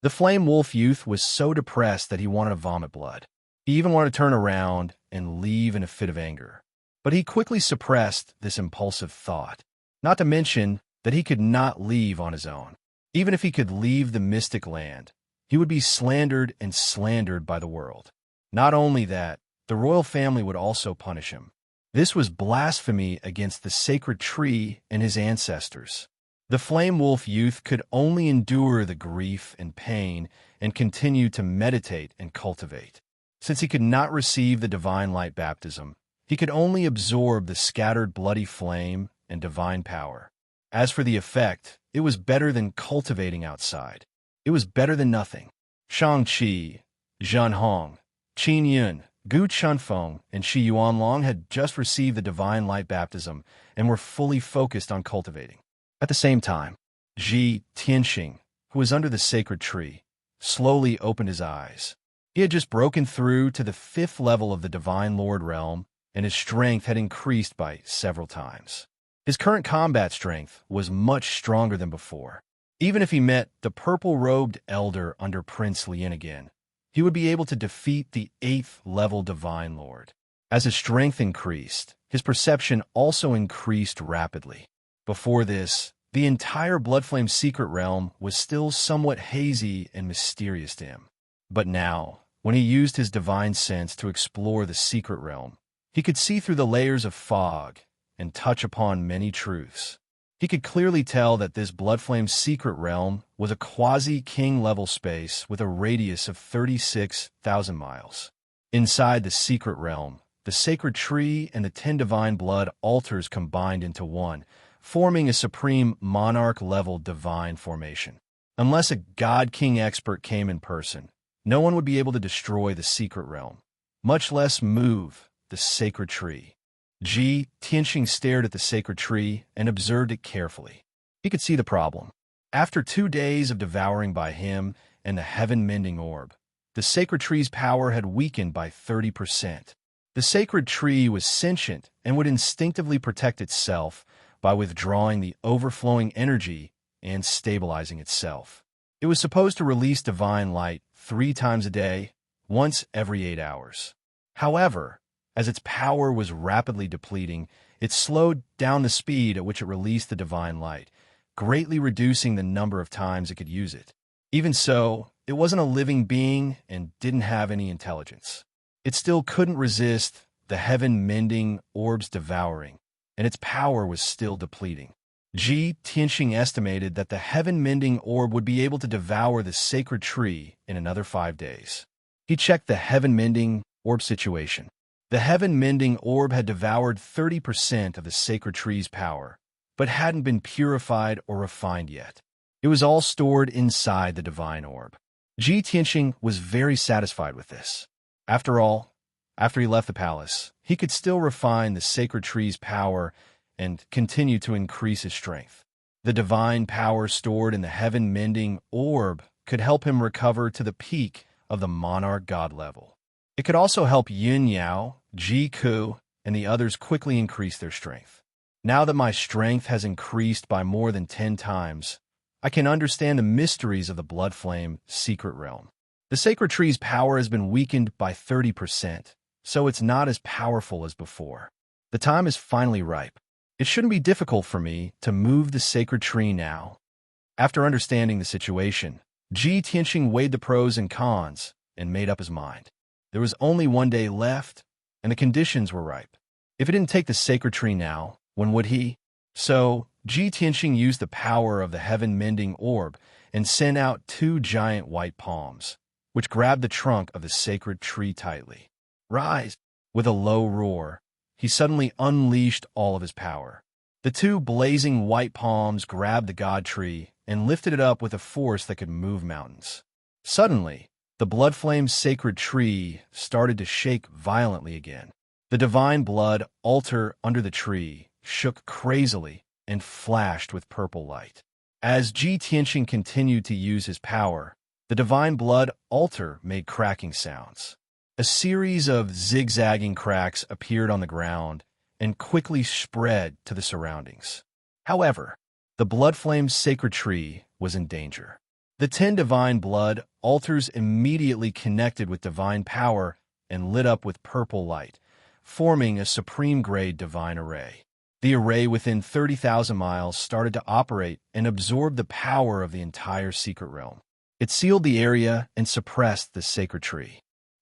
The flame wolf youth was so depressed that he wanted to vomit blood. He even wanted to turn around and leave in a fit of anger. But he quickly suppressed this impulsive thought, not to mention that he could not leave on his own. Even if he could leave the mystic land, he would be slandered and slandered by the world. Not only that, the royal family would also punish him. This was blasphemy against the sacred tree and his ancestors. The flame wolf youth could only endure the grief and pain and continue to meditate and cultivate. Since he could not receive the divine light baptism, he could only absorb the scattered bloody flame and divine power. As for the effect, it was better than cultivating outside. It was better than nothing. Shang-Chi, Zhen Hong, Qin Yun, Gu Chunfeng, and Shi Yuanlong had just received the divine light baptism and were fully focused on cultivating. At the same time, Ji Tianxing, who was under the sacred tree, slowly opened his eyes. He had just broken through to the 5th level of the Divine Lord realm, and his strength had increased by several times. His current combat strength was much stronger than before. Even if he met the purple-robed elder under Prince Lien again, he would be able to defeat the 8th level Divine Lord. As his strength increased, his perception also increased rapidly. Before this, the entire Bloodflame secret realm was still somewhat hazy and mysterious to him. But now, when he used his divine sense to explore the secret realm, he could see through the layers of fog and touch upon many truths. He could clearly tell that this Bloodflame secret realm was a quasi-king level space with a radius of 36,000 miles. Inside the secret realm, the sacred tree and the 10 divine blood altars combined into one, forming a supreme monarch-level divine formation. Unless a god-king expert came in person, no one would be able to destroy the secret realm, much less move the sacred tree. Ji Tianxing stared at the sacred tree and observed it carefully. He could see the problem. After 2 days of devouring by him and the heaven-mending orb, the sacred tree's power had weakened by 30%. The sacred tree was sentient and would instinctively protect itself by withdrawing the overflowing energy and stabilizing itself. It was supposed to release divine light 3 times a day, once every 8 hours. However, as its power was rapidly depleting, it slowed down the speed at which it released the divine light, greatly reducing the number of times it could use it. Even so, it wasn't a living being and didn't have any intelligence. It still couldn't resist the heaven-mending orb's devouring, and its power was still depleting. Ji Tianxing estimated that the heaven-mending orb would be able to devour the sacred tree in another 5 days. He checked the heaven-mending orb situation. The heaven-mending orb had devoured 30% of the sacred tree's power, but hadn't been purified or refined yet. It was all stored inside the divine orb. Ji Tianxing was very satisfied with this. After all, after he left the palace, he could still refine the sacred tree's power and continue to increase his strength. The divine power stored in the heaven-mending orb could help him recover to the peak of the monarch god level. It could also help Yin Yao, Ji Ku, and the others quickly increase their strength. Now that my strength has increased by more than 10 times, I can understand the mysteries of the Bloodflame secret realm. The sacred tree's power has been weakened by 30%, so it's not as powerful as before. The time is finally ripe. It shouldn't be difficult for me to move the sacred tree now. After understanding the situation, Ji Tianxing weighed the pros and cons and made up his mind. There was only 1 day left, and the conditions were ripe. If he didn't take the sacred tree now, when would he? So, Ji Tianxing used the power of the heaven-mending orb and sent out 2 giant white palms, which grabbed the trunk of the sacred tree tightly. Rise! With a low roar, he suddenly unleashed all of his power. The 2 blazing white palms grabbed the god tree and lifted it up with a force that could move mountains. Suddenly, the Bloodflame sacred tree started to shake violently again. The divine blood altar under the tree shook crazily and flashed with purple light. As Ji Tianqing continued to use his power, the divine blood altar made cracking sounds. A series of zigzagging cracks appeared on the ground and quickly spread to the surroundings. However, the blood flame's sacred tree was in danger. The 10 divine blood altars immediately connected with divine power and lit up with purple light, forming a supreme-grade divine array. The array within 30,000 miles started to operate and absorb the power of the entire secret realm. It sealed the area and suppressed the sacred tree.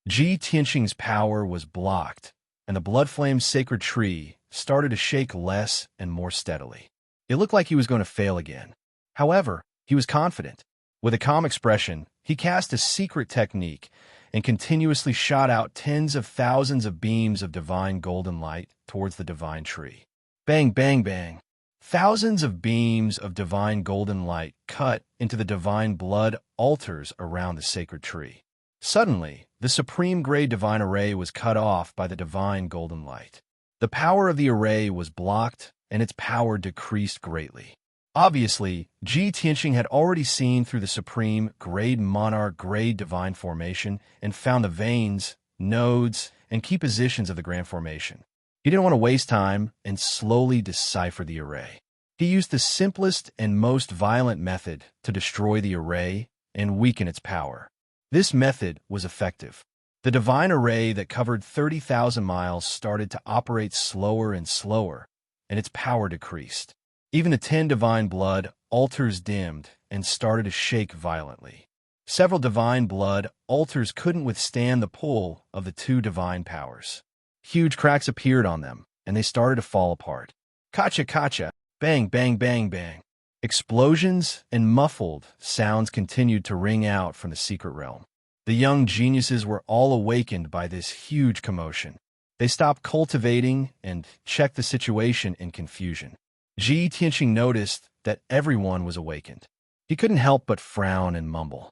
Ji Tianqing's power was blocked, and the blood flame's sacred tree started to shake less and more steadily. It looked like he was going to fail again. However, he was confident. With a calm expression, he cast a secret technique and continuously shot out tens of thousands of beams of divine golden light towards the divine tree. Bang, bang, bang. Thousands of beams of divine golden light cut into the divine blood altars around the sacred tree. Suddenly, the supreme-grade divine array was cut off by the divine golden light. The power of the array was blocked, and its power decreased greatly. Obviously, Ji Tianqing had already seen through the supreme-grade monarch-grade divine formation and found the veins, nodes, and key positions of the grand formation. He didn't want to waste time and slowly decipher the array. He used the simplest and most violent method to destroy the array and weaken its power. This method was effective. The divine array that covered 30,000 miles started to operate slower and slower, and its power decreased. Even the 10 divine blood altars dimmed and started to shake violently. Several divine blood altars couldn't withstand the pull of the 2 divine powers. Huge cracks appeared on them, and they started to fall apart. Kacha, kacha, bang, bang, bang, bang. Explosions and muffled sounds continued to ring out from the secret realm. The young geniuses were all awakened by this huge commotion. They stopped cultivating and checked the situation in confusion. Ji Tianqing noticed that everyone was awakened. He couldn't help but frown and mumble.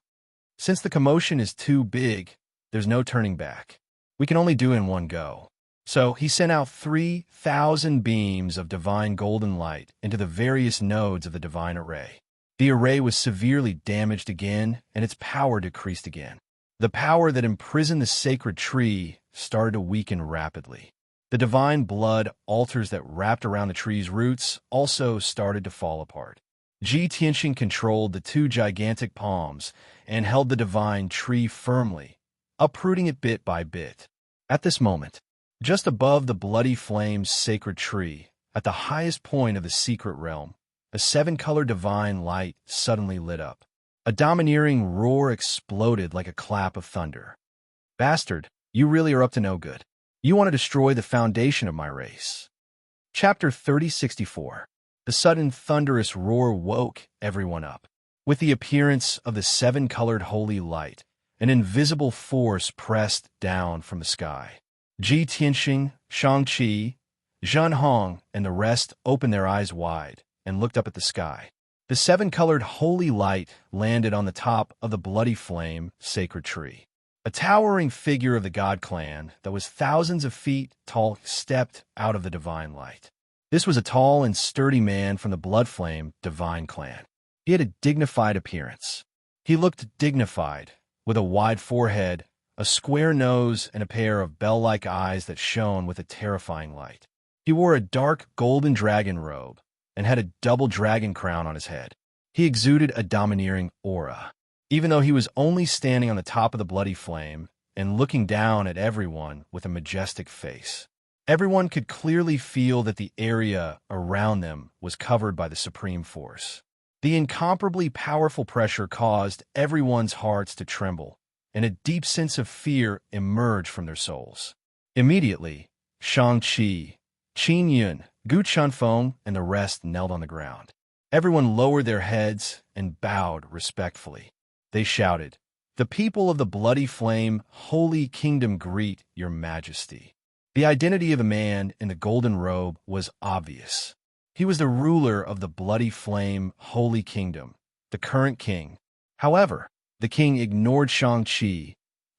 Since the commotion is too big, there's no turning back. We can only do it in one go. So he sent out 3,000 beams of divine golden light into the various nodes of the divine array. The array was severely damaged again, and its power decreased again. The power that imprisoned the sacred tree started to weaken rapidly. The divine blood altars that wrapped around the tree's roots also started to fall apart. Ji Tianqing controlled the 2 gigantic palms and held the divine tree firmly, uprooting it bit by bit. At this moment, just above the bloody flame's sacred tree, at the highest point of the secret realm, a 7-color divine light suddenly lit up. A domineering roar exploded like a clap of thunder. Bastard, you really are up to no good. You want to destroy the foundation of my race. Chapter 3064. The sudden thunderous roar woke everyone up. With the appearance of the 7-colored holy light, an invisible force pressed down from the sky. Ji Tianqing, Shang-Chi, Zhen Hong, and the rest opened their eyes wide and looked up at the sky. The 7-colored holy light landed on the top of the bloody flame sacred tree. A towering figure of the god clan that was thousands of feet tall stepped out of the divine light. This was a tall and sturdy man from the blood flame divine clan. He had a dignified appearance. He looked dignified, with a wide forehead, a square nose, and a pair of bell-like eyes that shone with a terrifying light. He wore a dark golden dragon robe and had a double dragon crown on his head. He exuded a domineering aura. Even though he was only standing on the top of the bloody flame and looking down at everyone with a majestic face, everyone could clearly feel that the area around them was covered by the supreme force. The incomparably powerful pressure caused everyone's hearts to tremble, and a deep sense of fear emerged from their souls. Immediately, Shang-Chi, Qin Yun, Gu Chunfeng, and the rest knelt on the ground. Everyone lowered their heads and bowed respectfully. They shouted, "The people of the bloody flame, holy kingdom greet your majesty." The identity of the man in the golden robe was obvious. He was the ruler of the bloody flame, holy kingdom, the current king. However, the king ignored Shang-Chi,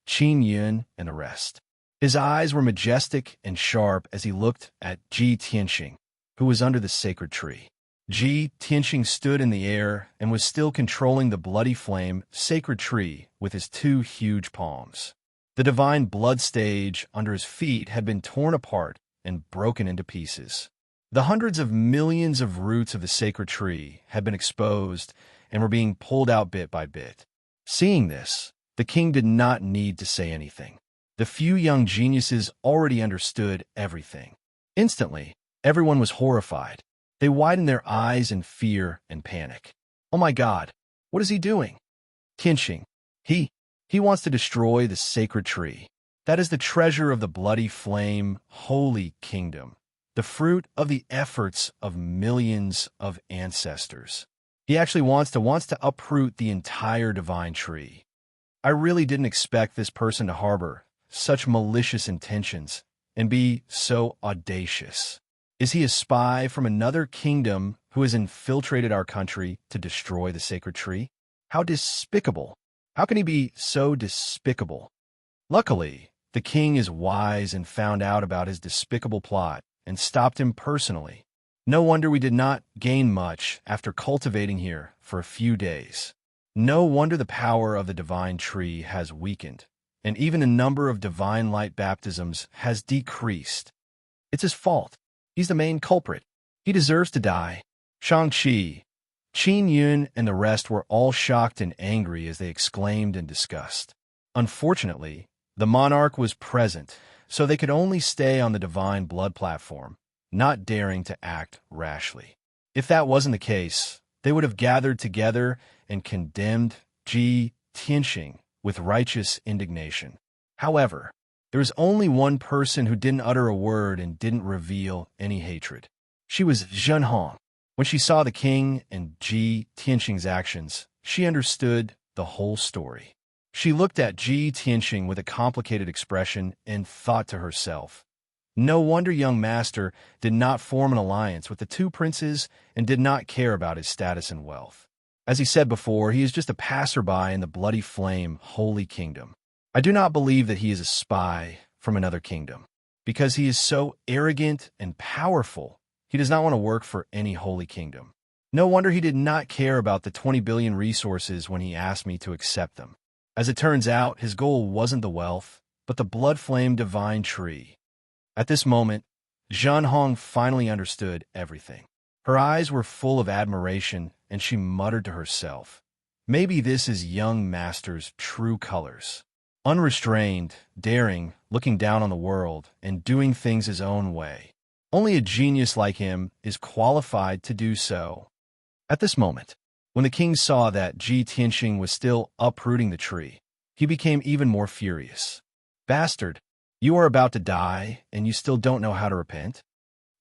Qin Yun, and the rest. His eyes were majestic and sharp as he looked at Ji Tianqing, who was under the sacred tree. Ji Tianqing stood in the air and was still controlling the bloody flame sacred tree with his two huge palms. The divine blood stage under his feet had been torn apart and broken into pieces. The hundreds of millions of roots of the sacred tree had been exposed and were being pulled out bit by bit. Seeing this, the king did not need to say anything. The few young geniuses already understood everything. Instantly, everyone was horrified. They widened their eyes in fear and panic. Oh my God, what is he doing? Tianqing, he wants to destroy the sacred tree. That is the treasure of the bloody flame, holy kingdom, the fruit of the efforts of millions of ancestors. He actually wants to uproot the entire divine tree. I really didn't expect this person to harbor such malicious intentions and be so audacious. Is he a spy from another kingdom who has infiltrated our country to destroy the sacred tree? How despicable! How can he be so despicable? Luckily, the king is wise and found out about his despicable plot and stopped him personally. No wonder we did not gain much after cultivating here for a few days. No wonder the power of the divine tree has weakened, and even the number of divine light baptisms has decreased. It's his fault. He's the main culprit. He deserves to die. Shang-Chi, Qin Yun, and the rest were all shocked and angry as they exclaimed in disgust. Unfortunately, the monarch was present, so they could only stay on the divine blood platform, not daring to act rashly. If that wasn't the case, they would have gathered together and condemned Ji Tianqing with righteous indignation. However, there was only one person who didn't utter a word and didn't reveal any hatred. She was Zhen Hong. When she saw the king and Ji Tianqing's actions, she understood the whole story. She looked at Ji Tianqing with a complicated expression and thought to herself, no wonder young master did not form an alliance with the two princes and did not care about his status and wealth. As he said before, he is just a passerby in the bloody flame holy kingdom. I do not believe that he is a spy from another kingdom. Because he is so arrogant and powerful, he does not want to work for any holy kingdom. No wonder he did not care about the 20 billion resources when he asked me to accept them. As it turns out, his goal wasn't the wealth, but the blood flame divine tree. At this moment, Zhen Hong finally understood everything. Her eyes were full of admiration, and she muttered to herself, maybe this is young master's true colors. Unrestrained, daring, looking down on the world, and doing things his own way. Only a genius like him is qualified to do so. At this moment, when the king saw that Ji Tianqing was still uprooting the tree, he became even more furious. Bastard, you are about to die, and you still don't know how to repent?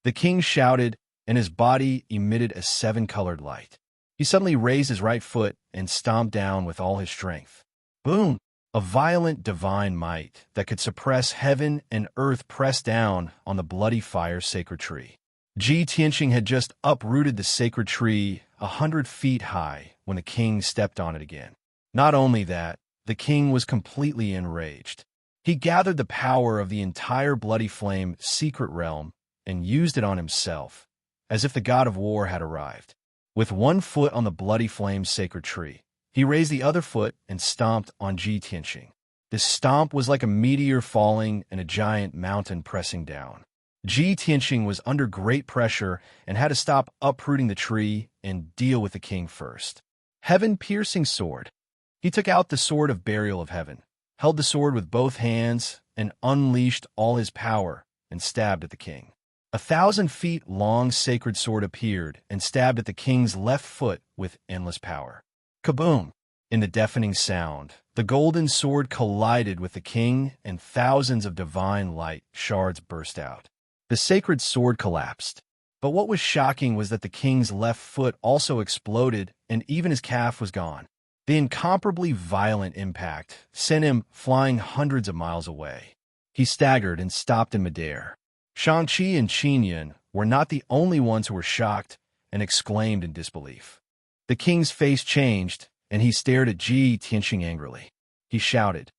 The king shouted, and his body emitted a 7-colored light. He suddenly raised his right foot and stomped down with all his strength. Boom! A violent divine might that could suppress heaven and earth pressed down on the bloody fire sacred tree. Ji Tianqing had just uprooted the sacred tree 100 feet high when the king stepped on it again. Not only that, the king was completely enraged. He gathered the power of the entire bloody flame secret realm and used it on himself, as if the god of war had arrived. With one foot on the bloody flame sacred tree, he raised the other foot and stomped on Ji Tianqing. This stomp was like a meteor falling and a giant mountain pressing down. Ji Tianqing was under great pressure and had to stop uprooting the tree and deal with the king first. Heaven-piercing sword. He took out the sword of burial of heaven, held the sword with both hands, and unleashed all his power and stabbed at the king. 1,000 feet long sacred sword appeared and stabbed at the king's left foot with endless power. Kaboom! In the deafening sound, the golden sword collided with the king and thousands of divine light shards burst out. The sacred sword collapsed. But what was shocking was that the king's left foot also exploded and even his calf was gone. The incomparably violent impact sent him flying hundreds of miles away. He staggered and stopped in midair. Shang-Chi and Qin Yun were not the only ones who were shocked and exclaimed in disbelief. The king's face changed, and he stared at Ji Tianqing angrily. He shouted,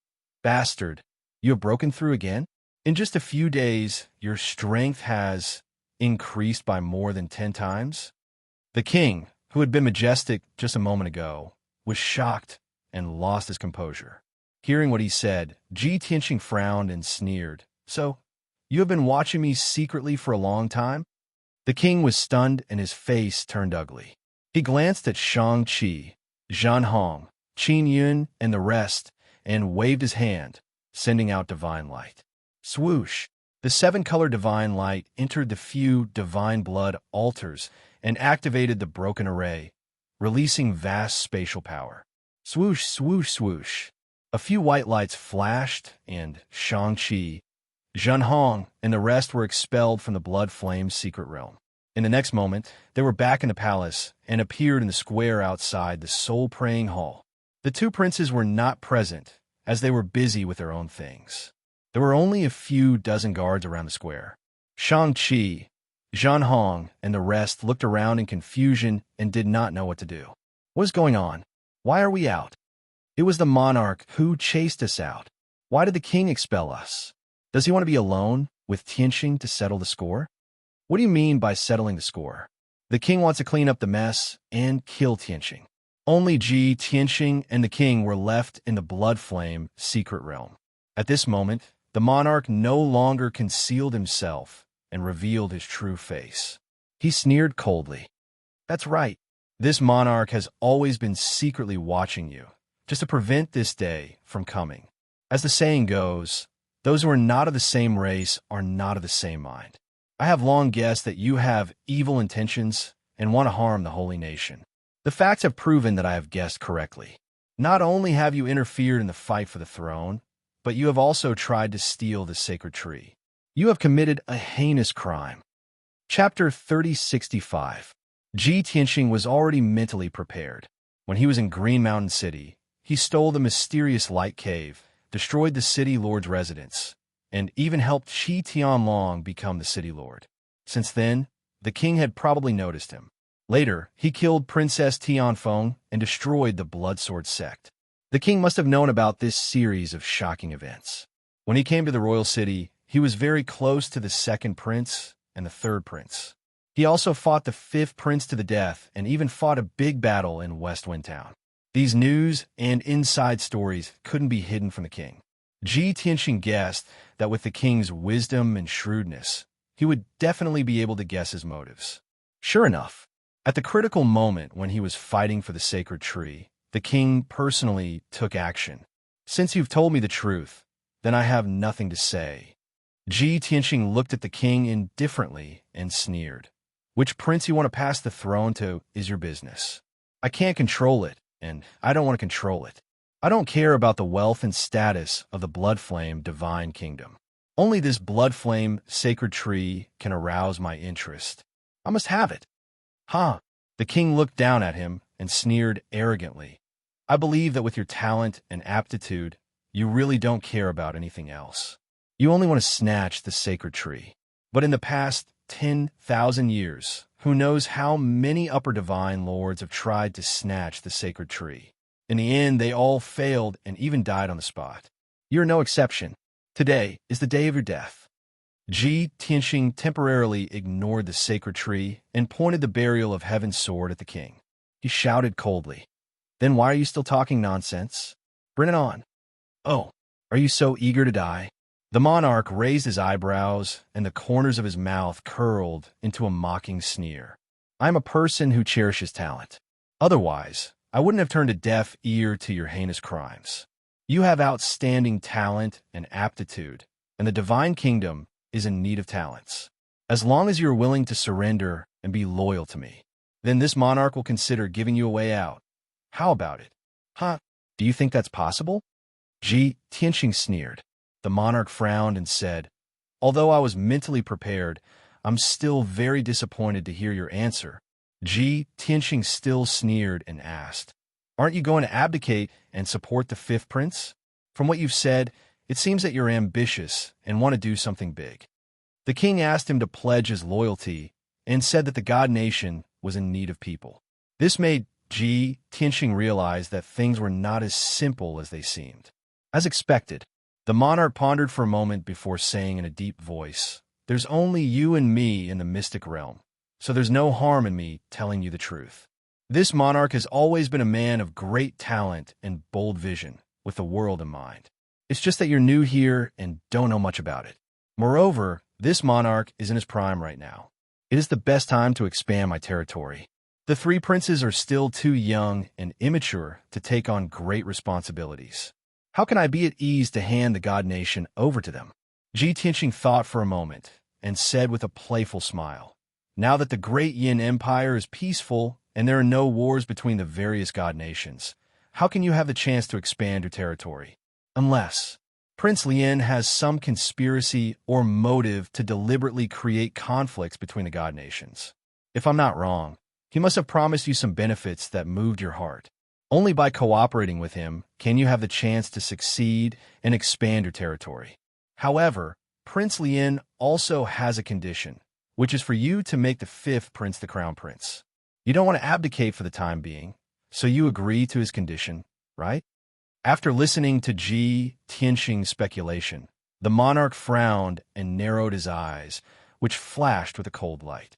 "Bastard, you have broken through again? In just a few days, your strength has increased by more than 10 times? The king, who had been majestic just a moment ago, was shocked and lost his composure. Hearing what he said, Ji Tianqing frowned and sneered. "So, you have been watching me secretly for a long time?" The king was stunned and his face turned ugly. He glanced at Shang-Chi, Zhan Hong, Qin Yun, and the rest, and waved his hand, sending out divine light. Swoosh! The seven-color divine light entered the few divine blood altars and activated the broken array, releasing vast spatial power. Swoosh, swoosh, swoosh. A few white lights flashed, and Shang-Chi, Zhan Hong, and the rest were expelled from the Blood Flame's secret realm. In the next moment, they were back in the palace and appeared in the square outside the soul-praying hall. The two princes were not present, as they were busy with their own things. There were only a few dozen guards around the square. Shang-Chi, Zhan Hong, and the rest looked around in confusion and did not know what to do. "What is going on? Why are we out? It was the monarch who chased us out. Why did the king expel us? Does he want to be alone with Tianqing to settle the score?" "What do you mean by settling the score?" "The king wants to clean up the mess and kill Tianqing." Only Ji Tianqing and the king were left in the Blood Flame secret realm. At this moment, the monarch no longer concealed himself and revealed his true face. He sneered coldly. "That's right. This monarch has always been secretly watching you, just to prevent this day from coming. As the saying goes, those who are not of the same race are not of the same mind. I have long guessed that you have evil intentions and want to harm the holy nation. The facts have proven that I have guessed correctly. Not only have you interfered in the fight for the throne, but you have also tried to steal the sacred tree. You have committed a heinous crime." Chapter 3065. Ji Tianqing was already mentally prepared. When he was in Green Mountain City, he stole the mysterious light cave, destroyed the city lord's residence, and even helped Qi Tianlong become the city lord. Since then, the king had probably noticed him. Later, he killed Princess Tianfeng and destroyed the Bloodsword sect. The king must have known about this series of shocking events. When he came to the royal city, he was very close to the second prince and the third prince. He also fought the fifth prince to the death and even fought a big battle in West Wind Town. These news and inside stories couldn't be hidden from the king. Ji Tianqing guessed that with the king's wisdom and shrewdness, he would definitely be able to guess his motives. Sure enough, at the critical moment when he was fighting for the sacred tree, the king personally took action. "Since you've told me the truth, then I have nothing to say." Ji Tianqing looked at the king indifferently and sneered. "Which prince you want to pass the throne to is your business. I can't control it, and I don't want to control it. I don't care about the wealth and status of the Blood Flame Divine Kingdom. Only this Blood Flame sacred tree can arouse my interest. I must have it." "Huh?" The king looked down at him and sneered arrogantly. "I believe that with your talent and aptitude, you really don't care about anything else. You only want to snatch the sacred tree. But in the past 10,000 years, who knows how many upper divine lords have tried to snatch the sacred tree. In the end, they all failed and even died on the spot. You're no exception. Today is the day of your death." Ji Tianqing temporarily ignored the sacred tree and pointed the burial of Heaven's sword at the king. He shouted coldly, "Then why are you still talking nonsense? Bring it on." "Oh, are you so eager to die?" The monarch raised his eyebrows, and the corners of his mouth curled into a mocking sneer. "I am a person who cherishes talent. Otherwise, I wouldn't have turned a deaf ear to your heinous crimes. You have outstanding talent and aptitude, and the divine kingdom is in need of talents. As long as you are willing to surrender and be loyal to me, then this monarch will consider giving you a way out. How about it?" "Huh? Do you think that's possible?" Ji Tianqing sneered. The monarch frowned and said, "Although I was mentally prepared, I'm still very disappointed to hear your answer." Ji Tianqing still sneered and asked, "Aren't you going to abdicate and support the fifth prince? From what you've said, it seems that you're ambitious and want to do something big." The king asked him to pledge his loyalty and said that the god nation was in need of people. This made Ji Tianqing realize that things were not as simple as they seemed. As expected, the monarch pondered for a moment before saying in a deep voice, There's only you and me in the mystic realm, so there's no harm in me telling you the truth. This monarch has always been a man of great talent and bold vision, with the world in mind. It's just that you're new here and don't know much about it. Moreover, this monarch is in his prime right now. It is the best time to expand my territory. The three princes are still too young and immature to take on great responsibilities. How can I be at ease to hand the god nation over to them? Ji Tianqing thought for a moment and said with a playful smile, now that the great Yin Empire is peaceful and there are no wars between the various god nations, how can you have the chance to expand your territory? Unless Prince Lien has some conspiracy or motive to deliberately create conflicts between the god nations. If I'm not wrong, he must have promised you some benefits that moved your heart. Only by cooperating with him can you have the chance to succeed and expand your territory. However, Prince Lien also has a condition, which is for you to make the fifth prince the crown prince. You don't want to abdicate for the time being, so you agree to his condition, right? After listening to Ji Tianqing's speculation, the monarch frowned and narrowed his eyes, which flashed with a cold light.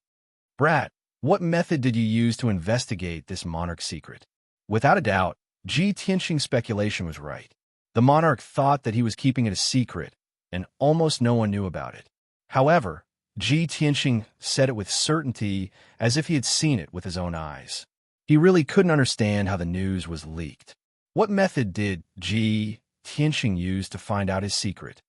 Brat, what method did you use to investigate this monarch's secret? Without a doubt, Ji Tianqing's speculation was right. The monarch thought that he was keeping it a secret, and almost no one knew about it. However, Ji Tianqing said it with certainty as if he had seen it with his own eyes. He really couldn't understand how the news was leaked. What method did Ji Tianqing use to find out his secret?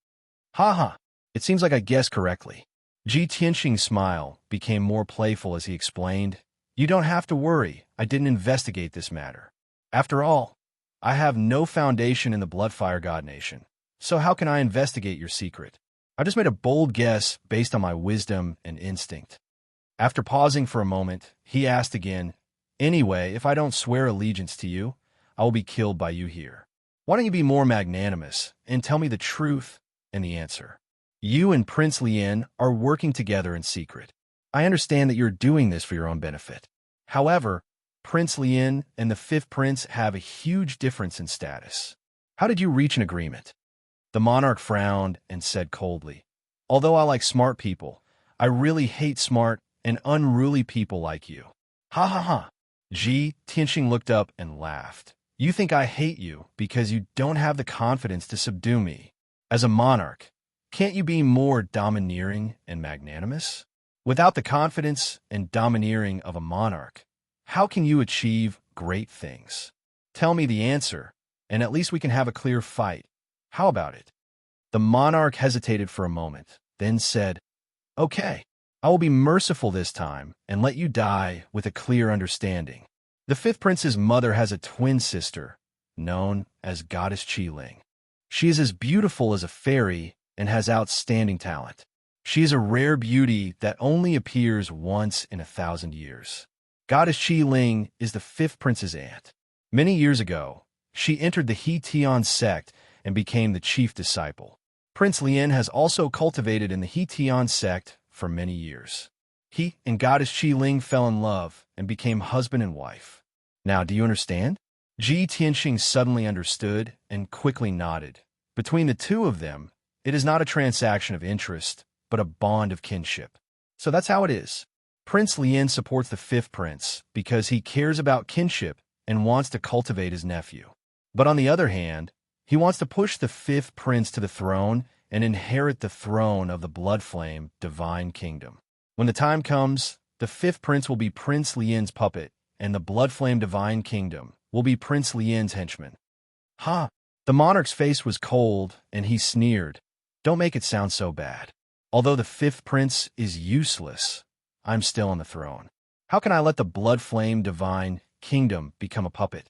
Ha! It seems like I guessed correctly. Ji Tianqing's smile became more playful as he explained, you don't have to worry, I didn't investigate this matter. After all, I have no foundation in the Bloodfire God Nation, so how can I investigate your secret? I just made a bold guess based on my wisdom and instinct. After pausing for a moment, he asked again, anyway, if I don't swear allegiance to you, I will be killed by you here. Why don't you be more magnanimous and tell me the truth and the answer? You and Prince Lien are working together in secret. I understand that you're doing this for your own benefit. However, Prince Lien and the fifth prince have a huge difference in status. How did you reach an agreement? The monarch frowned and said coldly, although I like smart people, I really hate smart and unruly people like you. Ha! Ji Tianqing looked up and laughed. You think I hate you because you don't have the confidence to subdue me. As a monarch, can't you be more domineering and magnanimous? Without the confidence and domineering of a monarch, how can you achieve great things? Tell me the answer, and at least we can have a clear fight. How about it? The monarch hesitated for a moment, then said, okay, I will be merciful this time and let you die with a clear understanding. The fifth prince's mother has a twin sister, known as Goddess Qi Ling. She is as beautiful as a fairy and has outstanding talent. She is a rare beauty that only appears once in 1,000 years. Goddess Qi Ling is the fifth prince's aunt. Many years ago, she entered the He Tian sect and became the chief disciple. Prince Lien has also cultivated in the He Tian sect for many years. He and Goddess Qi Ling fell in love and became husband and wife. Now, do you understand? Ji Tianqing suddenly understood and quickly nodded. Between the two of them, it is not a transaction of interest, but a bond of kinship. So that's how it is. Prince Lien supports the fifth prince because he cares about kinship and wants to cultivate his nephew. But on the other hand, he wants to push the fifth prince to the throne and inherit the throne of the Bloodflame Divine Kingdom. When the time comes, the fifth prince will be Prince Lien's puppet, and the Bloodflame Divine Kingdom will be Prince Lien's henchman. Ha! The monarch's face was cold, and he sneered. Don't make it sound so bad. Although the fifth prince is useless, I'm still on the throne. How can I let the Bloodflame Divine Kingdom become a puppet?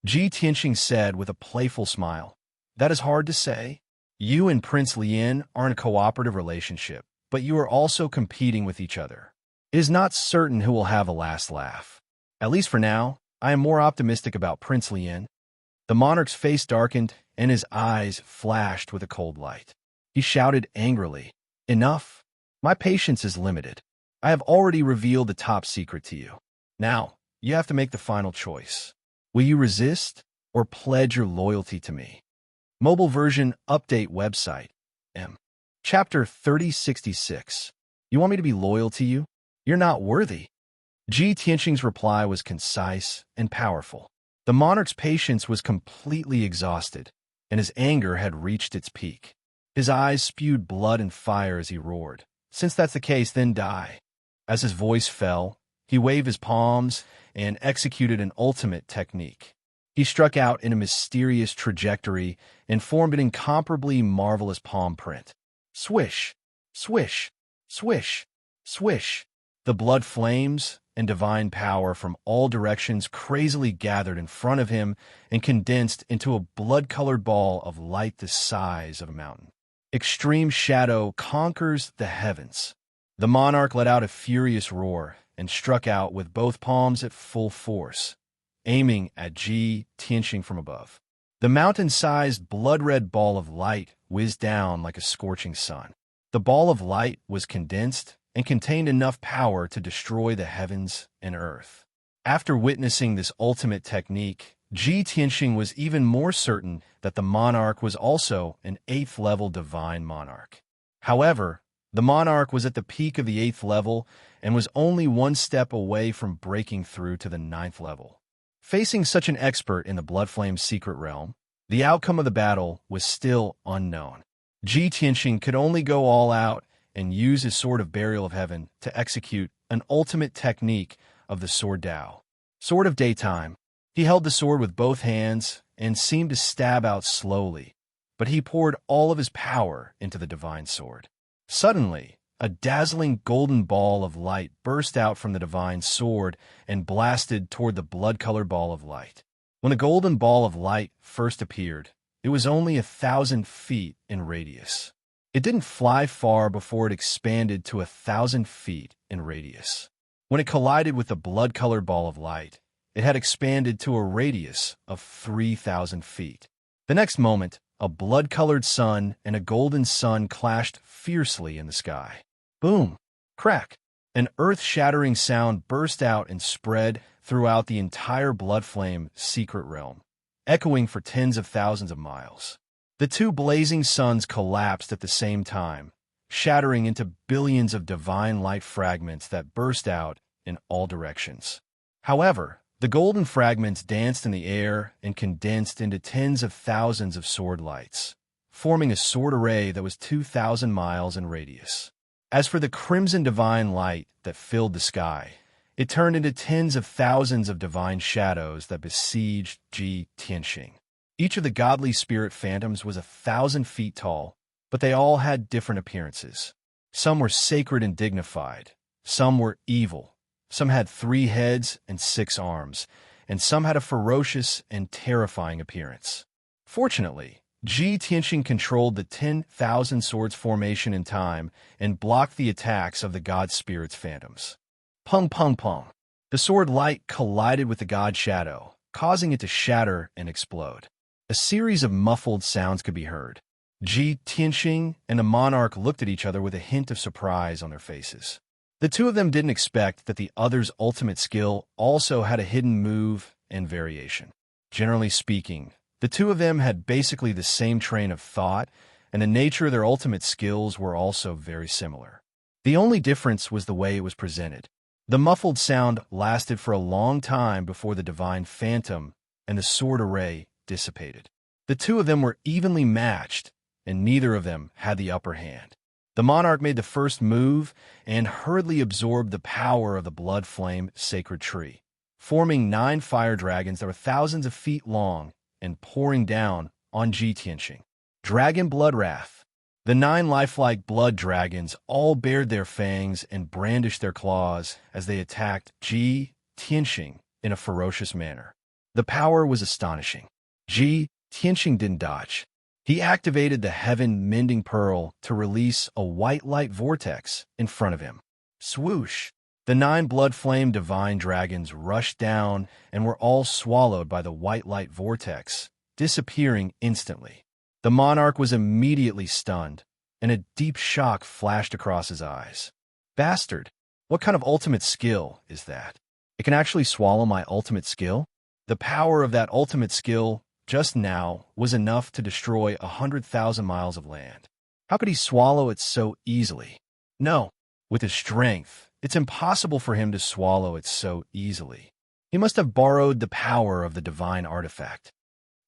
Ji Tianqing said with a playful smile. That is hard to say. You and Prince Lien are in a cooperative relationship, but you are also competing with each other. It is not certain who will have the last laugh. At least for now, I am more optimistic about Prince Lien. The monarch's face darkened, and his eyes flashed with a cold light. He shouted angrily, enough! My patience is limited. I have already revealed the top secret to you. Now, you have to make the final choice. Will you resist or pledge your loyalty to me? Mobile version update website. Chapter 3066. You want me to be loyal to you? You're not worthy. Ji Tianxing's reply was concise and powerful. The monarch's patience was completely exhausted, and his anger had reached its peak. His eyes spewed blood and fire as he roared. Since that's the case, then die. As his voice fell, he waved his palms and executed an ultimate technique. He struck out in a mysterious trajectory and formed an incomparably marvelous palm print. Swish, swish, swish, swish. The blood flames and divine power from all directions crazily gathered in front of him and condensed into a blood-colored ball of light the size of a mountain. Extreme shadow conquers the heavens. The monarch let out a furious roar and struck out with both palms at full force, aiming at Ji Tianxing from above. The mountain-sized blood-red ball of light whizzed down like a scorching sun. The ball of light was condensed and contained enough power to destroy the heavens and earth. After witnessing this ultimate technique, Ji Tianxing was even more certain that the monarch was also an 8th-level divine monarch. However, the monarch was at the peak of the 8th level and was only one step away from breaking through to the 9th level. Facing such an expert in the Bloodflame's secret realm, the outcome of the battle was still unknown. Ji Tianxing could only go all out and use his Sword of Burial of Heaven to execute an ultimate technique of the Sword Dao. Sword of Daytime. He held the sword with both hands and seemed to stab out slowly, but he poured all of his power into the divine sword. Suddenly, a dazzling golden ball of light burst out from the divine sword and blasted toward the blood-colored ball of light. When the golden ball of light first appeared, it was only 1,000 feet in radius. It didn't fly far before it expanded to 1,000 feet in radius. When it collided with the blood-colored ball of light, it had expanded to a radius of 3,000 feet. The next moment, a blood-colored sun and a golden sun clashed fiercely in the sky. Boom! Crack! An earth-shattering sound burst out and spread throughout the entire Bloodflame secret realm, echoing for tens of thousands of miles. The two blazing suns collapsed at the same time, shattering into billions of divine light fragments that burst out in all directions. However, the golden fragments danced in the air and condensed into tens of thousands of sword lights, forming a sword array that was 2,000 miles in radius. As for the crimson divine light that filled the sky, it turned into tens of thousands of divine shadows that besieged Ji Tianxing. Each of the godly spirit phantoms was 1,000 feet tall, but they all had different appearances. Some were sacred and dignified, some were evil, some had 3 heads and 6 arms, and some had a ferocious and terrifying appearance. Fortunately, Ji Tianxing controlled the 10,000 swords formation in time and blocked the attacks of the god spirit's phantoms. Pung pung pung. The sword light collided with the god shadow, causing it to shatter and explode. A series of muffled sounds could be heard. Ji Tianxing and the monarch looked at each other with a hint of surprise on their faces. The two of them didn't expect that the other's ultimate skill also had a hidden move and variation. Generally speaking, the two of them had basically the same train of thought, and the nature of their ultimate skills were also very similar. The only difference was the way it was presented. The muffled sound lasted for a long time before the divine phantom and the sword array dissipated. The two of them were evenly matched, and neither of them had the upper hand. The monarch made the first move and hurriedly absorbed the power of the blood flame sacred tree, forming 9 fire dragons that were thousands of feet long and pouring down on Ji Tianxing. Dragon Blood Wrath. The 9 lifelike blood dragons all bared their fangs and brandished their claws as they attacked Ji Tianxing in a ferocious manner. The power was astonishing. Ji Tianxing didn't dodge. He activated the Heaven Mending Pearl to release a white light vortex in front of him. Swoosh! The 9 blood flame divine dragons rushed down and were all swallowed by the white light vortex, disappearing instantly. The monarch was immediately stunned, and a deep shock flashed across his eyes. Bastard! What kind of ultimate skill is that? It can actually swallow my ultimate skill? The power of that ultimate skill just now was enough to destroy 100,000 miles of land. How could he swallow it so easily? No, with his strength, it's impossible for him to swallow it so easily. He must have borrowed the power of the divine artifact.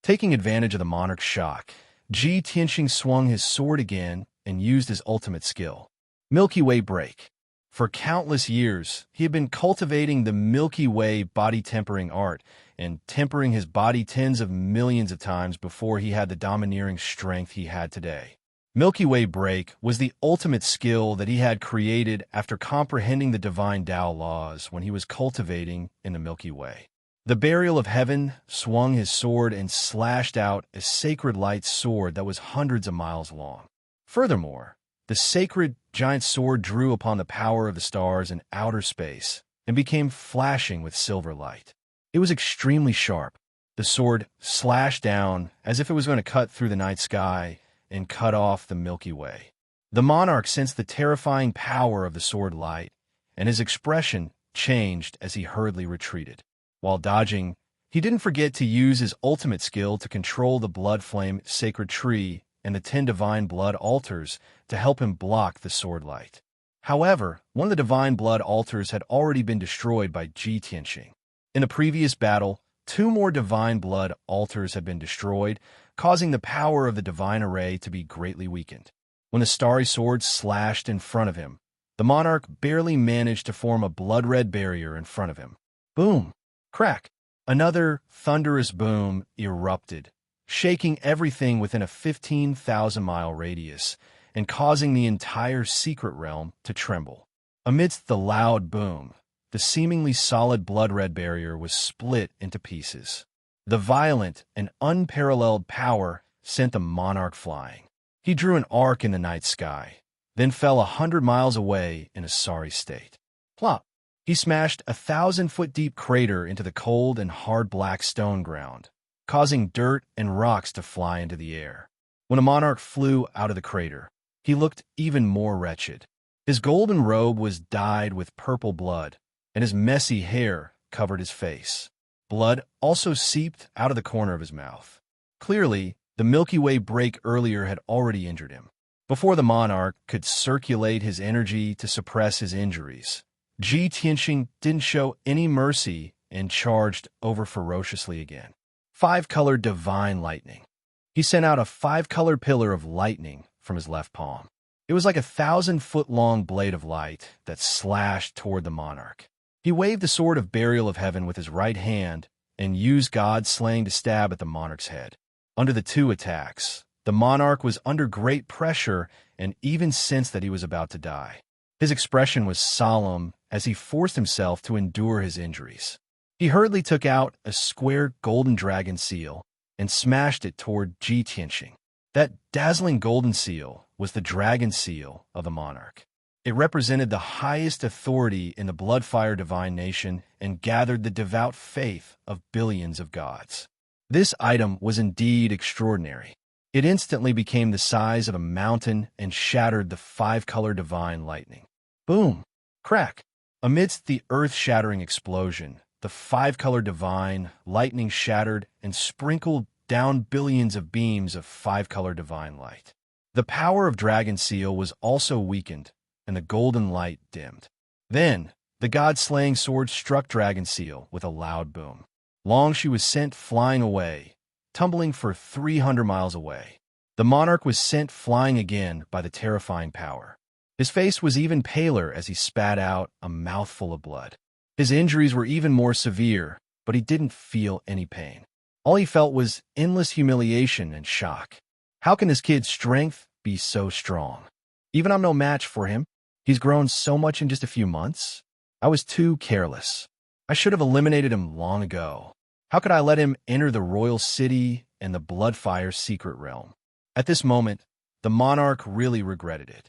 Taking advantage of the monarch's shock, Ji Tianxing swung his sword again and used his ultimate skill, Milky Way Break. For countless years, he had been cultivating the Milky Way body tempering art and tempering his body tens of millions of times before he had the domineering strength he had today. Milky Way Break was the ultimate skill that he had created after comprehending the divine Tao laws when he was cultivating in the Milky Way. The Burial of Heaven swung his sword and slashed out a sacred light sword that was hundreds of miles long. Furthermore, the sacred giant sword drew upon the power of the stars in outer space and became flashing with silver light. It was extremely sharp. The sword slashed down as if it was going to cut through the night sky and cut off the Milky Way. The monarch sensed the terrifying power of the sword light, and his expression changed as he hurriedly retreated. While dodging, he didn't forget to use his ultimate skill to control the blood flame sacred tree and the 10 divine blood altars to help him block the sword light. However, one of the divine blood altars had already been destroyed by Ji Tianxing. In the previous battle, 2 more divine blood altars had been destroyed, causing the power of the divine array to be greatly weakened. When the starry sword slashed in front of him, the monarch barely managed to form a blood-red barrier in front of him. Boom! Crack! Another thunderous boom erupted, shaking everything within a 15,000-mile radius and causing the entire secret realm to tremble. Amidst the loud boom, the seemingly solid blood-red barrier was split into pieces. The violent and unparalleled power sent the monarch flying. He drew an arc in the night sky, then fell 100 miles away in a sorry state. Plop! He smashed a 1,000-foot-deep crater into the cold and hard black stone ground, causing dirt and rocks to fly into the air. When a monarch flew out of the crater, he looked even more wretched. His golden robe was dyed with purple blood, and his messy hair covered his face. Blood also seeped out of the corner of his mouth. Clearly, the Milky Way break earlier had already injured him. Before the monarch could circulate his energy to suppress his injuries, Ji Tianxing didn't show any mercy and charged over ferociously again. 5-colored divine lightning. He sent out a 5-colored pillar of lightning from his left palm. It was like a 1,000-foot-long blade of light that slashed toward the monarch. He waved the sword of Burial of Heaven with his right hand and used God's slaying to stab at the monarch's head. Under the 2 attacks, the monarch was under great pressure and even sensed that he was about to die. His expression was solemn as he forced himself to endure his injuries. He hurriedly took out a square golden dragon seal and smashed it toward Ji Tianxing. That dazzling golden seal was the dragon seal of the monarch. It represented the highest authority in the Bloodfire divine nation and gathered the devout faith of billions of gods. This item was indeed extraordinary. It instantly became the size of a mountain and shattered the 5-color divine lightning. Boom! Crack! Amidst the earth-shattering explosion, the 5-color divine lightning shattered and sprinkled down billions of beams of 5-color divine light. The power of Dragon Seal was also weakened, and the golden light dimmed. Then, the god-slaying sword struck Dragon Seal with a loud boom. Long she was sent flying away, tumbling for 300 miles away. The monarch was sent flying again by the terrifying power. His face was even paler as he spat out a mouthful of blood. His injuries were even more severe, but he didn't feel any pain. All he felt was endless humiliation and shock. How can this kid's strength be so strong? Even I'm no match for him. He's grown so much in just a few months. I was too careless. I should have eliminated him long ago. How could I let him enter the royal city and the Bloodfire secret realm? At this moment, the monarch really regretted it.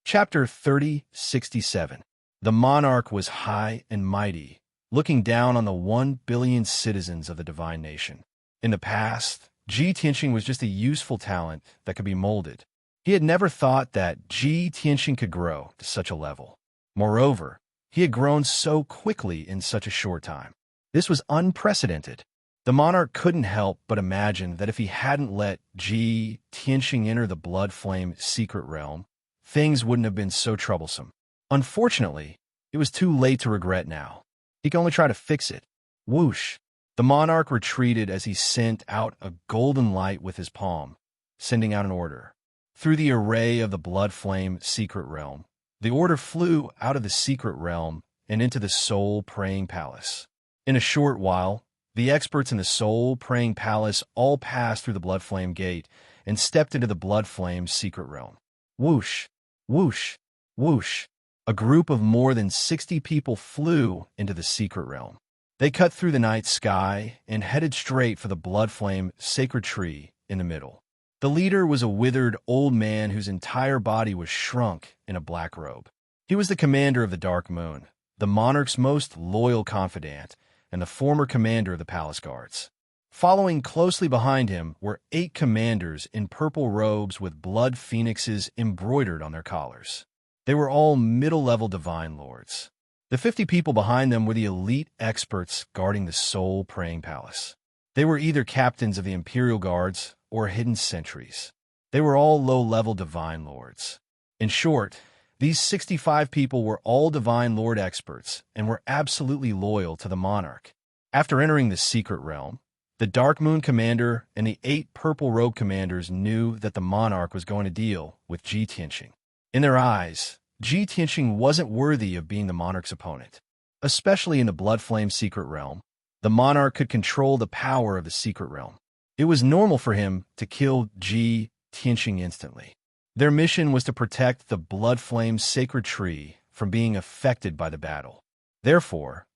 Chapter 3067. The monarch was high and mighty, looking down on the 1 billion citizens of the divine nation. In the past, Ji Tianxing was just a useful talent that could be molded. He had never thought that Ji Tianxing could grow to such a level. Moreover, he had grown so quickly in such a short time. This was unprecedented. The monarch couldn't help but imagine that if he hadn't let Ji Tianxing enter the blood flame secret realm, things wouldn't have been so troublesome. Unfortunately, it was too late to regret now. He could only try to fix it. Whoosh! The monarch retreated as he sent out a golden light with his palm, sending out an order. Through the array of the blood flame secret realm, the order flew out of the secret realm and into the soul praying palace. In a short while, the experts in the soul praying palace all passed through the blood flame gate and stepped into the blood flame secret realm. Whoosh! Whoosh! Whoosh! A group of more than 60 people flew into the secret realm. They cut through the night sky and headed straight for the blood flame sacred tree in the middle. The leader was a withered old man whose entire body was shrunk in a black robe. He was the commander of the Dark Moon, the monarch's most loyal confidant, and the former commander of the palace guards. Following closely behind him were 8 commanders in purple robes with blood phoenixes embroidered on their collars. They were all middle-level divine lords. The 50 people behind them were the elite experts guarding the soul praying palace. They were either captains of the imperial guards or hidden sentries. They were all low-level divine lords. In short, these 65 people were all divine lord experts and were absolutely loyal to the monarch. After entering the secret realm, the Dark Moon commander and the 8 purple robe commanders knew that the monarch was going to deal with Ji Tianxing. In their eyes, Ji Tianxing wasn't worthy of being the monarch's opponent. Especially in the blood flame secret realm, the monarch could control the power of the secret realm. It was normal for him to kill Ji Tianxing instantly. Their mission was to protect the blood flame sacred tree from being affected by the battle. Therefore,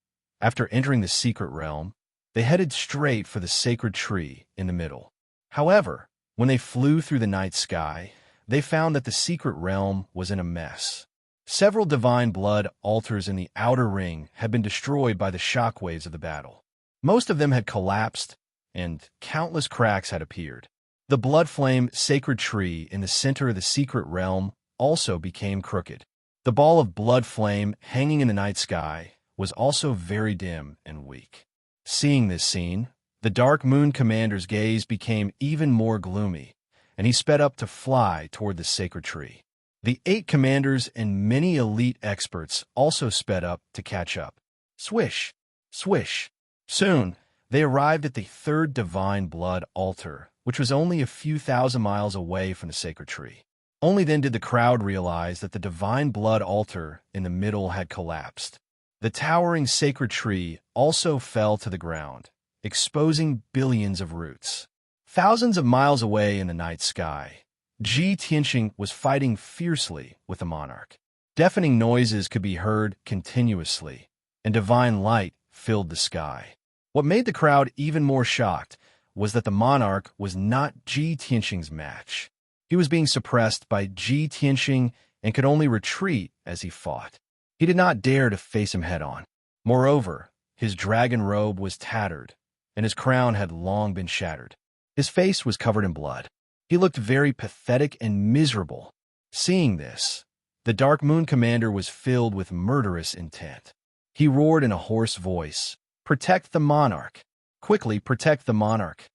after entering the secret realm, they headed straight for the sacred tree in the middle. However, when they flew through the night sky, they found that the secret realm was in a mess. Several divine blood altars in the outer ring had been destroyed by the shockwaves of the battle. Most of them had collapsed, and countless cracks had appeared. The blood flame sacred tree in the center of the secret realm also became crooked. The ball of blood flame hanging in the night sky was also very dim and weak. Seeing this scene, the Dark Moon commander's gaze became even more gloomy, and he sped up to fly toward the sacred tree. The 8 commanders and many elite experts also sped up to catch up. Swish! Swish! Soon, they arrived at the 3rd divine blood altar, which was only a few thousand miles away from the sacred tree. Only then did the crowd realize that the divine blood altar in the middle had collapsed. The towering sacred tree also fell to the ground, exposing billions of roots. Thousands of miles away in the night sky, Ji Tianxing was fighting fiercely with the monarch. Deafening noises could be heard continuously, and divine light filled the sky. What made the crowd even more shocked was that the monarch was not Ji Tianxing's match. He was being suppressed by Ji Tianxing and could only retreat as he fought. He did not dare to face him head-on. Moreover, his dragon robe was tattered, and his crown had long been shattered. His face was covered in blood. He looked very pathetic and miserable. Seeing this, the Dark Moon commander was filled with murderous intent. He roared in a hoarse voice, "Protect the monarch! Quickly protect the monarch!"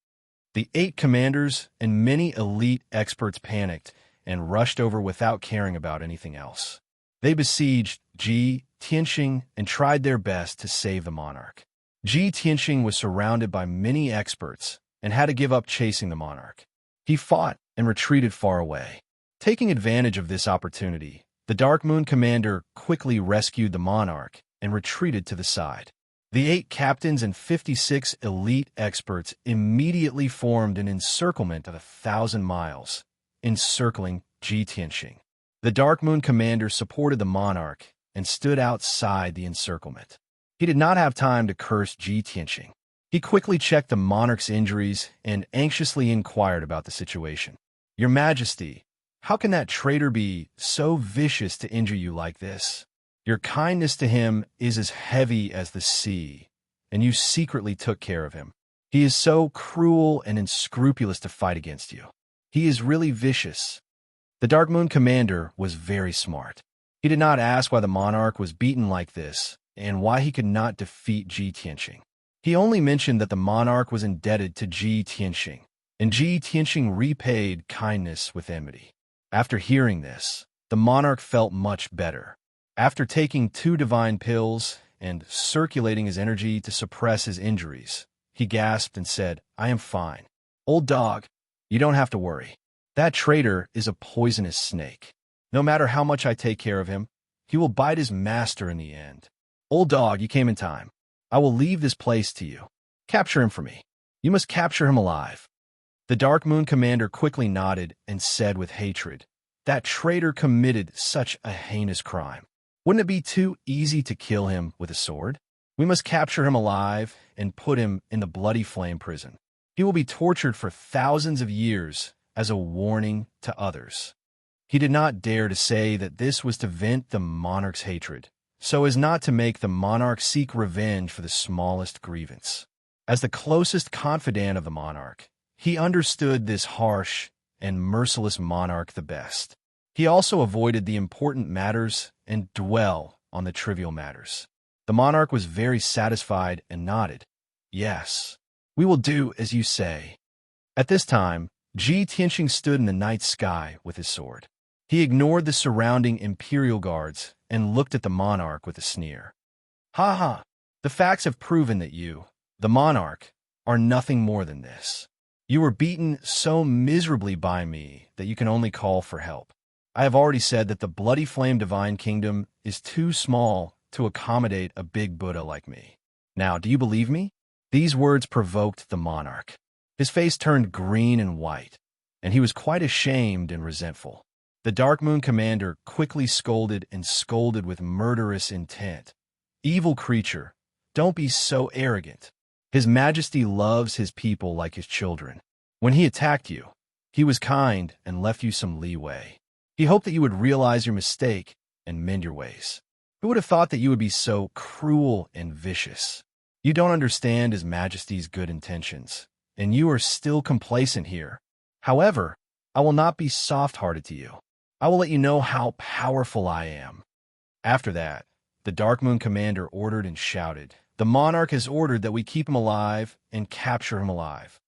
The 8 commanders and many elite experts panicked and rushed over without caring about anything else. They besieged Ji Tianxing and tried their best to save the monarch. Ji Tianxing was surrounded by many experts and had to give up chasing the monarch. He fought and retreated far away. Taking advantage of this opportunity, the Dark Moon commander quickly rescued the monarch and retreated to the side. The 8 captains and 56 elite experts immediately formed an encirclement of 1,000 miles, encircling Ji Tianxing. The Dark Moon commander supported the monarch and stood outside the encirclement. He did not have time to curse Ji Tianxing. He quickly checked the monarch's injuries and anxiously inquired about the situation. "Your Majesty, how can that traitor be so vicious to injure you like this? Your kindness to him is as heavy as the sea, and you secretly took care of him. He is so cruel and unscrupulous to fight against you. He is really vicious." The Dark Moon commander was very smart. He did not ask why the monarch was beaten like this and why he could not defeat Ji Tianxing. He only mentioned that the monarch was indebted to Ji Tianxing, and Ji Tianxing repaid kindness with enmity. After hearing this, the monarch felt much better. After taking 2 divine pills and circulating his energy to suppress his injuries, he gasped and said, "I am fine. Old dog, you don't have to worry. That traitor is a poisonous snake. No matter how much I take care of him, he will bite his master in the end. Old dog, you came in time. I will leave this place to you. Capture him for me. You must capture him alive." The Dark Moon commander quickly nodded and said with hatred, "That traitor committed such a heinous crime. Wouldn't it be too easy to kill him with a sword? We must capture him alive and put him in the bloody flame prison. He will be tortured for thousands of years as a warning to others." He did not dare to say that this was to vent the monarch's hatred, so as not to make the monarch seek revenge for the smallest grievance. As the closest confidant of the monarch, he understood this harsh and merciless monarch the best. He also avoided the important matters and dwell on the trivial matters. The monarch was very satisfied and nodded. "Yes, we will do as you say." At this time, Ji Tianxing stood in the night sky with his sword. He ignored the surrounding imperial guards and looked at the monarch with a sneer. "Ha ha! The facts have proven that you, the monarch, are nothing more than this. You were beaten so miserably by me that you can only call for help. I have already said that the Bloody Flame Divine Kingdom is too small to accommodate a big Buddha like me. Now, do you believe me?" These words provoked the monarch. His face turned green and white, and he was quite ashamed and resentful. The Dark Moon commander quickly scolded with murderous intent. "Evil creature, don't be so arrogant. His Majesty loves his people like his children. When he attacked you, he was kind and left you some leeway. He hoped that you would realize your mistake and mend your ways. Who would have thought that you would be so cruel and vicious? You don't understand His Majesty's good intentions, and you are still complacent here. However, I will not be soft-hearted to you. I will let you know how powerful I am." After that, the Dark Moon commander ordered and shouted, "The monarch has ordered that we keep him alive and capture him alive."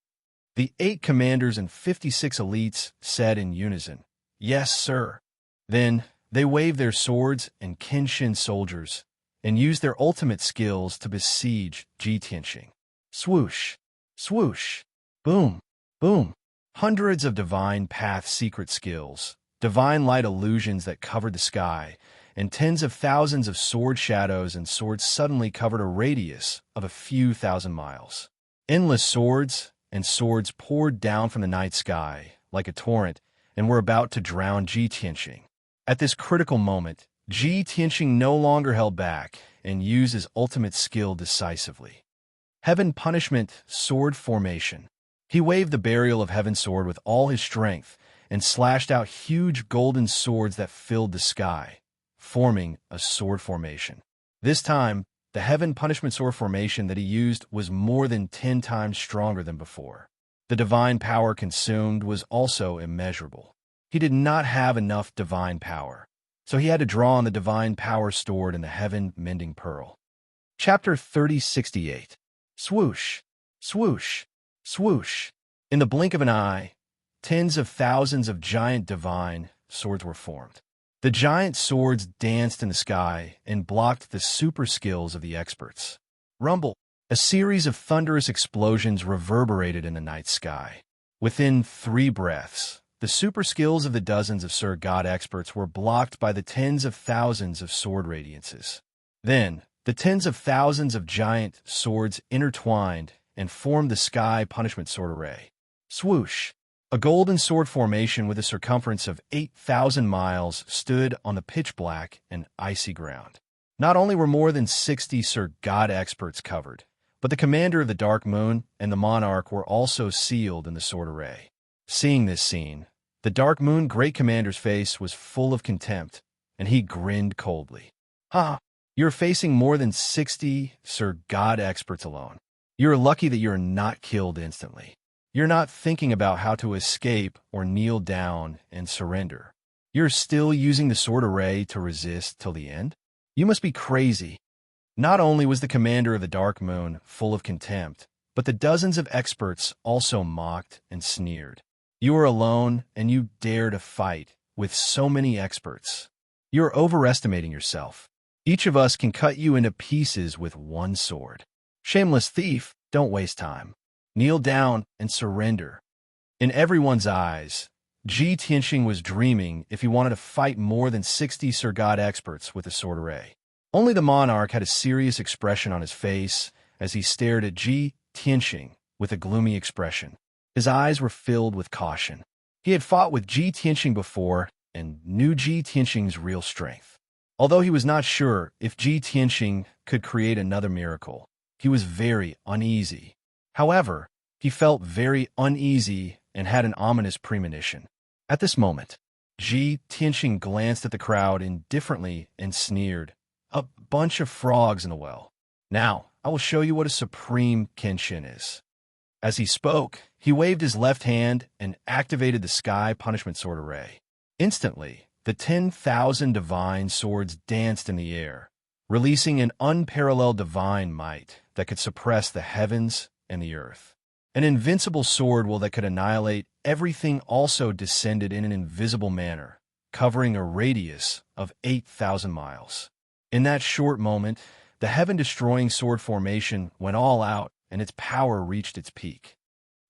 The 8 commanders and 56 elites said in unison, "Yes, sir." Then they waved their swords and Kenshin soldiers and used their ultimate skills to besiege Ji Tianxing. Swoosh, swoosh, boom, boom. Hundreds of divine path secret skills, divine light illusions that covered the sky, and tens of thousands of sword shadows and swords suddenly covered a radius of a few thousand miles. Endless swords and swords poured down from the night sky like a torrent and were about to drown Ji Tianxing. At this critical moment, Ji Tianxing no longer held back and used his ultimate skill decisively. Heaven Punishment Sword Formation. He waved the burial of Heaven Sword with all his strength and slashed out huge golden swords that filled the sky, forming a sword formation. This time, the Heaven Punishment Sword Formation that he used was more than 10 times stronger than before. The divine power consumed was also immeasurable. He did not have enough divine power, so he had to draw on the divine power stored in the Heaven Mending Pearl. Chapter 3068. Swoosh, swoosh, swoosh. In the blink of an eye, tens of thousands of giant divine swords were formed. The giant swords danced in the sky and blocked the super skills of the experts. Rumble. A series of thunderous explosions reverberated in the night sky. Within 3 breaths, the super skills of the dozens of Sir God experts were blocked by the tens of thousands of sword radiances. Then, the tens of thousands of giant swords intertwined and formed the Sky Punishment Sword Array. Swoosh! A golden sword formation with a circumference of 8,000 miles stood on the pitch-black and icy ground. Not only were more than 60 Sir God experts covered, but the commander of the Dark Moon and the monarch were also sealed in the sword array. Seeing this scene, the Dark Moon Great Commander's face was full of contempt, and he grinned coldly. "Ha! You're facing more than 60 Sir God experts alone. You're lucky that you're not killed instantly. You're not thinking about how to escape or kneel down and surrender. You're still using the sword array to resist till the end? You must be crazy. Not only was the commander of the Dark Moon full of contempt, but the dozens of experts also mocked and sneered. You are alone, and you dare to fight with so many experts. You are overestimating yourself. Each of us can cut you into pieces with one sword. Shameless thief, don't waste time. Kneel down and surrender. In everyone's eyes, Ji Tianxing was dreaming if he wanted to fight more than 60 Sir God experts with a sword array. Only the monarch had a serious expression on his face as he stared at Ji Tianxing with a gloomy expression. His eyes were filled with caution. He had fought with Ji Tianxing before and knew Ji Tianxing's real strength. Although he was not sure if Ji Tianxing could create another miracle, he was very uneasy. However, he felt very uneasy and had an ominous premonition. At this moment, Ji Tianxing glanced at the crowd indifferently and sneered, "A bunch of frogs in a well. Now, I will show you what a supreme Kenshin is." As he spoke, he waved his left hand and activated the Sky Punishment Sword Array. Instantly, the 10,000 divine swords danced in the air, releasing an unparalleled divine might that could suppress the heavens and the earth. An invincible sword will that could annihilate everything also descended in an invisible manner, covering a radius of 8,000 miles. In that short moment, the heaven-destroying sword formation went all out and its power reached its peak.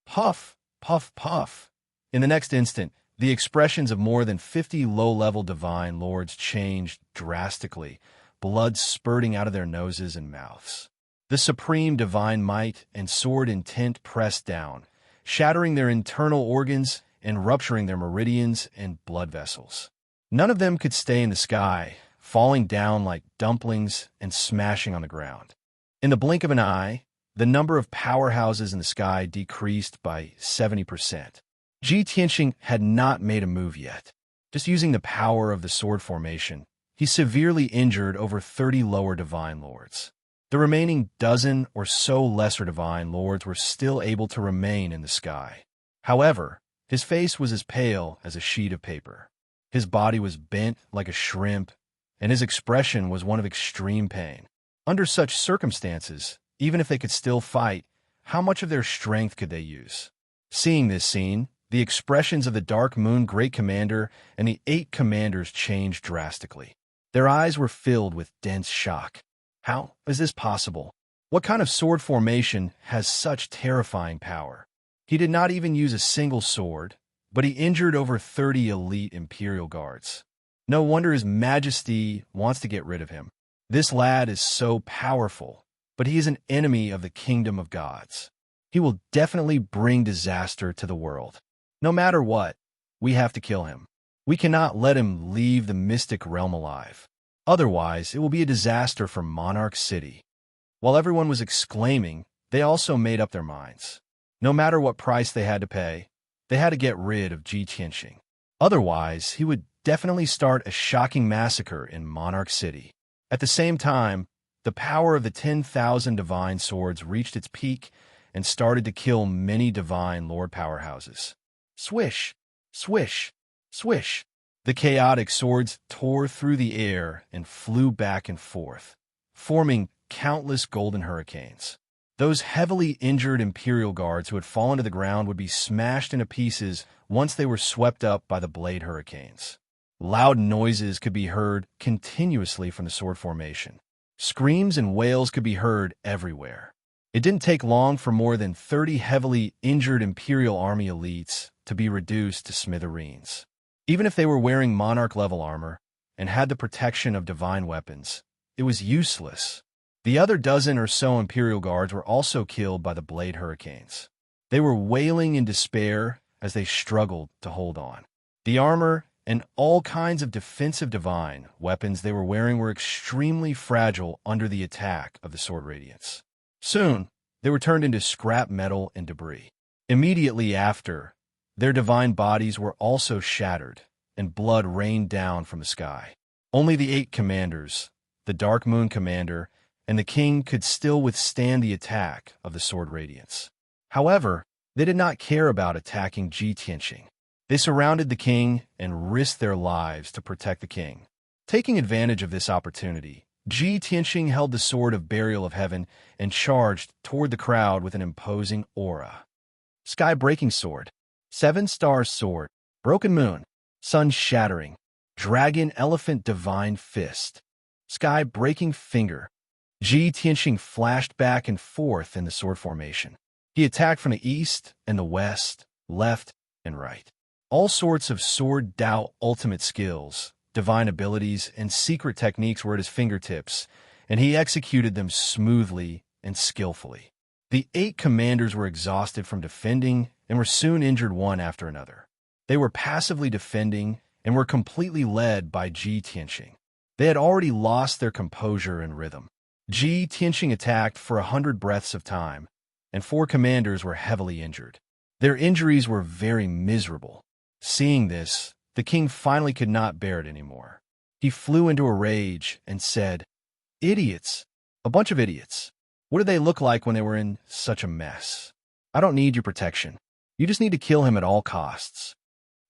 Puff, puff, puff. In the next instant, the expressions of more than 50 low-level divine lords changed drastically, blood spurting out of their noses and mouths. The supreme divine might and sword intent pressed down, shattering their internal organs and rupturing their meridians and blood vessels. None of them could stay in the sky, falling down like dumplings and smashing on the ground. In the blink of an eye, the number of powerhouses in the sky decreased by 70%. Ji Tianxing had not made a move yet. Just using the power of the sword formation, he severely injured over 30 lower divine lords. The remaining dozen or so lesser divine lords were still able to remain in the sky. However, his face was as pale as a sheet of paper. His body was bent like a shrimp, and his expression was one of extreme pain. Under such circumstances, even if they could still fight, how much of their strength could they use? Seeing this scene, the expressions of the Dark Moon Great Commander and the 8 commanders changed drastically. Their eyes were filled with dense shock. How is this possible? What kind of sword formation has such terrifying power? He did not even use a single sword, but he injured over 30 elite Imperial guards. No wonder His Majesty wants to get rid of him. This lad is so powerful, but he is an enemy of the kingdom of gods. He will definitely bring disaster to the world. No matter what, we have to kill him. We cannot let him leave the mystic realm alive. Otherwise, it will be a disaster for Monarch City. While everyone was exclaiming, they also made up their minds. No matter what price they had to pay, they had to get rid of Ji Tianxing. Otherwise, he would definitely start a shocking massacre in Monarch City. At the same time, the power of the 10,000 divine swords reached its peak and started to kill many divine lord powerhouses. Swish, swish, swish. The chaotic swords tore through the air and flew back and forth, forming countless golden hurricanes. Those heavily injured Imperial guards who had fallen to the ground would be smashed into pieces once they were swept up by the blade hurricanes. Loud noises could be heard continuously from the sword formation. Screams and wails could be heard everywhere. It didn't take long for more than 30 heavily injured Imperial Army elites to be reduced to smithereens. Even if they were wearing Monarch-level armor and had the protection of divine weapons, it was useless. The other dozen or so Imperial guards were also killed by the blade hurricanes. They were wailing in despair as they struggled to hold on. The armor and all kinds of defensive divine weapons they were wearing were extremely fragile under the attack of the sword radiance. Soon, they were turned into scrap metal and debris. Immediately after, their divine bodies were also shattered, and blood rained down from the sky. Only the 8 commanders, the Dark Moon Commander, and the king could still withstand the attack of the sword radiance. However, they did not care about attacking Ji Tianxing. They surrounded the king and risked their lives to protect the king. Taking advantage of this opportunity, Ji Tianxing held the sword of burial of heaven and charged toward the crowd with an imposing aura. Sky-breaking sword, seven-star sword, broken moon, sun-shattering, dragon elephant divine fist, sky-breaking finger. Ji Tianxing flashed back and forth in the sword formation. He attacked from the east and the west, left and right. All sorts of sword Dao ultimate skills, divine abilities, and secret techniques were at his fingertips, and he executed them smoothly and skillfully. The 8 commanders were exhausted from defending and were soon injured one after another. They were passively defending and were completely led by Ji Tianxing. They had already lost their composure and rhythm. Ji Tianxing attacked for 100 breaths of time, and 4 commanders were heavily injured. Their injuries were very miserable. Seeing this, the king finally could not bear it anymore. He flew into a rage and said, "Idiots! A bunch of idiots! What did they look like when they were in such a mess? I don't need your protection. You just need to kill him at all costs."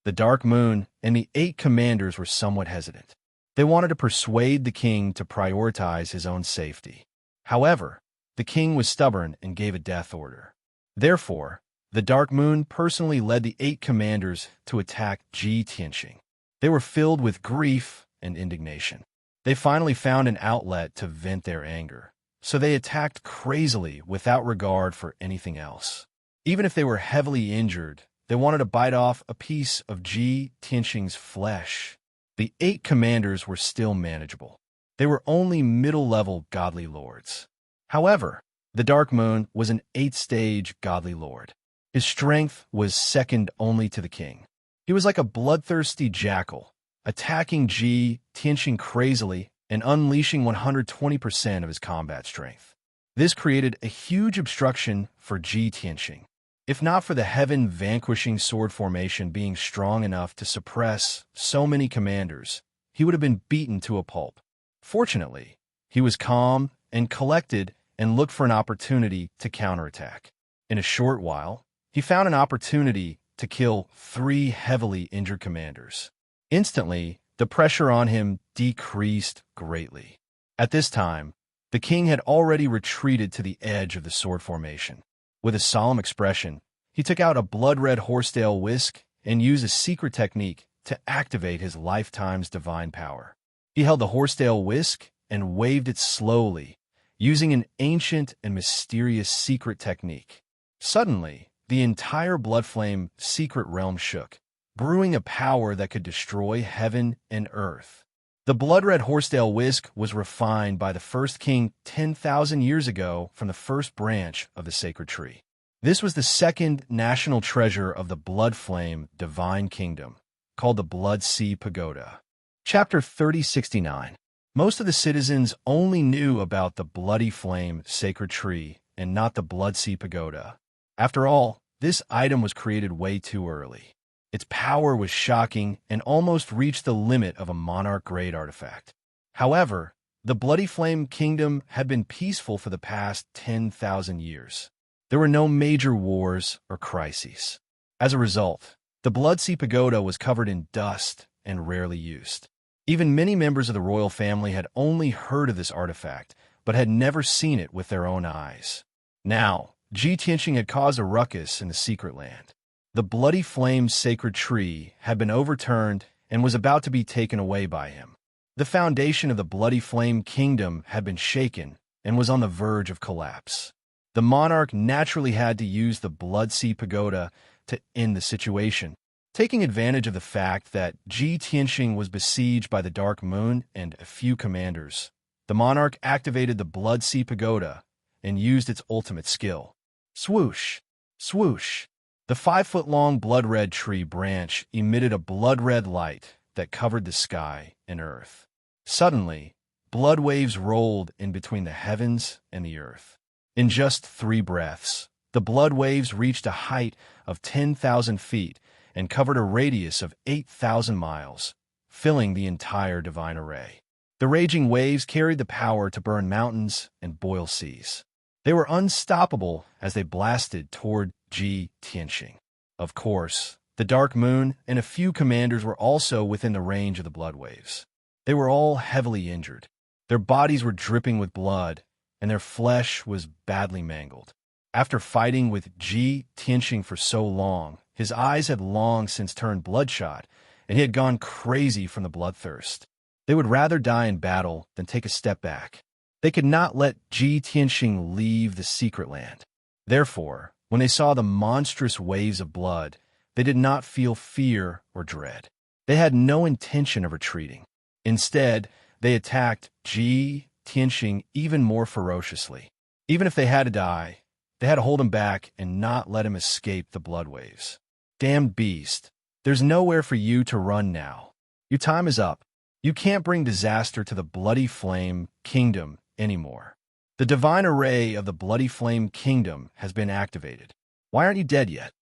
The Dark Moon and the 8 commanders were somewhat hesitant. They wanted to persuade the king to prioritize his own safety. However, the king was stubborn and gave a death order. Therefore, the Dark Moon personally led the 8 commanders to attack Ji Tianxing. They were filled with grief and indignation. They finally found an outlet to vent their anger, so they attacked crazily without regard for anything else. Even if they were heavily injured, they wanted to bite off a piece of Ji Tianxing's flesh. The 8 commanders were still manageable. They were only middle-level godly lords. However, the Dark Moon was an 8th-stage godly lord. His strength was second only to the king. He was like a bloodthirsty jackal, attacking Ji Tianxing crazily and unleashing 120% of his combat strength. This created a huge obstruction for Ji Tianxing. If not for the heaven-vanquishing sword formation being strong enough to suppress so many commanders, he would have been beaten to a pulp. Fortunately, he was calm and collected and looked for an opportunity to counterattack. In a short while, he found an opportunity to kill 3 heavily injured commanders. Instantly, the pressure on him decreased greatly. At this time, the king had already retreated to the edge of the sword formation. With a solemn expression, he took out a blood-red horsetail whisk and used a secret technique to activate his lifetime's divine power. He held the horsetail whisk and waved it slowly, using an ancient and mysterious secret technique. Suddenly, the entire blood flame secret realm shook, brewing a power that could destroy heaven and earth. The blood-red horsetail whisk was refined by the first king 10,000 years ago from the first branch of the sacred tree. This was the second national treasure of the blood flame divine kingdom, called the Blood Sea Pagoda. Chapter 3069. Most of the citizens only knew about the bloody flame sacred tree and not the Blood Sea Pagoda. After all, this item was created way too early. Its power was shocking and almost reached the limit of a monarch-grade artifact. However, the Bloody Flame Kingdom had been peaceful for the past 10,000 years. There were no major wars or crises. As a result, the Blood Sea Pagoda was covered in dust and rarely used. Even many members of the royal family had only heard of this artifact, but had never seen it with their own eyes. Now, Ji Tianxing had caused a ruckus in the secret land. The Bloody Flame sacred tree had been overturned and was about to be taken away by him. The foundation of the Bloody Flame Kingdom had been shaken and was on the verge of collapse. The monarch naturally had to use the Blood Sea Pagoda to end the situation. Taking advantage of the fact that Ji Tianxing was besieged by the Dark Moon and a few commanders, the monarch activated the Blood Sea Pagoda and used its ultimate skill. Swoosh! Swoosh! The 5-foot-long blood-red tree branch emitted a blood-red light that covered the sky and earth. Suddenly, blood waves rolled in between the heavens and the earth. In just 3 breaths, the blood waves reached a height of 10,000 feet and covered a radius of 8,000 miles, filling the entire divine array. The raging waves carried the power to burn mountains and boil seas. They were unstoppable as they blasted toward Ji Tianxing. Of course, the Dark Moon and a few commanders were also within the range of the blood waves. They were all heavily injured. Their bodies were dripping with blood, and their flesh was badly mangled. After fighting with Ji Tianxing for so long, his eyes had long since turned bloodshot, and he had gone crazy from the bloodthirst. They would rather die in battle than take a step back. They could not let Ji Tianxing leave the secret land. Therefore, when they saw the monstrous waves of blood, they did not feel fear or dread. They had no intention of retreating. Instead, they attacked Ji Tianxing even more ferociously. Even if they had to die, they had to hold him back and not let him escape the blood waves. Damned beast, there's nowhere for you to run now. Your time is up. You can't bring disaster to the Bloody Flame Kingdom anymore. The divine array of the Bloody Flame Kingdom has been activated. Why aren't you dead yet?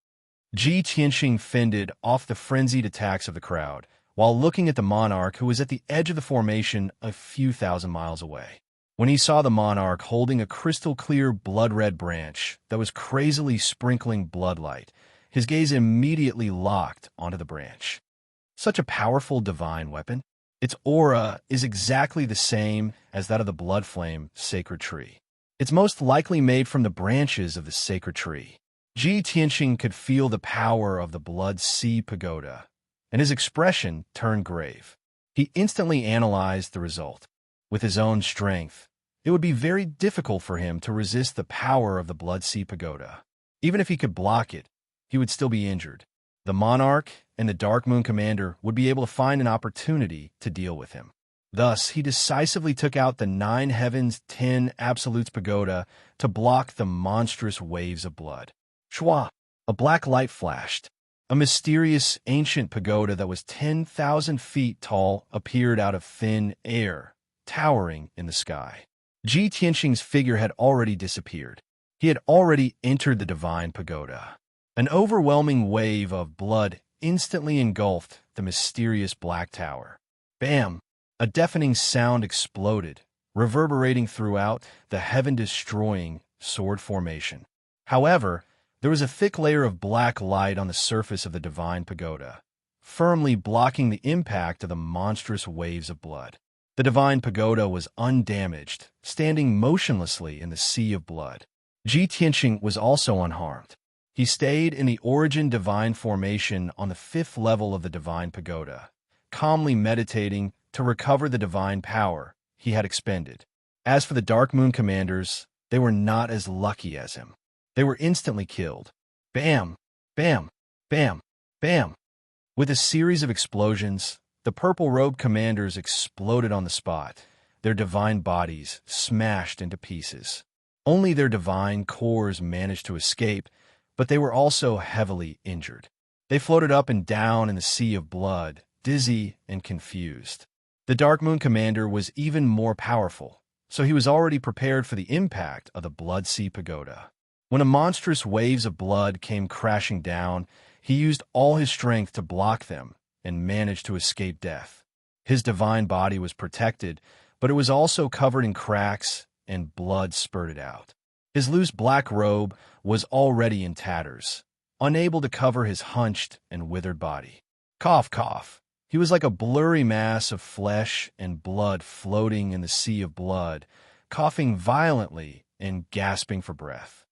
Ji Tianxing fended off the frenzied attacks of the crowd, while looking at the monarch who was at the edge of the formation a few thousand miles away. When he saw the monarch holding a crystal-clear blood-red branch that was crazily sprinkling bloodlight, his gaze immediately locked onto the branch. Such a powerful divine weapon. Its aura is exactly the same as that of the blood flame sacred tree. It's most likely made from the branches of the sacred tree. Ji Tianxing could feel the power of the blood sea pagoda, and his expression turned grave. He instantly analyzed the result. With his own strength, it would be very difficult for him to resist the power of the blood sea pagoda. Even if he could block it, he would still be injured. The monarch and the Dark Moon Commander would be able to find an opportunity to deal with him. Thus, he decisively took out the 9 Heavens 10 Absolutes Pagoda to block the monstrous waves of blood. Shwa! A black light flashed. A mysterious ancient pagoda that was 10,000 feet tall appeared out of thin air, towering in the sky. Ji Tianxing's figure had already disappeared. He had already entered the divine pagoda. An overwhelming wave of blood instantly engulfed the mysterious black tower. Bam! A deafening sound exploded, reverberating throughout the heaven-destroying sword formation. However, there was a thick layer of black light on the surface of the divine pagoda, firmly blocking the impact of the monstrous waves of blood. The divine pagoda was undamaged, standing motionlessly in the sea of blood. Ji Tianxing was also unharmed. He stayed in the origin divine formation on the 5th level of the divine pagoda, calmly meditating to recover the divine power he had expended. As for the Dark Moon Commanders, they were not as lucky as him. They were instantly killed. Bam! Bam! Bam! Bam! With a series of explosions, the purple-robed commanders exploded on the spot, their divine bodies smashed into pieces. Only their divine cores managed to escape, but they were also heavily injured. They floated up and down in the sea of blood, dizzy and confused. The Dark Moon Commander was even more powerful, so he was already prepared for the impact of the Blood Sea Pagoda. When the monstrous waves of blood came crashing down, he used all his strength to block them and managed to escape death. His divine body was protected, but it was also covered in cracks and blood spurted out. His loose black robe was already in tatters, unable to cover his hunched and withered body. Cough, cough. He was like a blurry mass of flesh and blood floating in the sea of blood, coughing violently and gasping for breath.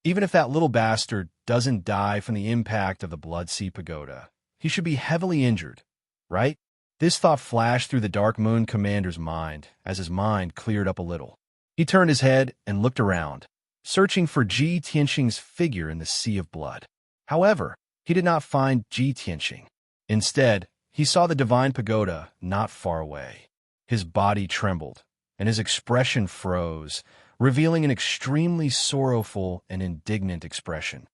Even if that little bastard doesn't die from the impact of the Blood Sea Pagoda, he should be heavily injured, right? This thought flashed through the Dark Moon Commander's mind as his mind cleared up a little. He turned his head and looked around, searching for Ji Tianxing's figure in the sea of blood. However, he did not find Ji Tianxing. Instead, he saw the divine pagoda not far away. His body trembled, and his expression froze, revealing an extremely sorrowful and indignant expression.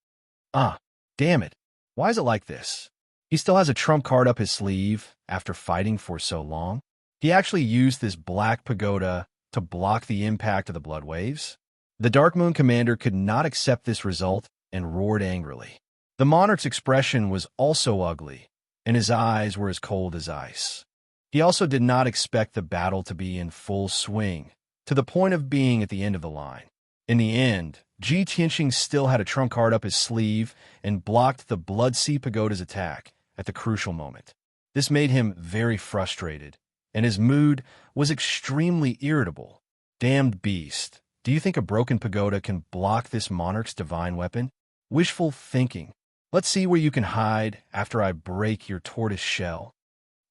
Ah, damn it. Why is it like this? He still has a trump card up his sleeve after fighting for so long. He actually used this black pagoda to block the impact of the blood waves. The Dark Moon Commander could not accept this result and roared angrily. The monarch's expression was also ugly, and his eyes were as cold as ice. He also did not expect the battle to be in full swing, to the point of being at the end of the line. In the end, Ji Tianxing still had a trump card up his sleeve and blocked the Blood Sea Pagoda's attack at the crucial moment. This made him very frustrated, and his mood was extremely irritable. Damned beast, do you think a broken pagoda can block this monarch's divine weapon? Wishful thinking. Let's see where you can hide after I break your tortoise shell.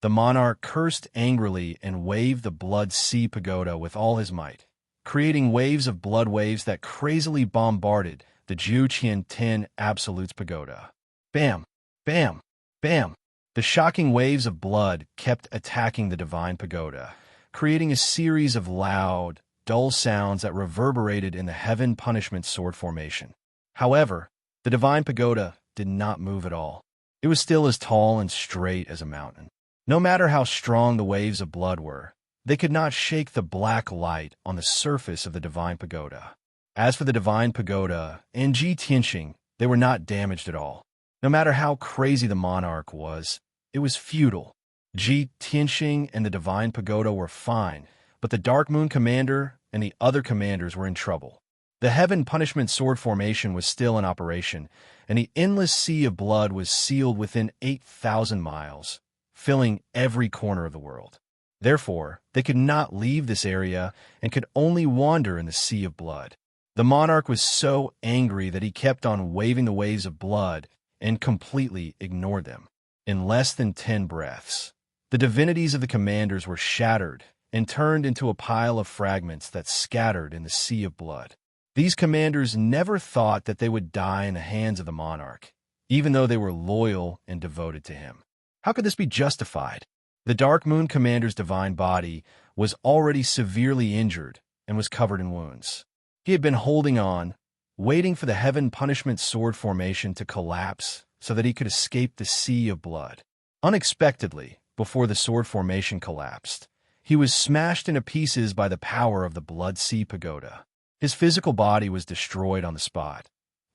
The monarch cursed angrily and waved the blood sea pagoda with all his might, creating waves of blood waves that crazily bombarded the Ju Qian 10 Absolutes pagoda. Bam! Bam! Bam! The shocking waves of blood kept attacking the divine pagoda, creating a series of loud, dull sounds that reverberated in the heaven punishment sword formation. However, the divine pagoda did not move at all. It was still as tall and straight as a mountain. No matter how strong the waves of blood were, they could not shake the black light on the surface of the divine pagoda. As for the divine pagoda and Ji Tianxing, they were not damaged at all. No matter how crazy the monarch was, it was futile. Ji Tianxing and the divine pagoda were fine, but the Dark Moon Commander and the other commanders were in trouble. The Heaven Punishment Sword formation was still in operation, and the endless sea of blood was sealed within 8,000 miles, filling every corner of the world. Therefore, they could not leave this area and could only wander in the sea of blood. The monarch was so angry that he kept on waving the waves of blood and completely ignored them. In less than 10 breaths, the divinities of the commanders were shattered and turned into a pile of fragments that scattered in the sea of blood. These commanders never thought that they would die in the hands of the monarch, even though they were loyal and devoted to him. How could this be justified? The Dark Moon Commander's divine body was already severely injured and was covered in wounds. He had been holding on, waiting for the Heaven Punishment Sword formation to collapse so that he could escape the sea of blood. Unexpectedly, before the sword formation collapsed, he was smashed into pieces by the power of the Blood Sea Pagoda. His physical body was destroyed on the spot,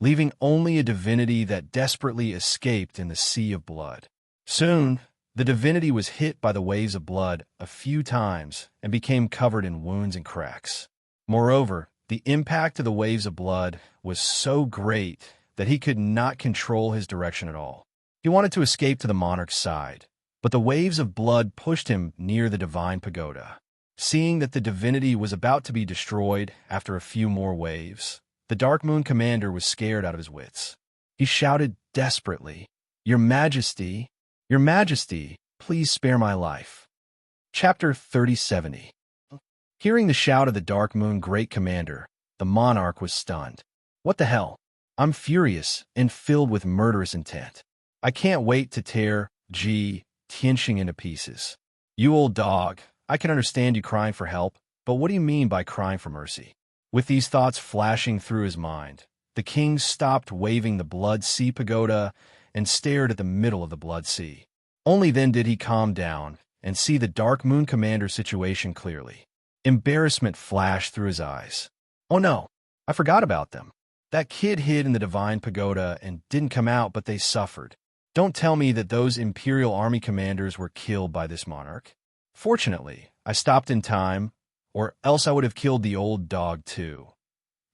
leaving only a divinity that desperately escaped in the sea of blood. Soon, the divinity was hit by the waves of blood a few times and became covered in wounds and cracks. Moreover, the impact of the waves of blood was so great that he could not control his direction at all. He wanted to escape to the monarch's side, but the waves of blood pushed him near the divine pagoda. Seeing that the divinity was about to be destroyed after a few more waves, the Dark Moon Commander was scared out of his wits. He shouted desperately, Your Majesty, please spare my life." Chapter 3070. Hearing the shout of the Dark Moon Great Commander, the monarch was stunned. "What the hell? I'm furious and filled with murderous intent. I can't wait to tear Ji Tianxing into pieces. You old dog, I can understand you crying for help, but what do you mean by crying for mercy?" With these thoughts flashing through his mind, the king stopped waving the Blood Sea Pagoda and stared at the middle of the Blood Sea. Only then did he calm down and see the Dark Moon Commander's situation clearly. Embarrassment flashed through his eyes. "Oh no, I forgot about them. That kid hid in the Divine Pagoda and didn't come out, but they suffered. Don't tell me that those Imperial Army commanders were killed by this monarch. Fortunately, I stopped in time, or else I would have killed the old dog too."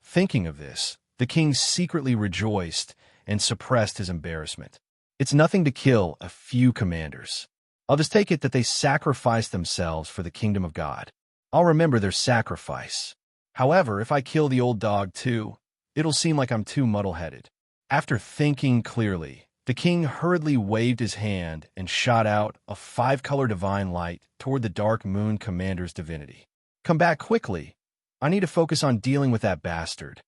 Thinking of this, the king secretly rejoiced and suppressed his embarrassment. It's nothing to kill a few commanders. I'll just take it that they sacrificed themselves for the kingdom of God. I'll remember their sacrifice. However, if I kill the old dog too, it'll seem like I'm too muddle-headed. After thinking clearly, the king hurriedly waved his hand and shot out a 5-color divine light toward the Dark Moon Commander's divinity. "Come back quickly. I need to focus on dealing with that bastard."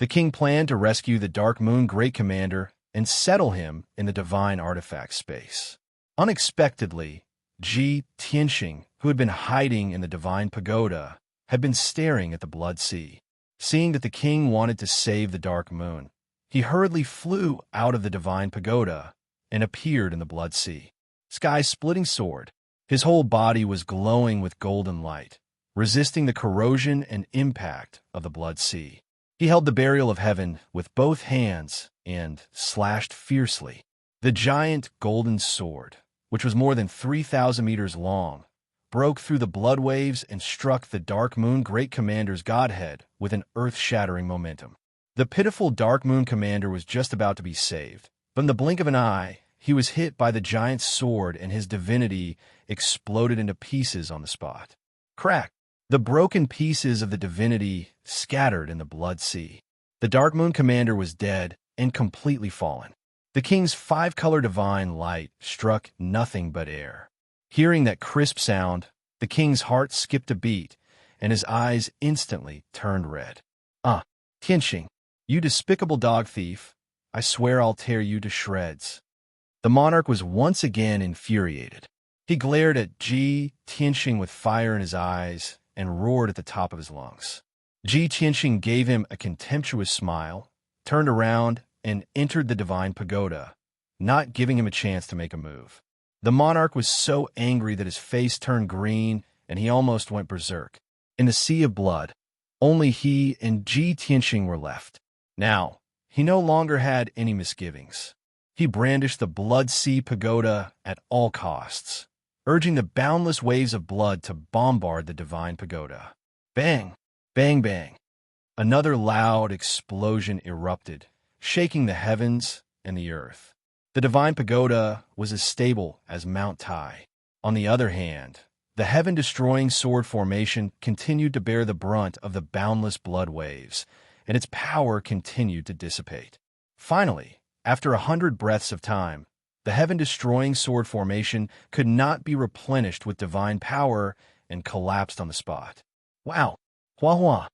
The king planned to rescue the Dark Moon Great Commander and settle him in the divine artifact space. Unexpectedly, Ji Tianxing, who had been hiding in the divine pagoda, had been staring at the Blood Sea. Seeing that the king wanted to save the Dark Moon, he hurriedly flew out of the divine pagoda and appeared in the Blood Sea. Sky-splitting sword. His whole body was glowing with golden light, resisting the corrosion and impact of the Blood Sea. He held the Burial of Heaven with both hands and slashed fiercely. The giant golden sword, which was more than 3,000 meters long, broke through the blood waves and struck the Dark Moon Great Commander's godhead with an earth-shattering momentum. The pitiful Dark Moon Commander was just about to be saved, but in the blink of an eye, he was hit by the giant's sword and his divinity exploded into pieces on the spot. Crack! The broken pieces of the divinity scattered in the blood sea. The Dark Moon Commander was dead and completely fallen. The king's five-color divine light struck nothing but air. Hearing that crisp sound, the king's heart skipped a beat, and his eyes instantly turned red. Tianxing, you despicable dog thief, I swear I'll tear you to shreds. The monarch was once again infuriated. He glared at Tianxing with fire in his eyes and roared at the top of his lungs. Tianxing gave him a contemptuous smile, turned around, and entered the divine pagoda, not giving him a chance to make a move. The monarch was so angry that his face turned green and he almost went berserk. In the sea of blood, only he and Tianxing were left. Now, he no longer had any misgivings. He brandished the blood sea pagoda at all costs, urging the boundless waves of blood to bombard the divine pagoda. Bang! Bang bang! Another loud explosion erupted, shaking the heavens and the earth. The divine pagoda was as stable as Mount Tai. On the other hand, the heaven-destroying sword formation continued to bear the brunt of the boundless blood waves, and its power continued to dissipate. Finally, after 100 breaths of time, the heaven-destroying sword formation could not be replenished with divine power and collapsed on the spot. Wow! Hua hua!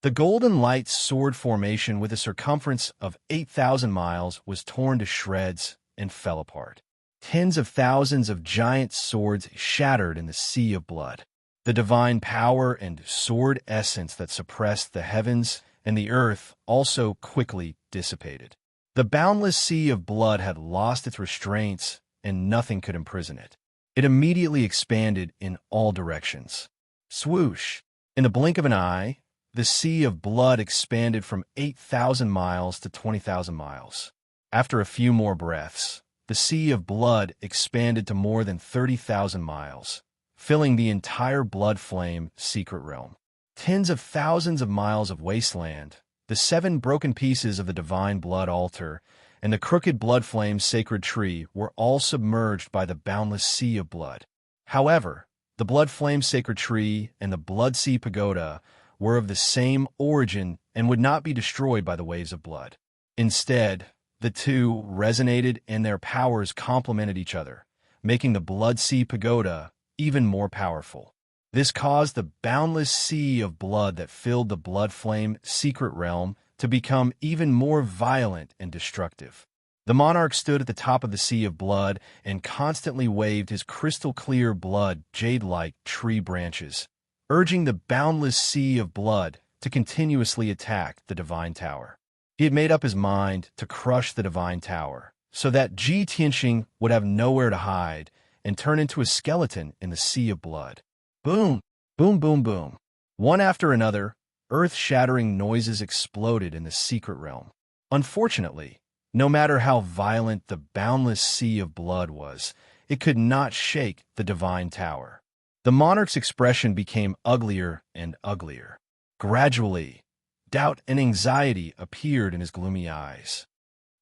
The golden light sword formation with a circumference of 8,000 miles was torn to shreds and fell apart. Tens of thousands of giant swords shattered in the sea of blood. The divine power and sword essence that suppressed the heavens and the earth also quickly dissipated. The boundless sea of blood had lost its restraints, and nothing could imprison it. It immediately expanded in all directions. Swoosh! In the blink of an eye, the sea of blood expanded from 8,000 miles to 20,000 miles. After a few more breaths, the sea of blood expanded to more than 30,000 miles, filling the entire blood flame secret realm. Tens of thousands of miles of wasteland, the 7 broken pieces of the divine blood altar, and the crooked blood flame sacred tree were all submerged by the boundless sea of blood. However, the blood flame sacred tree and the blood sea pagoda were of the same origin and would not be destroyed by the waves of blood. Instead, the two resonated and their powers complemented each other, making the blood sea pagoda even more powerful. This caused the boundless sea of blood that filled the blood flame secret realm to become even more violent and destructive. The monarch stood at the top of the sea of blood and constantly waved his crystal-clear blood jade-like tree branches, urging the boundless sea of blood to continuously attack the divine tower. He had made up his mind to crush the divine tower, so that Tianxing would have nowhere to hide and turn into a skeleton in the sea of blood. Boom! Boom boom boom! One after another, earth-shattering noises exploded in the secret realm. Unfortunately, no matter how violent the boundless sea of blood was, it could not shake the divine tower. The monarch's expression became uglier and uglier. Gradually, doubt and anxiety appeared in his gloomy eyes.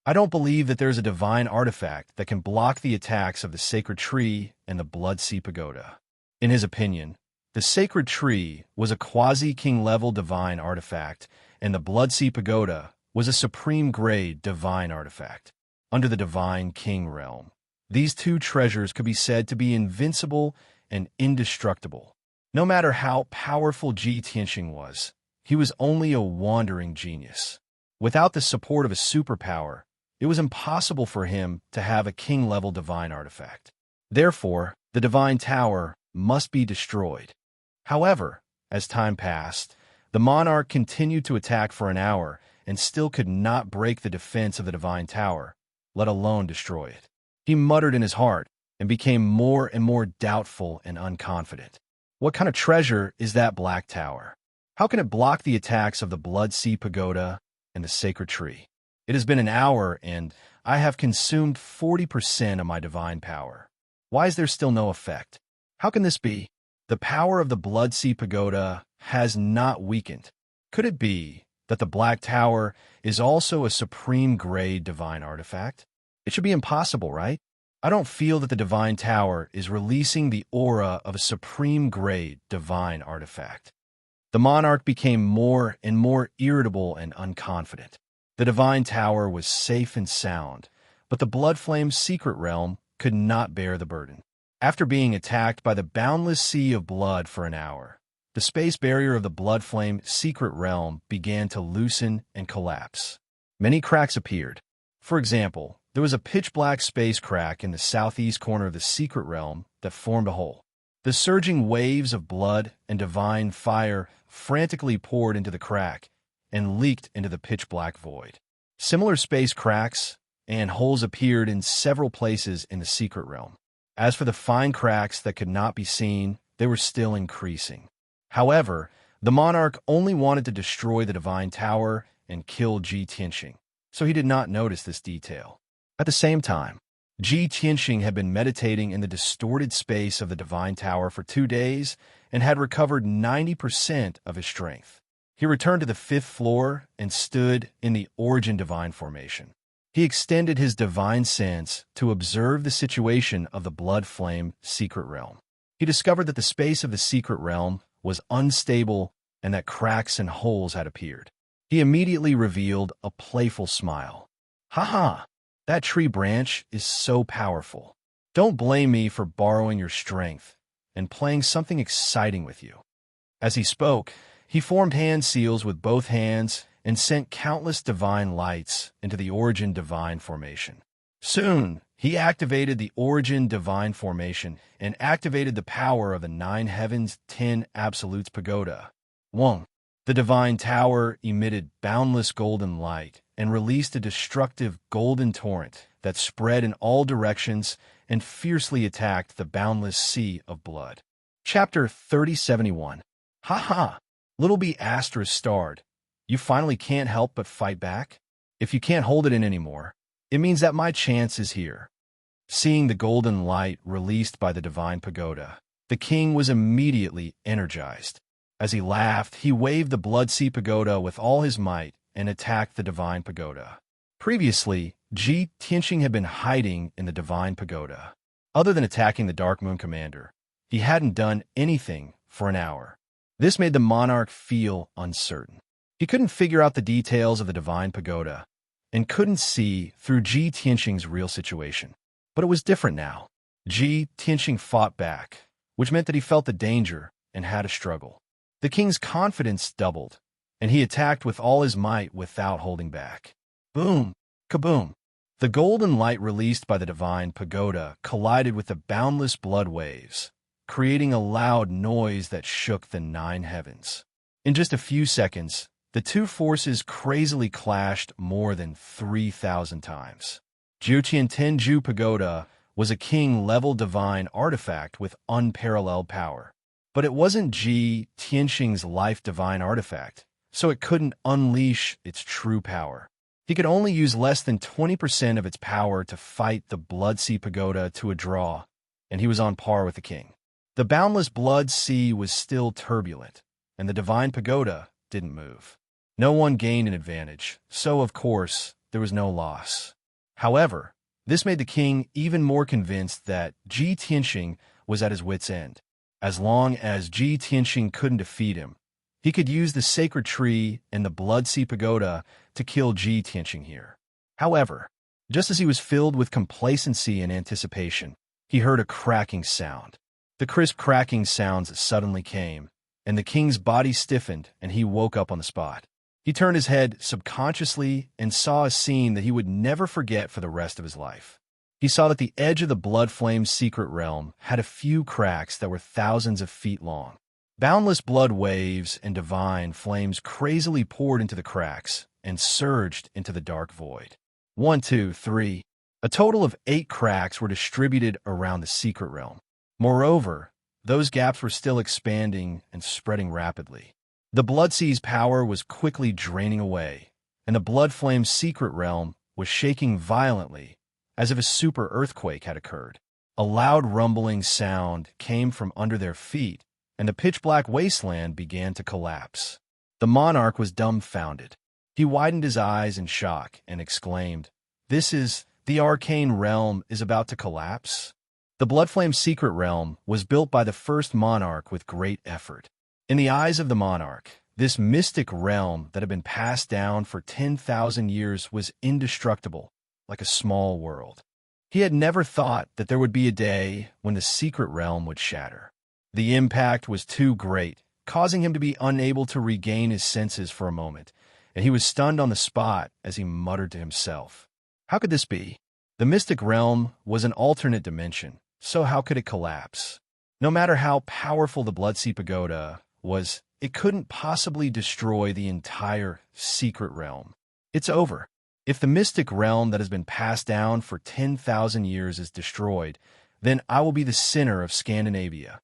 I don't believe that there's a divine artifact that can block the attacks of the sacred tree and the blood sea pagoda. In his opinion, the sacred tree was a quasi-king level divine artifact, and the blood sea pagoda was a supreme grade divine artifact. Under the divine king realm, these two treasures could be said to be invincible and indestructible. No matter how powerful Tianxing was, he was only a wandering genius. Without the support of a superpower, it was impossible for him to have a king-level divine artifact. Therefore, the divine tower must be destroyed. However, as time passed, the monarch continued to attack for an hour and still could not break the defense of the divine tower, let alone destroy it. He muttered in his heart and became more and more doubtful and unconfident. What kind of treasure is that black tower? How can it block the attacks of the blood sea pagoda and the sacred tree? It has been an hour and I have consumed 40% of my divine power. Why is there still no effect? How can this be? The power of the blood sea pagoda has not weakened. Could it be that the black tower is also a supreme grade divine artifact? It should be impossible, right? I don't feel that the divine tower is releasing the aura of a supreme-grade divine artifact. The monarch became more and more irritable and unconfident. The divine tower was safe and sound, but the Bloodflame's secret realm could not bear the burden. After being attacked by the boundless sea of blood for an hour, the space barrier of the Bloodflame's secret realm began to loosen and collapse. Many cracks appeared. For example, there was a pitch-black space crack in the southeast corner of the secret realm that formed a hole. The surging waves of blood and divine fire frantically poured into the crack and leaked into the pitch-black void. Similar space cracks and holes appeared in several places in the secret realm. As for the fine cracks that could not be seen, they were still increasing. However, the monarch only wanted to destroy the divine tower and kill Ji Tianxing, so he did not notice this detail. At the same time, Ji Tianxing had been meditating in the distorted space of the divine tower for 2 days and had recovered 90% of his strength. He returned to the 5th floor and stood in the origin divine formation. He extended his divine sense to observe the situation of the blood flame secret realm. He discovered that the space of the secret realm was unstable and that cracks and holes had appeared. He immediately revealed a playful smile. "Ha! That tree branch is so powerful. Don't blame me for borrowing your strength and playing something exciting with you." As he spoke, he formed hand seals with both hands and sent countless divine lights into the origin divine formation. Soon, he activated the origin divine formation and activated the power of the 9 heavens 10 absolutes pagoda. 1. The divine tower emitted boundless golden light and released a destructive golden torrent that spread in all directions and fiercely attacked the boundless sea of blood. Chapter 3071. Ha! Little B asterisk starred. You finally can't help but fight back? If you can't hold it in anymore, it means that my chance is here. Seeing the golden light released by the divine pagoda, the king was immediately energized. As he laughed, he waved the blood sea pagoda with all his might and attacked the divine pagoda. Previously, Ji Tianxing had been hiding in the divine pagoda. Other than attacking the Dark Moon Commander, he hadn't done anything for an hour. This made the monarch feel uncertain. He couldn't figure out the details of the divine pagoda and couldn't see through Ji Tianxing's real situation. But it was different now. Ji Tianxing fought back, which meant that he felt the danger and had a struggle. The king's confidence doubled, and he attacked with all his might without holding back. Boom! Kaboom! The golden light released by the divine pagoda collided with the boundless blood waves, creating a loud noise that shook the 9 heavens. In just a few seconds, the two forces crazily clashed more than 3,000 times. Jiutian Tenju Pagoda was a king-level divine artifact with unparalleled power. But it wasn't Ji Tianxing's life divine artifact, so it couldn't unleash its true power. He could only use less than 20% of its power to fight the Blood Sea Pagoda to a draw, and he was on par with the king. The boundless Blood Sea was still turbulent, and the divine pagoda didn't move. No one gained an advantage, so of course, there was no loss. However, this made the king even more convinced that Ji Tianxing was at his wit's end. As long as Ji Tianxing couldn't defeat him, he could use the sacred tree and the Blood Sea Pagoda to kill Ji Tianxing here. However, just as he was filled with complacency and anticipation, he heard a cracking sound. The crisp cracking sounds suddenly came, and the king's body stiffened and he woke up on the spot. He turned his head subconsciously and saw a scene that he would never forget for the rest of his life. He saw that the edge of the blood flame's secret realm had a few cracks that were thousands of feet long. Boundless blood waves and divine flames crazily poured into the cracks and surged into the dark void. 1, 2, 3. A total of 8 cracks were distributed around the secret realm. Moreover, those gaps were still expanding and spreading rapidly. The Blood Sea's power was quickly draining away, and the Blood Flame's secret realm was shaking violently, as if a super earthquake had occurred. A loud rumbling sound came from under their feet, and the pitch-black wasteland began to collapse. The monarch was dumbfounded. He widened his eyes in shock and exclaimed, "This is The arcane realm is about to collapse. The Bloodflame's secret realm was built by the first monarch with great effort. In the eyes of the monarch, this mystic realm that had been passed down for 10,000 years was indestructible, like a small world. He had never thought that there would be a day when the secret realm would shatter. The impact was too great, causing him to be unable to regain his senses for a moment, and he was stunned on the spot as he muttered to himself. How could this be? The mystic realm was an alternate dimension, so how could it collapse? No matter how powerful the Bloodsea Pagoda was, it couldn't possibly destroy the entire secret realm. It's over. If the mystic realm that has been passed down for 10,000 years is destroyed, then I will be the sinner of Scandinavia.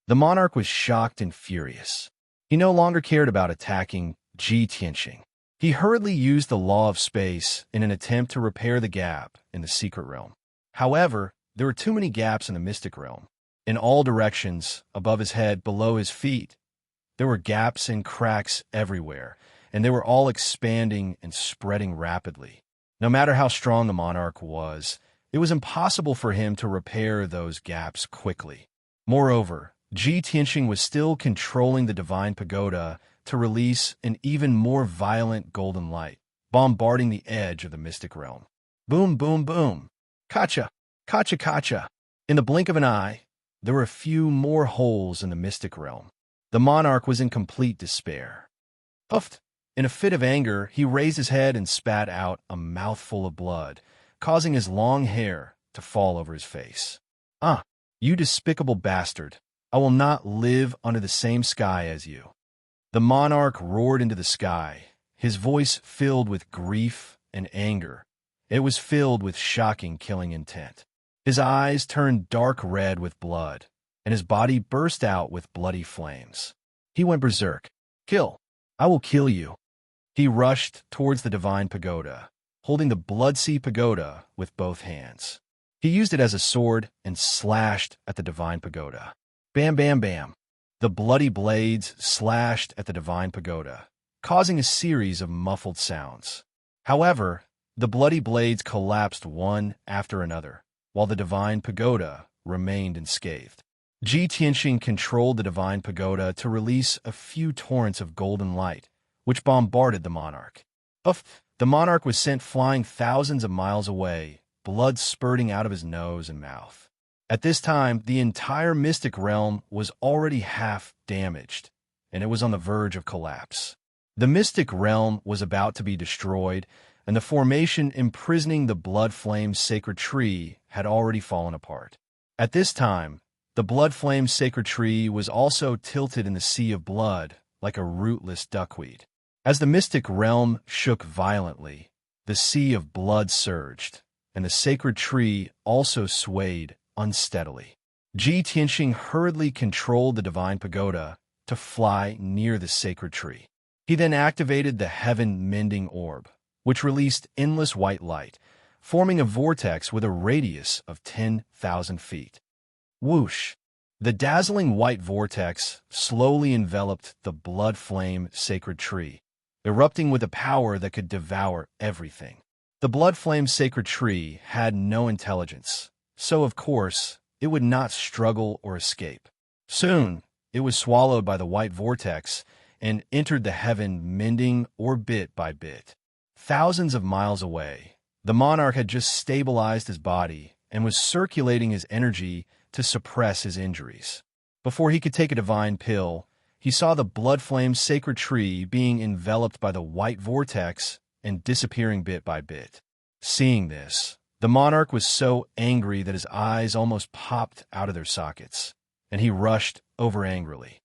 The monarch was shocked and furious. He no longer cared about attacking Ji Tianxing. He hurriedly used the law of space in an attempt to repair the gap in the secret realm. However, there were too many gaps in the mystic realm. In all directions, above his head, below his feet, there were gaps and cracks everywhere, and they were all expanding and spreading rapidly. No matter how strong the monarch was, it was impossible for him to repair those gaps quickly. Moreover, Ji Tianxing was still controlling the divine pagoda to release an even more violent golden light, bombarding the edge of the mystic realm. Boom, boom, boom. Kacha, kacha, kacha. In the blink of an eye, there were a few more holes in the mystic realm. The monarch was in complete despair. Puffed. In a fit of anger, he raised his head and spat out a mouthful of blood, causing his long hair to fall over his face. Ah, you despicable bastard! I will not live under the same sky as you. The monarch roared into the sky, his voice filled with grief and anger. It was filled with shocking killing intent. His eyes turned dark red with blood, and his body burst out with bloody flames. He went berserk. Kill! I will kill you! He rushed towards the divine pagoda, holding the Bloodsea Pagoda with both hands. He used it as a sword and slashed at the divine pagoda. Bam, bam, bam. The bloody blades slashed at the divine pagoda, causing a series of muffled sounds. However, the bloody blades collapsed one after another, while the divine pagoda remained unscathed. Ji Tianxing controlled the divine pagoda to release a few torrents of golden light, which bombarded the monarch. The monarch was sent flying thousands of miles away, blood spurting out of his nose and mouth. At this time, the entire mystic realm was already half damaged, and it was on the verge of collapse. The mystic realm was about to be destroyed, and the formation imprisoning the blood flame sacred tree had already fallen apart. At this time, the blood flame sacred tree was also tilted in the sea of blood like a rootless duckweed. As the mystic realm shook violently, the sea of blood surged, and the sacred tree also swayed unsteadily. Ji Tianxing hurriedly controlled the divine pagoda to fly near the sacred tree. He then activated the heaven-mending orb, which released endless white light, forming a vortex with a radius of 10,000 feet. Whoosh! The dazzling white vortex slowly enveloped the blood flame sacred tree, erupting with a power that could devour everything. The blood flame sacred tree had no intelligence, so of course it would not struggle or escape. Soon, it was swallowed by the white vortex and entered the heaven-mending orb bit by bit. Thousands of miles away, the monarch had just stabilized his body and was circulating his energy to suppress his injuries. Before he could take a divine pill, he saw the blood flame sacred tree being enveloped by the white vortex and disappearing bit by bit. Seeing this, the monarch was so angry that his eyes almost popped out of their sockets, and he rushed over angrily.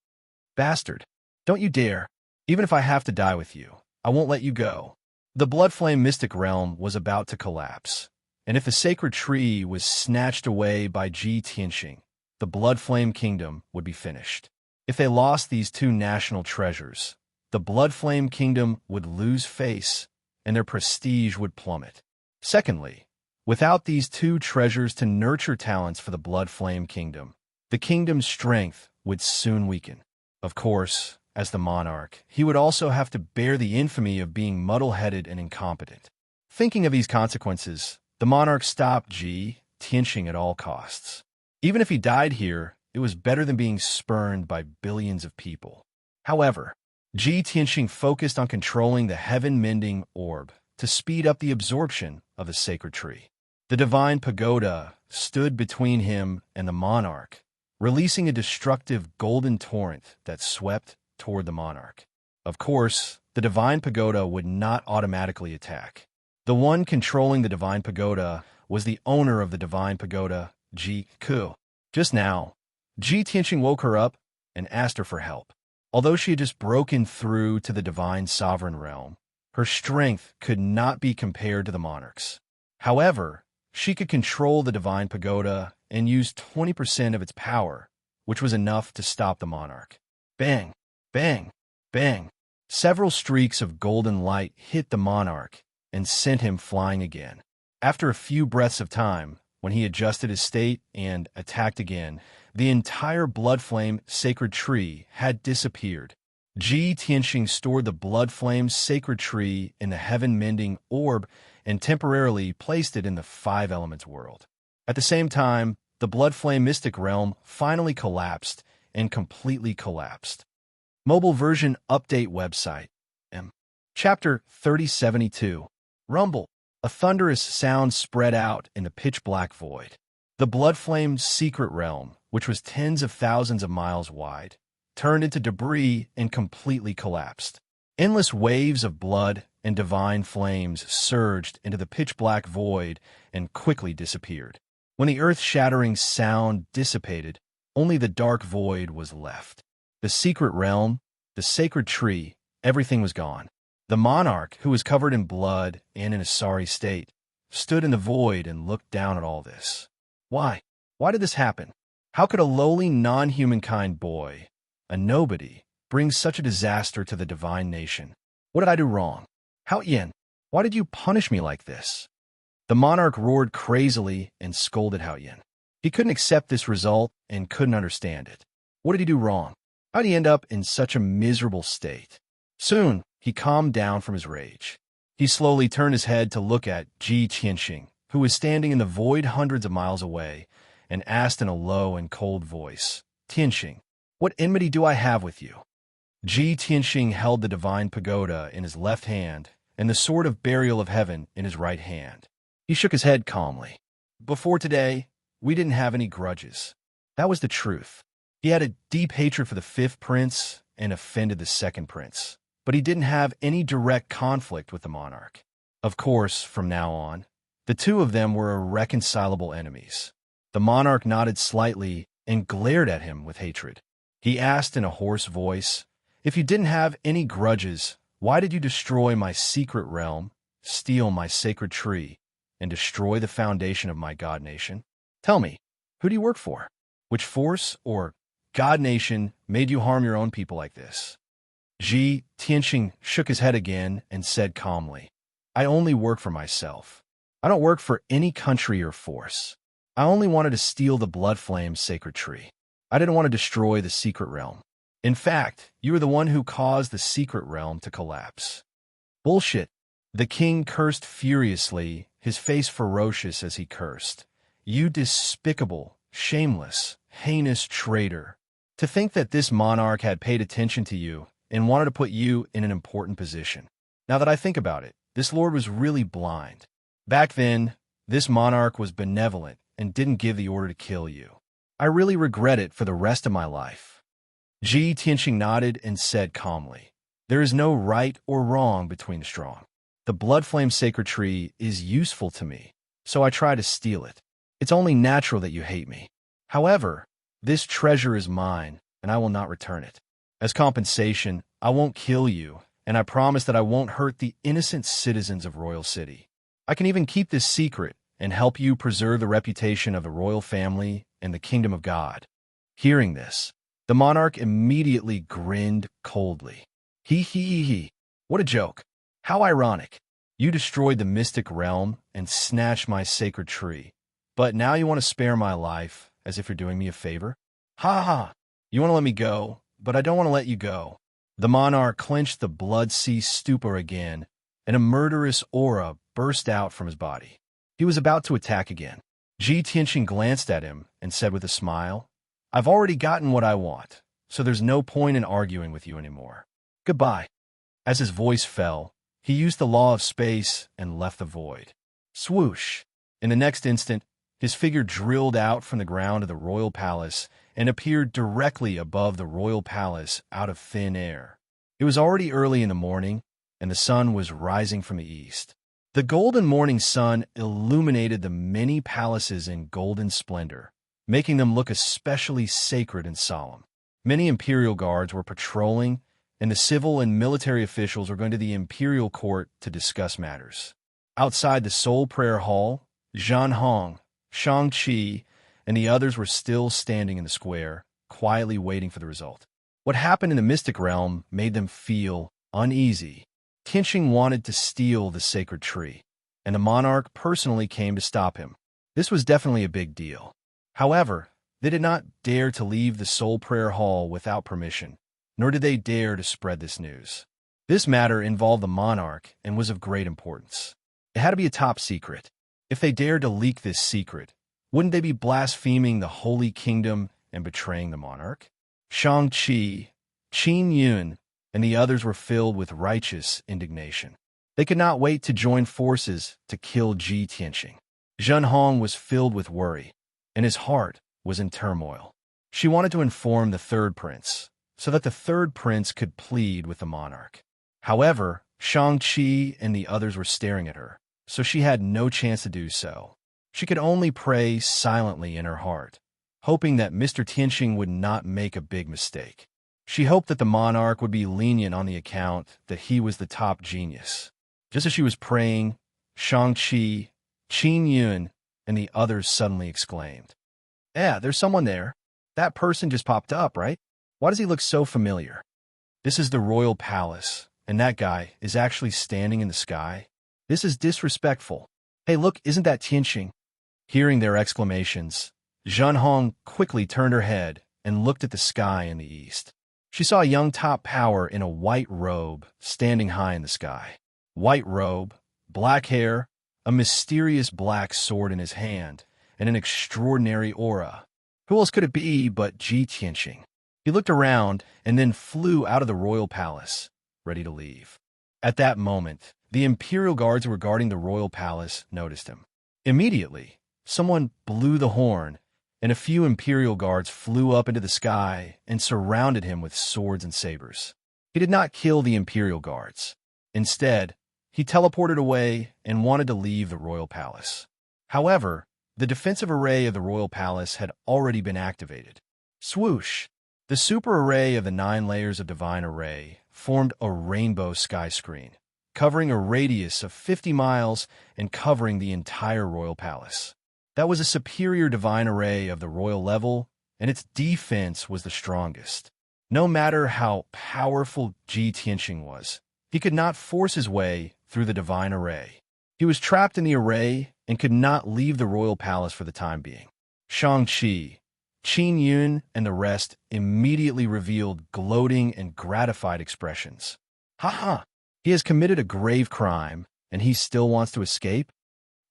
Bastard! Don't you dare! Even if I have to die with you, I won't let you go. The blood flame mystic realm was about to collapse, and if the sacred tree was snatched away by Ji Tianxing, the blood flame kingdom would be finished. If they lost these two national treasures, the blood flame kingdom would lose face, and their prestige would plummet. Secondly, without these two treasures to nurture talents for the blood flame kingdom, the kingdom's strength would soon weaken. Of course, as the monarch, he would also have to bear the infamy of being muddle-headed and incompetent. Thinking of these consequences, The monarch stopped Ji Tianxing at all costs. Even if he died here, it was better than being spurned by billions of people. However, Ji Tianxing focused on controlling the heaven-mending orb to speed up the absorption of the sacred tree. The divine pagoda stood between him and the monarch, releasing a destructive golden torrent that swept toward the monarch. Of course, the divine pagoda would not automatically attack. The one controlling the divine pagoda was the owner of the divine pagoda, Ji Ku. Just now, Ji Tianxing woke her up and asked her for help. Although she had just broken through to the divine sovereign realm, her strength could not be compared to the monarch's. However, she could control the divine pagoda and use 20% of its power, which was enough to stop the monarch. Bang, bang, bang. Several streaks of golden light hit the monarch and sent him flying again. After a few breaths of time, when he adjusted his state and attacked again, the entire blood flame sacred tree had disappeared. Ji Tianxing stored the blood flame sacred tree in the heaven-mending orb and temporarily placed it in the five elements world. At the same time, the blood flame mystic realm finally collapsed and completely collapsed. Mobile version update website. Chapter 3072. Rumble. A thunderous sound spread out in the pitch-black void. The blood flame's secret realm, which was tens of thousands of miles wide, turned into debris and completely collapsed. Endless waves of blood and divine flames surged into the pitch-black void and quickly disappeared. When the earth-shattering sound dissipated, only the dark void was left. The secret realm, the sacred tree, everything was gone. The monarch, who was covered in blood and in a sorry state, stood in the void and looked down at all this. Why? Why did this happen? How could a lowly non-humankind boy, a nobody, bring such a disaster to the divine nation? What did I do wrong? Hao Yin, why did you punish me like this? The monarch roared crazily and scolded Hao Yin. He couldn't accept this result and couldn't understand it. What did he do wrong? How did he end up in such a miserable state? Soon, he calmed down from his rage. He slowly turned his head to look at Ji Tianxing, who was standing in the void hundreds of miles away, and asked in a low and cold voice, "Tianxing, what enmity do I have with you?" Ji Tianxing held the divine pagoda in his left hand and the sword of burial of heaven in his right hand. He shook his head calmly. Before today, we didn't have any grudges. That was the truth. He had a deep hatred for the fifth prince and offended the second prince, but he didn't have any direct conflict with the monarch. Of course, from now on, the two of them were irreconcilable enemies. The monarch nodded slightly and glared at him with hatred. He asked in a hoarse voice, "If you didn't have any grudges, why did you destroy my secret realm, steal my sacred tree, and destroy the foundation of my god nation? Tell me, who do you work for? Which force or god nation made you harm your own people like this?" Ji Tianxing shook his head again and said calmly, "I only work for myself. I don't work for any country or force. I only wanted to steal the blood flame sacred tree. I didn't want to destroy the secret realm. In fact, you were the one who caused the secret realm to collapse." Bullshit. The king cursed furiously, his face ferocious as he cursed. "You despicable, shameless, heinous traitor. To think that this monarch had paid attention to you and wanted to put you in an important position. Now that I think about it, this lord was really blind. Back then, this monarch was benevolent and didn't give the order to kill you. I really regret it for the rest of my life." Ji Tianxing nodded and said calmly, "There is no right or wrong between the strong. The blood flame sacred tree is useful to me, so I try to steal it. It's only natural that you hate me. However, this treasure is mine, and I will not return it. As compensation, I won't kill you, and I promise that I won't hurt the innocent citizens of Royal City. I can even keep this secret and help you preserve the reputation of the royal family and the kingdom of God." Hearing this, the monarch immediately grinned coldly. He. What a joke. How ironic. You destroyed the mystic realm and snatched my sacred tree, but now you want to spare my life as if you're doing me a favor? Ha ha. You want to let me go, but I don't want to let you go. The monarch clenched the blood sea stupor again, and a murderous aura burst out from his body. He was about to attack again. Ji Tianqing glanced at him and said with a smile, "I've already gotten what I want, so there's no point in arguing with you anymore. Goodbye." As his voice fell, he used the law of space and left the void. Swoosh! In the next instant, his figure drilled out from the ground of the royal palace and appeared directly above the royal palace out of thin air. It was already early in the morning, and the sun was rising from the east. The golden morning sun illuminated the many palaces in golden splendor, making them look especially sacred and solemn. Many imperial guards were patrolling, and the civil and military officials were going to the imperial court to discuss matters. Outside the Soul Prayer Hall, Zhan Hong, Shang-Chi, and the others were still standing in the square, quietly waiting for the result. What happened in the mystic realm made them feel uneasy. Tianqing wanted to steal the sacred tree, and the monarch personally came to stop him. This was definitely a big deal. However, they did not dare to leave the Soul Prayer Hall without permission, nor did they dare to spread this news. This matter involved the monarch and was of great importance. It had to be a top secret. If they dared to leak this secret, wouldn't they be blaspheming the Holy Kingdom and betraying the monarch? Shang-Chi, Qin Yun, and the others were filled with righteous indignation. They could not wait to join forces to kill Ji Tianqing. Zhen Hong was filled with worry, and his heart was in turmoil. She wanted to inform the third prince, so that the third prince could plead with the monarch. However, Shang-Chi and the others were staring at her, so she had no chance to do so. She could only pray silently in her heart, hoping that Mr. Tianqing would not make a big mistake. She hoped that the monarch would be lenient on the account that he was the top genius. Just as she was praying, Shang-Chi, Qin Yun, and the others suddenly exclaimed, "Yeah, there's someone there. That person just popped up, right? Why does he look so familiar? This is the royal palace, and that guy is actually standing in the sky. This is disrespectful. Hey, look, isn't that Tianqing?" Hearing their exclamations, Zhen Hong quickly turned her head and looked at the sky in the east. She saw a young top power in a white robe standing high in the sky. White robe, black hair, a mysterious black sword in his hand, and an extraordinary aura. Who else could it be but Ji Tianqing? He looked around and then flew out of the royal palace, ready to leave. At that moment, the imperial guards who were guarding the royal palace noticed him. Immediately, someone blew the horn, and a few imperial guards flew up into the sky and surrounded him with swords and sabers. He did not kill the imperial guards. Instead, he teleported away and wanted to leave the royal palace. However, the defensive array of the royal palace had already been activated. Swoosh! The super array of the 9 layers of divine array formed a rainbow sky screen, covering a radius of 50 miles and covering the entire royal palace. That was a superior divine array of the royal level, and its defense was the strongest. No matter how powerful Ji Tianqing was, he could not force his way through the divine array. He was trapped in the array and could not leave the royal palace for the time being. Shang-Chi, Qin Yun, and the rest immediately revealed gloating and gratified expressions. Ha! He has committed a grave crime, and he still wants to escape?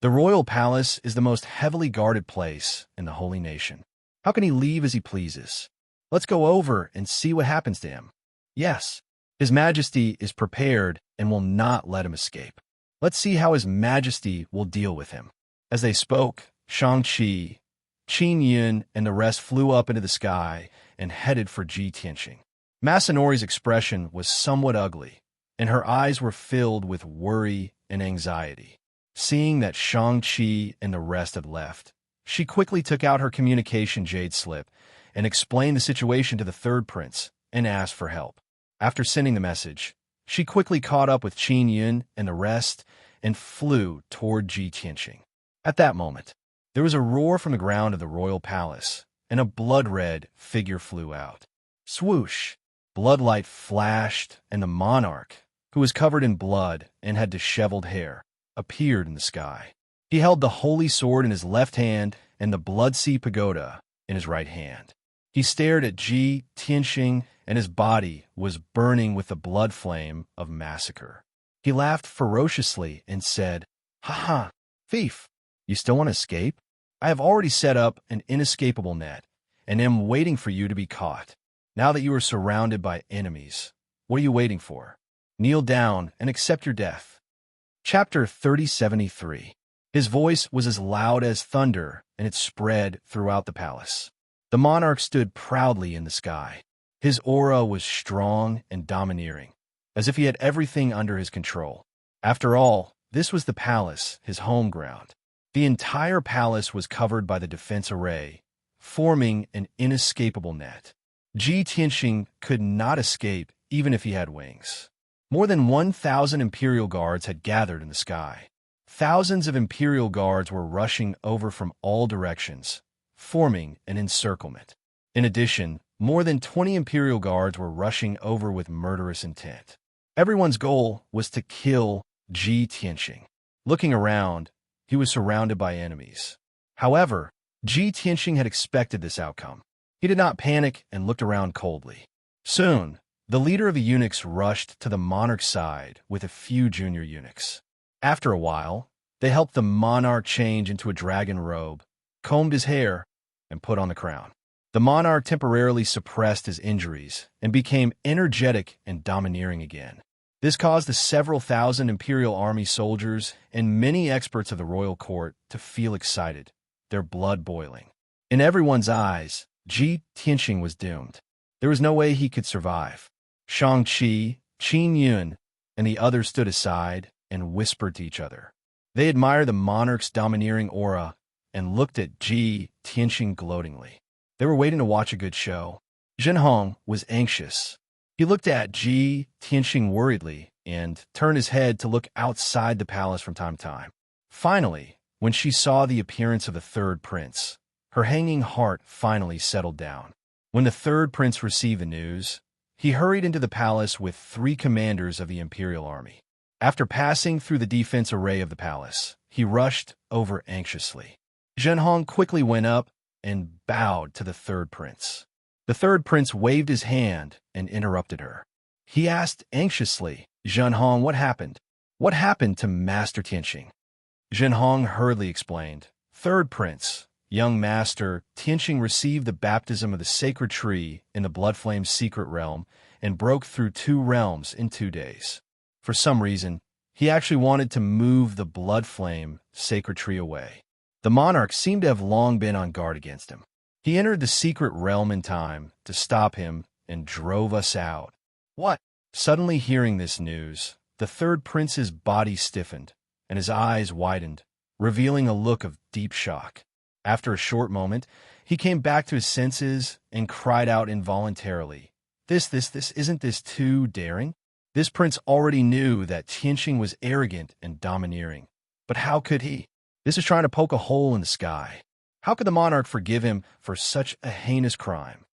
The royal palace is the most heavily guarded place in the holy nation. How can he leave as he pleases? Let's go over and see what happens to him. Yes, His Majesty is prepared and will not let him escape. Let's see how His Majesty will deal with him. As they spoke, Shang-Chi, Qin Yun, and the rest flew up into the sky and headed for Ji Tianqing. Masanori's expression was somewhat ugly, and her eyes were filled with worry and anxiety. Seeing that Shang-Chi and the rest had left, she quickly took out her communication jade slip and explained the situation to the third prince and asked for help. After sending the message, she quickly caught up with Qin Yun and the rest and flew toward Ji Tianqing. At that moment, there was a roar from the ground of the royal palace, and a blood-red figure flew out. Swoosh! Bloodlight flashed, and the monarch, who was covered in blood and had disheveled hair, appeared in the sky. He held the holy sword in his left hand and the Blood-Sea Pagoda in his right hand. He stared at Ji Tianqing, and his body was burning with the blood flame of massacre. He laughed ferociously and said, "Ha! Thief! You still want to escape? I have already set up an inescapable net, and am waiting for you to be caught. Now that you are surrounded by enemies, what are you waiting for? Kneel down and accept your death. Chapter 3073. His voice was as loud as thunder, and it spread throughout the palace. The monarch stood proudly in the sky. His aura was strong and domineering, as if he had everything under his control. After all, this was the palace, his home ground. The entire palace was covered by the defense array, forming an inescapable net. Ji Tianxing could not escape even if he had wings. More than 1,000 imperial guards had gathered in the sky. Thousands of imperial guards were rushing over from all directions, forming an encirclement. In addition, more than 20 imperial guards were rushing over with murderous intent. Everyone's goal was to kill Ji Tianxing. Looking around, he was surrounded by enemies. However, Ji Tianxing had expected this outcome. He did not panic and looked around coldly. Soon, the leader of the eunuchs rushed to the monarch's side with a few junior eunuchs. After a while, they helped the monarch change into a dragon robe, combed his hair, and put on the crown. The monarch temporarily suppressed his injuries and became energetic and domineering again. This caused the several thousand imperial army soldiers and many experts of the royal court to feel excited, their blood boiling. In everyone's eyes, Ji Tianxing was doomed. There was no way he could survive. Shang-Chi, Qin Yun, and the others stood aside and whispered to each other. They admired the monarch's domineering aura and looked at Ji Tianxing gloatingly. They were waiting to watch a good show. Zhen Hong was anxious. He looked at Ji Tianxing worriedly and turned his head to look outside the palace from time to time. Finally, when she saw the appearance of the third prince, her hanging heart finally settled down. When the third prince received the news, he hurried into the palace with 3 commanders of the imperial army. After passing through the defense array of the palace, he rushed over anxiously. Zhen Hong quickly went up and bowed to the third prince. The third prince waved his hand and interrupted her. He asked anxiously, Zhen Hong, what happened? What happened to Master Tianxing? Zhen Hong hurriedly explained, Third prince, young master, Tianxing received the baptism of the sacred tree in the Bloodflame's secret realm and broke through 2 realms in 2 days. For some reason, he actually wanted to move the Bloodflame sacred tree away. The monarch seemed to have long been on guard against him. He entered the secret realm in time to stop him and drove us out. What? Suddenly hearing this news, the third prince's body stiffened and his eyes widened, revealing a look of deep shock. After a short moment, he came back to his senses and cried out involuntarily, Isn't this too daring? This prince already knew that Tianxing was arrogant and domineering. But how could he? This is trying to poke a hole in the sky. How could the monarch forgive him for such a heinous crime?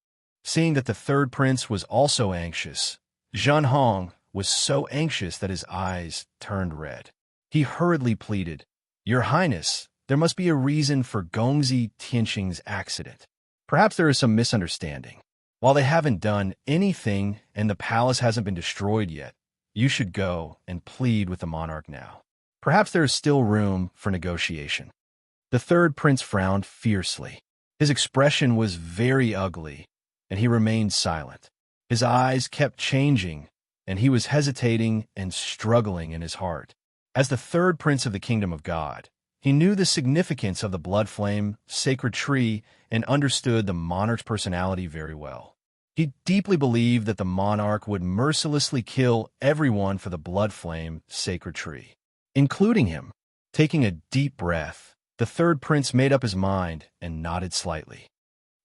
Seeing that the third prince was also anxious, Zhen Hong was so anxious that his eyes turned red. He hurriedly pleaded, Your Highness, there must be a reason for Gongzi Tianxing's accident. Perhaps there is some misunderstanding. While they haven't done anything and the palace hasn't been destroyed yet, you should go and plead with the monarch now. Perhaps there is still room for negotiation. The third prince frowned fiercely. His expression was very ugly, and he remained silent. His eyes kept changing, and he was hesitating and struggling in his heart. As the third prince of the kingdom of God, he knew the significance of the Bloodflame sacred tree and understood the monarch's personality very well. He deeply believed that the monarch would mercilessly kill everyone for the Bloodflame sacred tree, including him. Taking a deep breath, the third prince made up his mind and nodded slightly.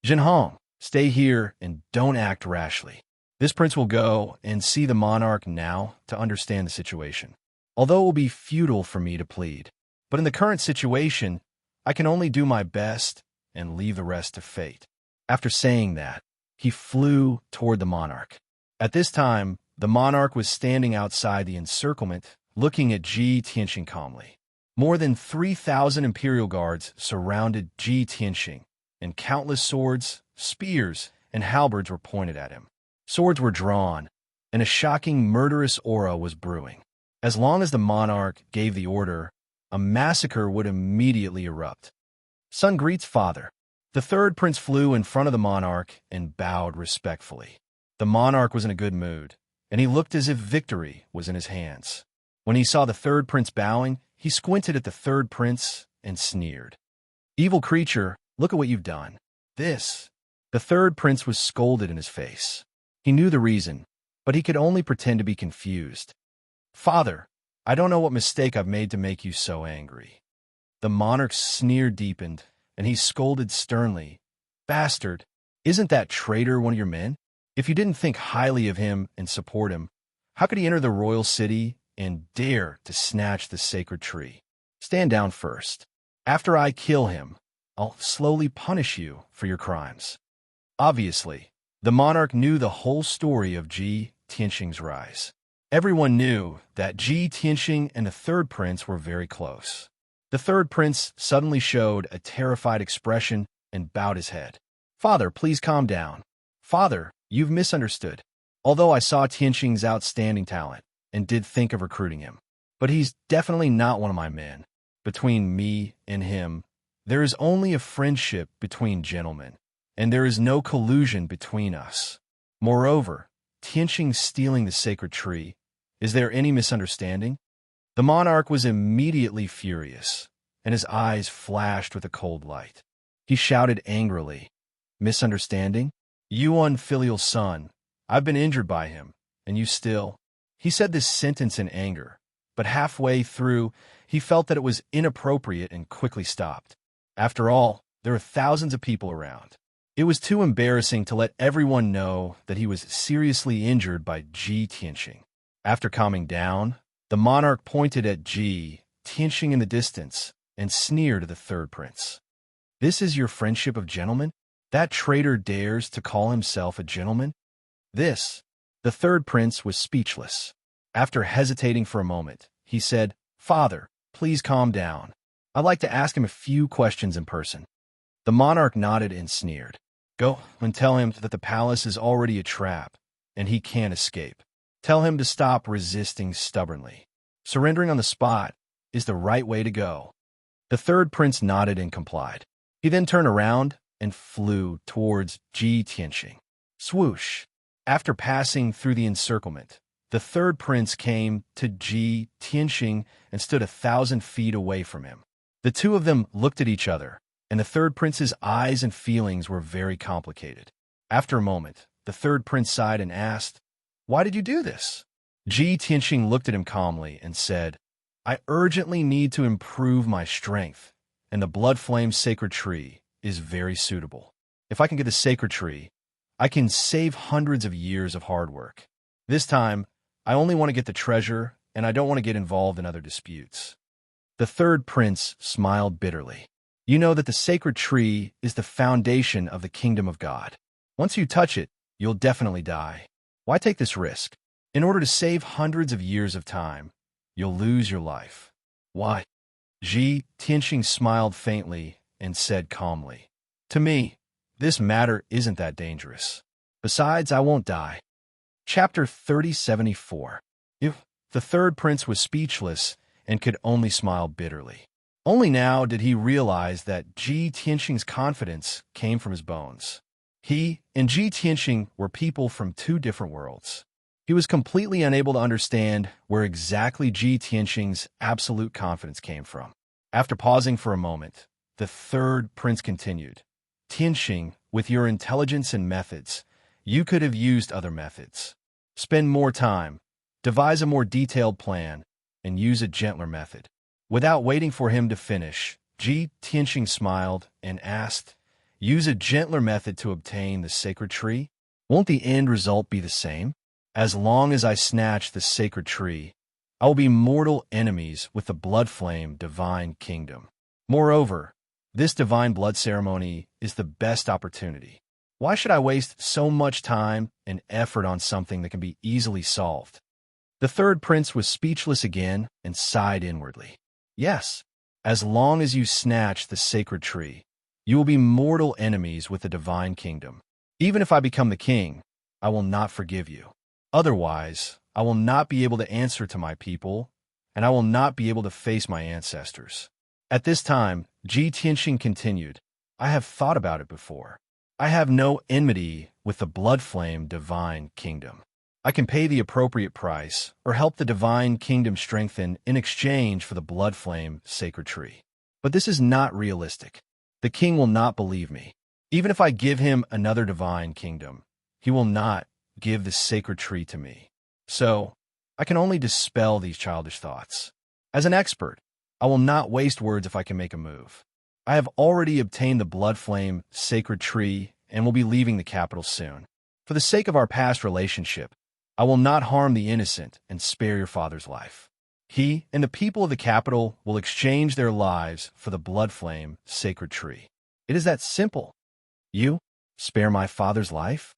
Zhen Hong, stay here and don't act rashly. This prince will go and see the monarch now to understand the situation. Although it will be futile for me to plead, but in the current situation, I can only do my best and leave the rest to fate. After saying that, he flew toward the monarch. At this time, the monarch was standing outside the encirclement, looking at Ji Tianxing calmly. More than 3,000 imperial guards surrounded Ji Tianxing, and countless swords, spears, and halberds were pointed at him. Swords were drawn, and a shocking murderous aura was brewing. As long as the monarch gave the order, a massacre would immediately erupt. Son greets father. The third prince flew in front of the monarch and bowed respectfully. The monarch was in a good mood, and he looked as if victory was in his hands. When he saw the third prince bowing, he squinted at the third prince and sneered. Evil creature, look at what you've done. This. The third prince was scolded in his face. He knew the reason, but he could only pretend to be confused. Father, I don't know what mistake I've made to make you so angry. The monarch's sneer deepened, and he scolded sternly. Bastard, isn't that traitor one of your men? If you didn't think highly of him and support him, how could he enter the royal city and dare to snatch the sacred tree? Stand down first. After I kill him, I'll slowly punish you for your crimes. Obviously, the monarch knew the whole story of Ji Tianxing's rise. Everyone knew that Ji Tianxing and the third prince were very close. The third prince suddenly showed a terrified expression and bowed his head. Father, please calm down. Father, you've misunderstood. Although I saw Tianxing's outstanding talent and did think of recruiting him, but he's definitely not one of my men. Between me and him, there is only a friendship between gentlemen, and there is no collusion between us. Moreover, Tianxing stealing the sacred tree, is there any misunderstanding? The monarch was immediately furious, and his eyes flashed with a cold light. He shouted angrily, Misunderstanding? You unfilial son, I've been injured by him, and you still... He said this sentence in anger, but halfway through, he felt that it was inappropriate and quickly stopped. After all, there are thousands of people around. It was too embarrassing to let everyone know that he was seriously injured by Ji Tianxing. After calming down, the monarch pointed at Ji Tianxing in the distance and sneered at the third prince. This is your friendship of gentlemen? That traitor dares to call himself a gentleman? This. The third prince was speechless. After hesitating for a moment, he said, Father, please calm down. I'd like to ask him a few questions in person. The monarch nodded and sneered. Go and tell him that the palace is already a trap, and he can't escape. Tell him to stop resisting stubbornly. Surrendering on the spot is the right way to go. The third prince nodded and complied. He then turned around and flew towards Ji Tianxing. Swoosh! After passing through the encirclement, the third prince came to Ji Tianxing and stood 1,000 feet away from him. The two of them looked at each other, and the third prince's eyes and feelings were very complicated. After a moment, the third prince sighed and asked, Why did you do this? Ji Tianxing looked at him calmly and said, I urgently need to improve my strength, and the blood flame sacred tree is very suitable. If I can get the sacred tree, I can save hundreds of years of hard work. This time, I only want to get the treasure, and I don't want to get involved in other disputes. The third prince smiled bitterly. You know that the sacred tree is the foundation of the kingdom of God. Once you touch it, you'll definitely die. Why take this risk? In order to save hundreds of years of time, you'll lose your life. Why? Ji Tianxing smiled faintly and said calmly, To me, this matter isn't that dangerous. Besides, I won't die. Chapter 3074. The third prince was speechless and could only smile bitterly. Only now did he realize that Ji Tianxing's confidence came from his bones. He and Ji Tianxing were people from two different worlds. He was completely unable to understand where exactly Ji Tianxing's absolute confidence came from. After pausing for a moment, the third prince continued, Tianxing, with your intelligence and methods, you could have used other methods. Spend more time, devise a more detailed plan, and use a gentler method. Without waiting for him to finish, Ji Tianxing smiled and asked, Use a gentler method to obtain the sacred tree? Won't the end result be the same? As long as I snatch the sacred tree, I will be mortal enemies with the blood flame divine kingdom. Moreover, this divine blood ceremony is the best opportunity. Why should I waste so much time and effort on something that can be easily solved? The third prince was speechless again and sighed inwardly. Yes, as long as you snatch the sacred tree, you will be mortal enemies with the divine kingdom. Even if I become the king, I will not forgive you. Otherwise, I will not be able to answer to my people, and I will not be able to face my ancestors. At this time, Ji Tianxing continued, I have thought about it before. I have no enmity with the blood flame divine kingdom. I can pay the appropriate price or help the divine kingdom strengthen in exchange for the blood flame sacred tree. But this is not realistic. The king will not believe me. Even if I give him another divine kingdom, he will not give the sacred tree to me. So, I can only dispel these childish thoughts. As an expert, I will not waste words if I can make a move. I have already obtained the blood flame sacred tree and will be leaving the capital soon. For the sake of our past relationship, I will not harm the innocent and spare your father's life. He and the people of the capital will exchange their lives for the blood flame sacred tree. It is that simple. You spare my father's life?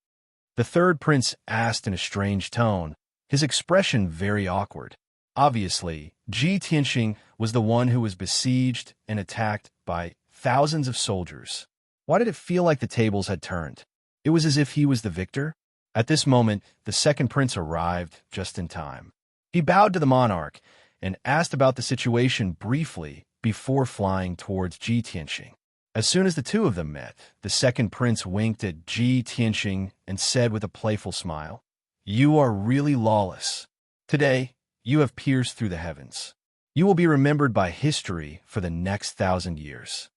The third prince asked in a strange tone, his expression very awkward. Obviously, Ji Tianxing was the one who was besieged and attacked by thousands of soldiers. Why did it feel like the tables had turned? It was as if he was the victor. At this moment, the second prince arrived just in time. He bowed to the monarch and asked about the situation briefly before flying towards Ji Tianxing. As soon as the two of them met, the second prince winked at Ji Tianxing and said with a playful smile, You are really lawless. Today, you have pierced through the heavens. You will be remembered by history for the next 1,000 years.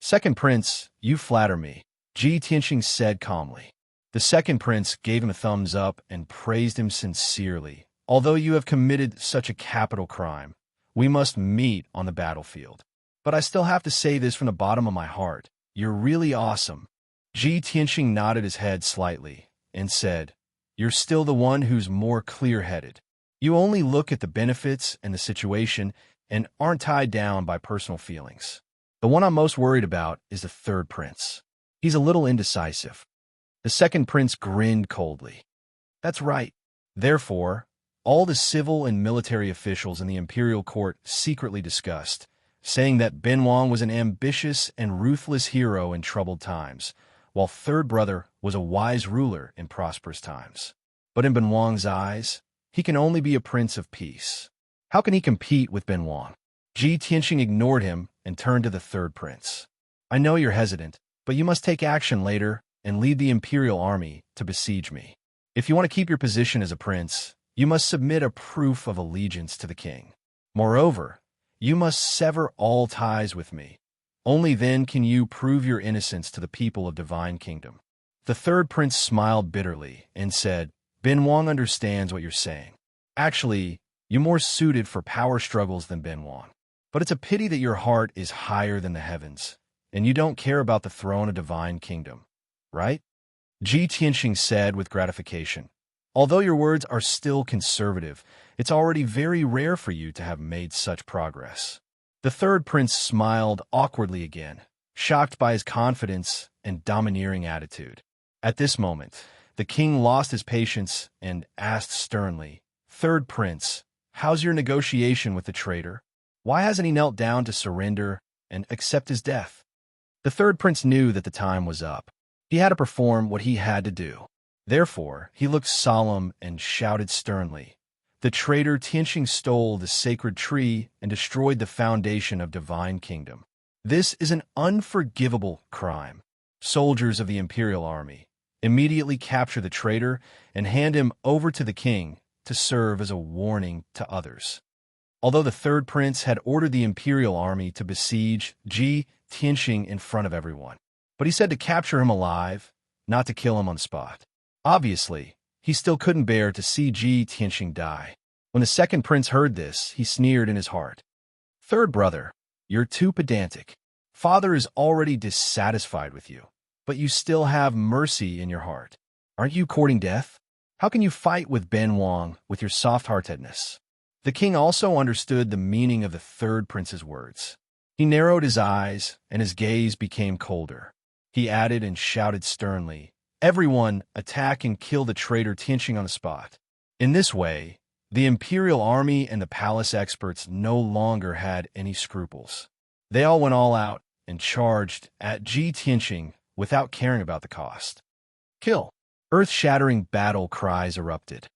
Second prince, you flatter me, Ji Tianxing said calmly. The second prince gave him a thumbs up and praised him sincerely. Although you have committed such a capital crime, we must meet on the battlefield. But I still have to say this from the bottom of my heart. You're really awesome. Ji Tianxing nodded his head slightly and said, You're still the one who's more clear-headed. You only look at the benefits and the situation and aren't tied down by personal feelings. The one I'm most worried about is the third prince. He's a little indecisive. The second prince grinned coldly. That's right. Therefore, all the civil and military officials in the imperial court secretly discussed, saying that Ben Wang was an ambitious and ruthless hero in troubled times, while third brother was a wise ruler in prosperous times. But in Ben Wang's eyes, he can only be a prince of peace. How can he compete with Ben Wang? Ji Tianxing ignored him and turned to the third prince. I know you're hesitant, but you must take action later and lead the imperial army to besiege me. If you want to keep your position as a prince, you must submit a proof of allegiance to the king. Moreover, you must sever all ties with me. Only then can you prove your innocence to the people of Divine Kingdom. The third prince smiled bitterly and said, Ben Wang understands what you're saying. Actually, you're more suited for power struggles than Ben Wang. But it's a pity that your heart is higher than the heavens, and you don't care about the throne of Divine Kingdom, right? Ji Tianxing said with gratification. Although your words are still conservative, it's already very rare for you to have made such progress. The third prince smiled awkwardly again, shocked by his confidence and domineering attitude. At this moment, the king lost his patience and asked sternly, Third prince, how's your negotiation with the traitor? Why hasn't he knelt down to surrender and accept his death? The third prince knew that the time was up. He had to perform what he had to do. Therefore, he looked solemn and shouted sternly, The traitor Tianxing stole the sacred tree and destroyed the foundation of Divine Kingdom. This is an unforgivable crime. Soldiers of the imperial army, immediately capture the traitor and hand him over to the king to serve as a warning to others. Although the third prince had ordered the imperial army to besiege Ji Tianxing in front of everyone, but he said to capture him alive, not to kill him on the spot. Obviously, he still couldn't bear to see Ji Tianxing die. When the second prince heard this, he sneered in his heart. Third brother, you're too pedantic. Father is already dissatisfied with you, but you still have mercy in your heart. Aren't you courting death? How can you fight with Ben Wang with your soft-heartedness? The king also understood the meaning of the third prince's words. He narrowed his eyes, and his gaze became colder. He added and shouted sternly, Everyone, attack and kill the traitor Tianxing on the spot. In this way, the imperial army and the palace experts no longer had any scruples. They all went all out and charged at Ji Tianxing without caring about the cost. Kill! Earth-shattering battle cries erupted.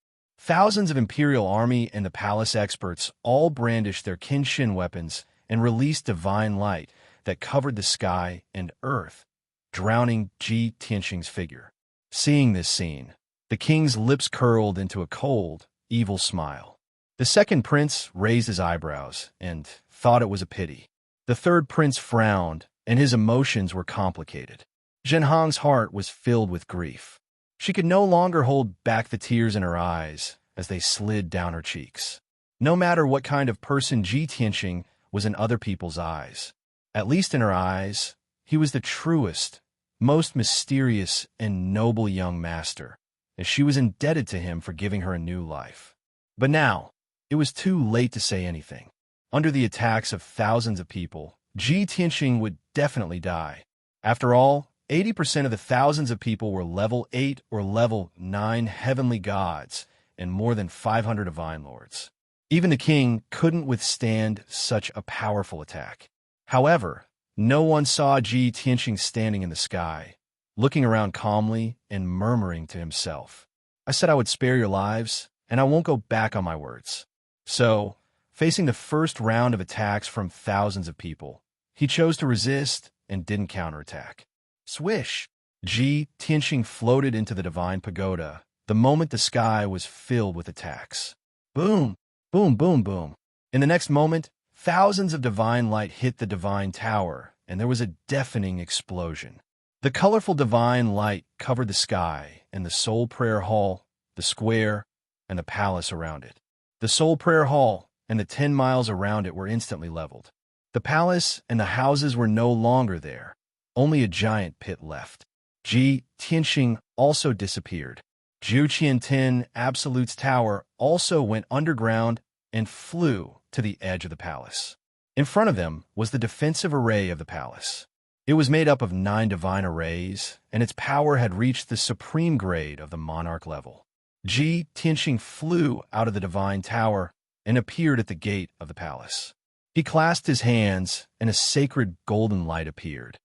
Thousands of Imperial Army and the palace experts all brandished their Kinshin weapons and released divine light that covered the sky and earth, drowning Ji Tianxing's figure. Seeing this scene, the king's lips curled into a cold, evil smile. The second prince raised his eyebrows and thought it was a pity. The third prince frowned, and his emotions were complicated. Zhenhang's heart was filled with grief. She could no longer hold back the tears in her eyes as they slid down her cheeks. No matter what kind of person Ji Tianxing was in other people's eyes, at least in her eyes, he was the truest, most mysterious and noble young master, as she was indebted to him for giving her a new life. But now, it was too late to say anything. Under the attacks of thousands of people, Ji Tianxing would definitely die. After all, 80% of the thousands of people were level 8 or level 9 heavenly gods and more than 500 divine lords. Even the king couldn't withstand such a powerful attack. However, no one saw Ji Tianxing standing in the sky, looking around calmly and murmuring to himself. I said I would spare your lives, and I won't go back on my words. So, facing the first round of attacks from thousands of people, he chose to resist and didn't counterattack. Swish! Ji Tianxing floated into the divine pagoda the moment the sky was filled with attacks. Boom! Boom, boom, boom. In the next moment, thousands of divine light hit the divine tower, and there was a deafening explosion. The colorful divine light covered the sky and the Soul Prayer Hall, the square, and the palace around it. The Soul Prayer Hall and the 10 miles around it were instantly leveled. The palace and the houses were no longer there. Only a giant pit left. Ji Tianxing also disappeared. Zhu Qiantin Absolute's tower also went underground and flew to the edge of the palace. In front of them was the defensive array of the palace. It was made up of 9 divine arrays, and its power had reached the supreme grade of the monarch level. Ji Tianxing flew out of the divine tower and appeared at the gate of the palace. He clasped his hands, and a sacred golden light appeared.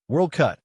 World Cut.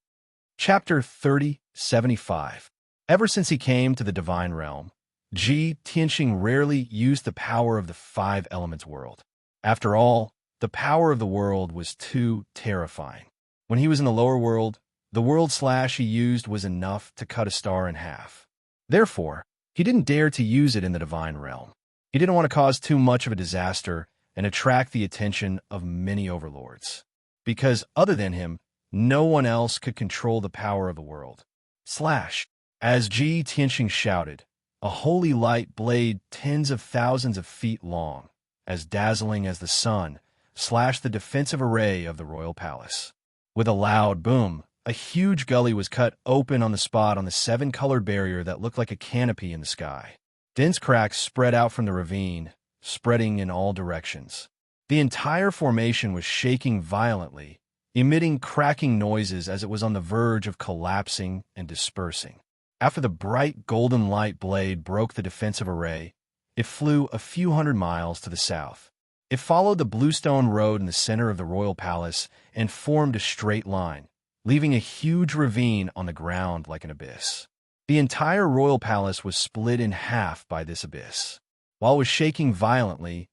Chapter 3075. Ever since he came to the divine realm, Ji Tianxing rarely used the power of the 5 elements world. After all, the power of the world was too terrifying. When he was in the lower world, the world slash he used was enough to cut a star in half. Therefore, he didn't dare to use it in the divine realm. He didn't want to cause too much of a disaster and attract the attention of many overlords. Because other than him, no one else could control the power of the world. Slash. As Ji Tianxing shouted, a holy light blade tens of thousands of feet long, as dazzling as the sun, slashed the defensive array of the royal palace. With a loud boom, a huge gully was cut open on the spot on the 7-colored barrier that looked like a canopy in the sky. Dense cracks spread out from the ravine, spreading in all directions. The entire formation was shaking violently, emitting cracking noises as it was on the verge of collapsing and dispersing. After the bright golden light blade broke the defensive array, it flew a few hundred miles to the south. It followed the bluestone road in the center of the royal palace and formed a straight line, leaving a huge ravine on the ground like an abyss. The entire royal palace was split in half by this abyss. While it was shaking violently,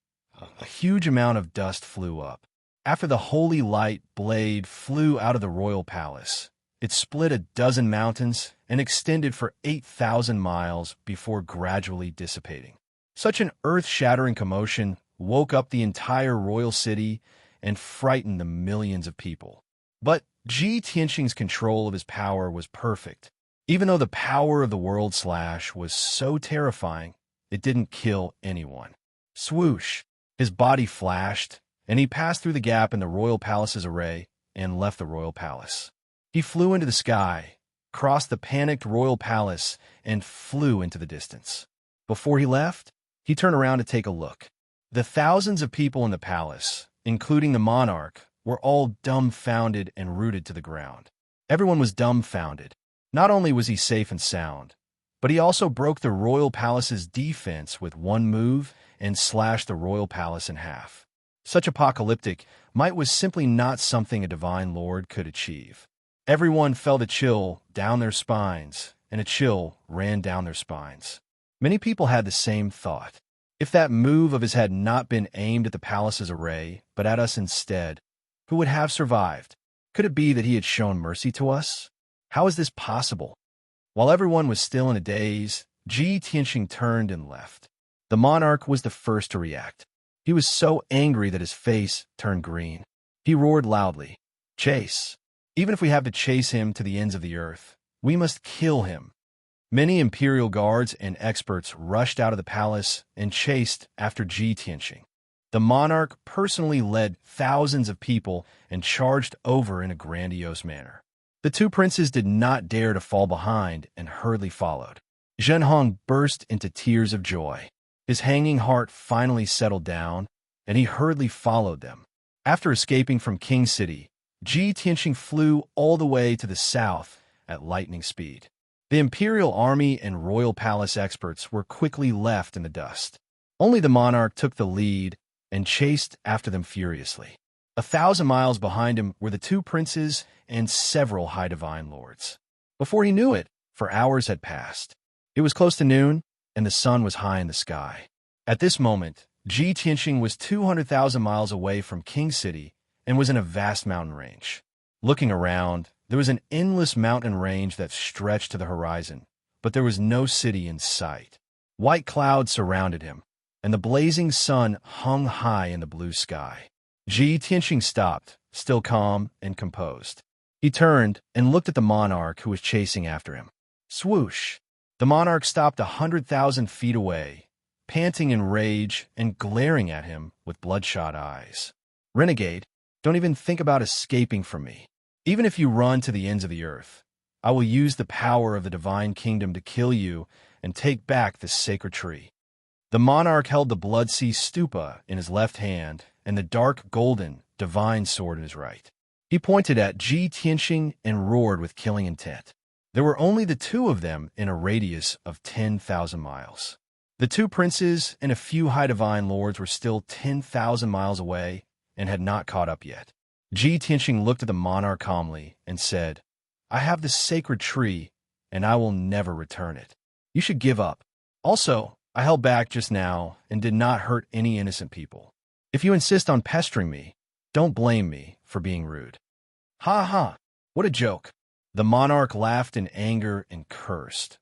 a huge amount of dust flew up. After the holy light blade flew out of the royal palace, it split a dozen mountains and extended for 8,000 miles before gradually dissipating. Such an earth-shattering commotion woke up the entire royal city and frightened the millions of people. But Ji Tianxing's control of his power was perfect. Even though the power of the world slash was so terrifying, it didn't kill anyone. Swoosh! His body flashed, and he passed through the gap in the royal palace's array and left the royal palace. He flew into the sky, crossed the panicked royal palace, and flew into the distance. Before he left, he turned around to take a look. The thousands of people in the palace, including the monarch, were all dumbfounded and rooted to the ground. Everyone was dumbfounded. Not only was he safe and sound, but he also broke the royal palace's defense with one move and slashed the royal palace in half. Such apocalyptic might was simply not something a divine lord could achieve. Everyone felt a chill down their spines, and a chill ran down their spines. Many people had the same thought. If that move of his had not been aimed at the palace's array, but at us instead, who would have survived? Could it be that he had shown mercy to us? How is this possible? While everyone was still in a daze, Ji Tianxing turned and left. The monarch was the first to react. He was so angry that his face turned green. He roared loudly, "Chase! Even if we have to chase him to the ends of the earth, we must kill him." Many imperial guards and experts rushed out of the palace and chased after Ji Tianxing. The monarch personally led thousands of people and charged over in a grandiose manner. The two princes did not dare to fall behind and hurriedly followed. Zhenhong burst into tears of joy. His hanging heart finally settled down, and he hurriedly followed them. After escaping from King City, Ji Tianxing flew all the way to the south at lightning speed. The imperial army and royal palace experts were quickly left in the dust. Only the monarch took the lead and chased after them furiously. 1,000 miles behind him were the two princes and several high divine lords. Before he knew it, for hours had passed. It was close to noon, and the sun was high in the sky. At this moment, Ji Tianxing was 200,000 miles away from King City and was in a vast mountain range. Looking around, there was an endless mountain range that stretched to the horizon, but there was no city in sight. White clouds surrounded him, and the blazing sun hung high in the blue sky. Ji Tianxing stopped, still calm and composed. He turned and looked at the monarch who was chasing after him. Swoosh! The monarch stopped 100,000 feet away, panting in rage and glaring at him with bloodshot eyes. "Renegade, don't even think about escaping from me. Even if you run to the ends of the earth, I will use the power of the divine kingdom to kill you and take back this sacred tree." The monarch held the blood sea stupa in his left hand and the dark golden divine sword in his right. He pointed at Ji Tianxing and roared with killing intent. There were only the two of them in a radius of 10,000 miles. The two princes and a few high divine lords were still 10,000 miles away and had not caught up yet. Ji Tianxing looked at the monarch calmly and said, "I have the sacred tree, and I will never return it. You should give up. Also, I held back just now and did not hurt any innocent people. If you insist on pestering me, don't blame me for being rude." "Ha ha! What a joke!" The monarch laughed in anger and cursed.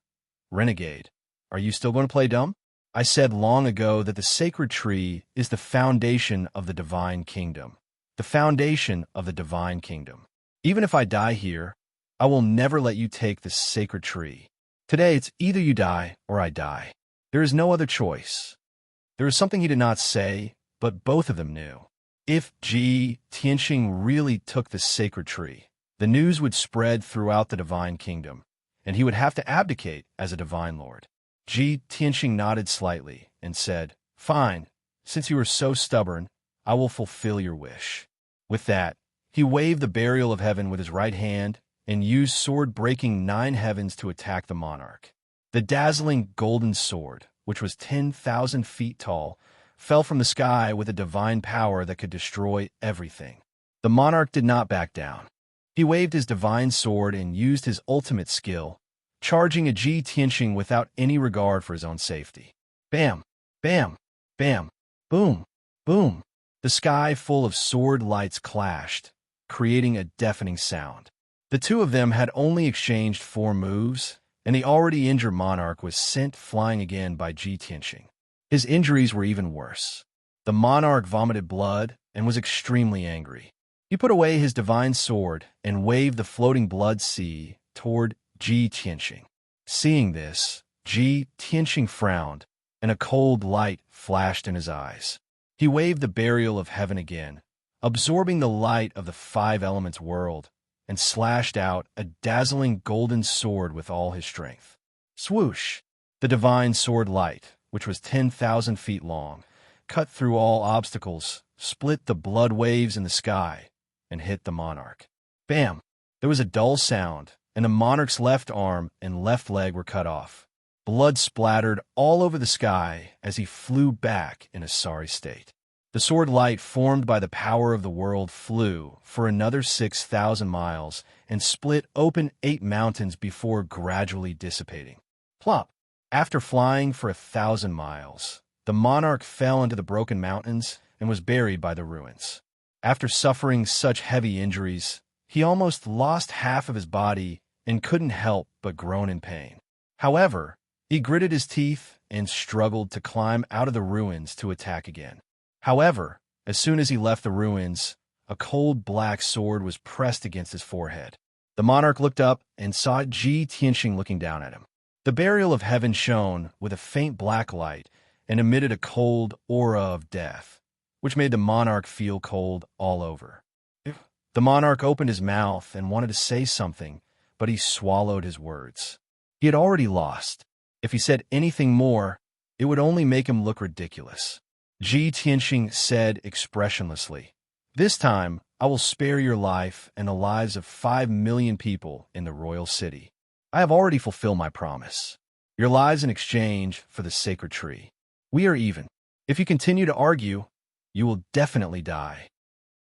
"Renegade, are you still going to play dumb? I said long ago that the sacred tree is the foundation of the divine kingdom. The foundation of the divine kingdom. Even if I die here, I will never let you take this sacred tree. Today it's either you die or I die. There is no other choice." There was something he did not say, but both of them knew. If Ji Tianxing really took the sacred tree, the news would spread throughout the divine kingdom, and he would have to abdicate as a divine lord. Ji Tianxing nodded slightly and said, "Fine, since you are so stubborn, I will fulfill your wish." With that, he waved the burial of heaven with his right hand and used sword-breaking 9 heavens to attack the monarch. The dazzling golden sword, which was 10,000 feet tall, fell from the sky with a divine power that could destroy everything. The monarch did not back down. He waved his divine sword and used his ultimate skill, charging at Ji Tianxing without any regard for his own safety. Bam! Bam! Bam! Boom! Boom! The sky full of sword lights clashed, creating a deafening sound. The two of them had only exchanged 4 moves, and the already injured monarch was sent flying again by Ji Tianxing. His injuries were even worse. The monarch vomited blood and was extremely angry. He put away his divine sword and waved the floating blood sea toward Ji Tianxing. Seeing this, Ji Tianxing frowned, and a cold light flashed in his eyes. He waved the burial of heaven again, absorbing the light of the 5 elements world, and slashed out a dazzling golden sword with all his strength. Swoosh! The divine sword light, which was 10,000 feet long, cut through all obstacles, split the blood waves in the sky, and hit the monarch. Bam! There was a dull sound, and the monarch's left arm and left leg were cut off. Blood splattered all over the sky as he flew back in a sorry state. The sword light formed by the power of the world flew for another 6,000 miles and split open 8 mountains before gradually dissipating. Plop! After flying for 1,000 miles, the monarch fell into the broken mountains and was buried by the ruins. After suffering such heavy injuries, he almost lost half of his body and couldn't help but groan in pain. However, he gritted his teeth and struggled to climb out of the ruins to attack again. However, as soon as he left the ruins, a cold black sword was pressed against his forehead. The monarch looked up and saw Ji Tianxing looking down at him. The burial of heaven shone with a faint black light and emitted a cold aura of death, which made the monarch feel cold all over. The monarch opened his mouth and wanted to say something, but he swallowed his words. He had already lost. If he said anything more, it would only make him look ridiculous. Ji Tianxing said expressionlessly, "This time, I will spare your life and the lives of 5 million people in the royal city. I have already fulfilled my promise. Your lives in exchange for the sacred tree. We are even. If you continue to argue, you will definitely die."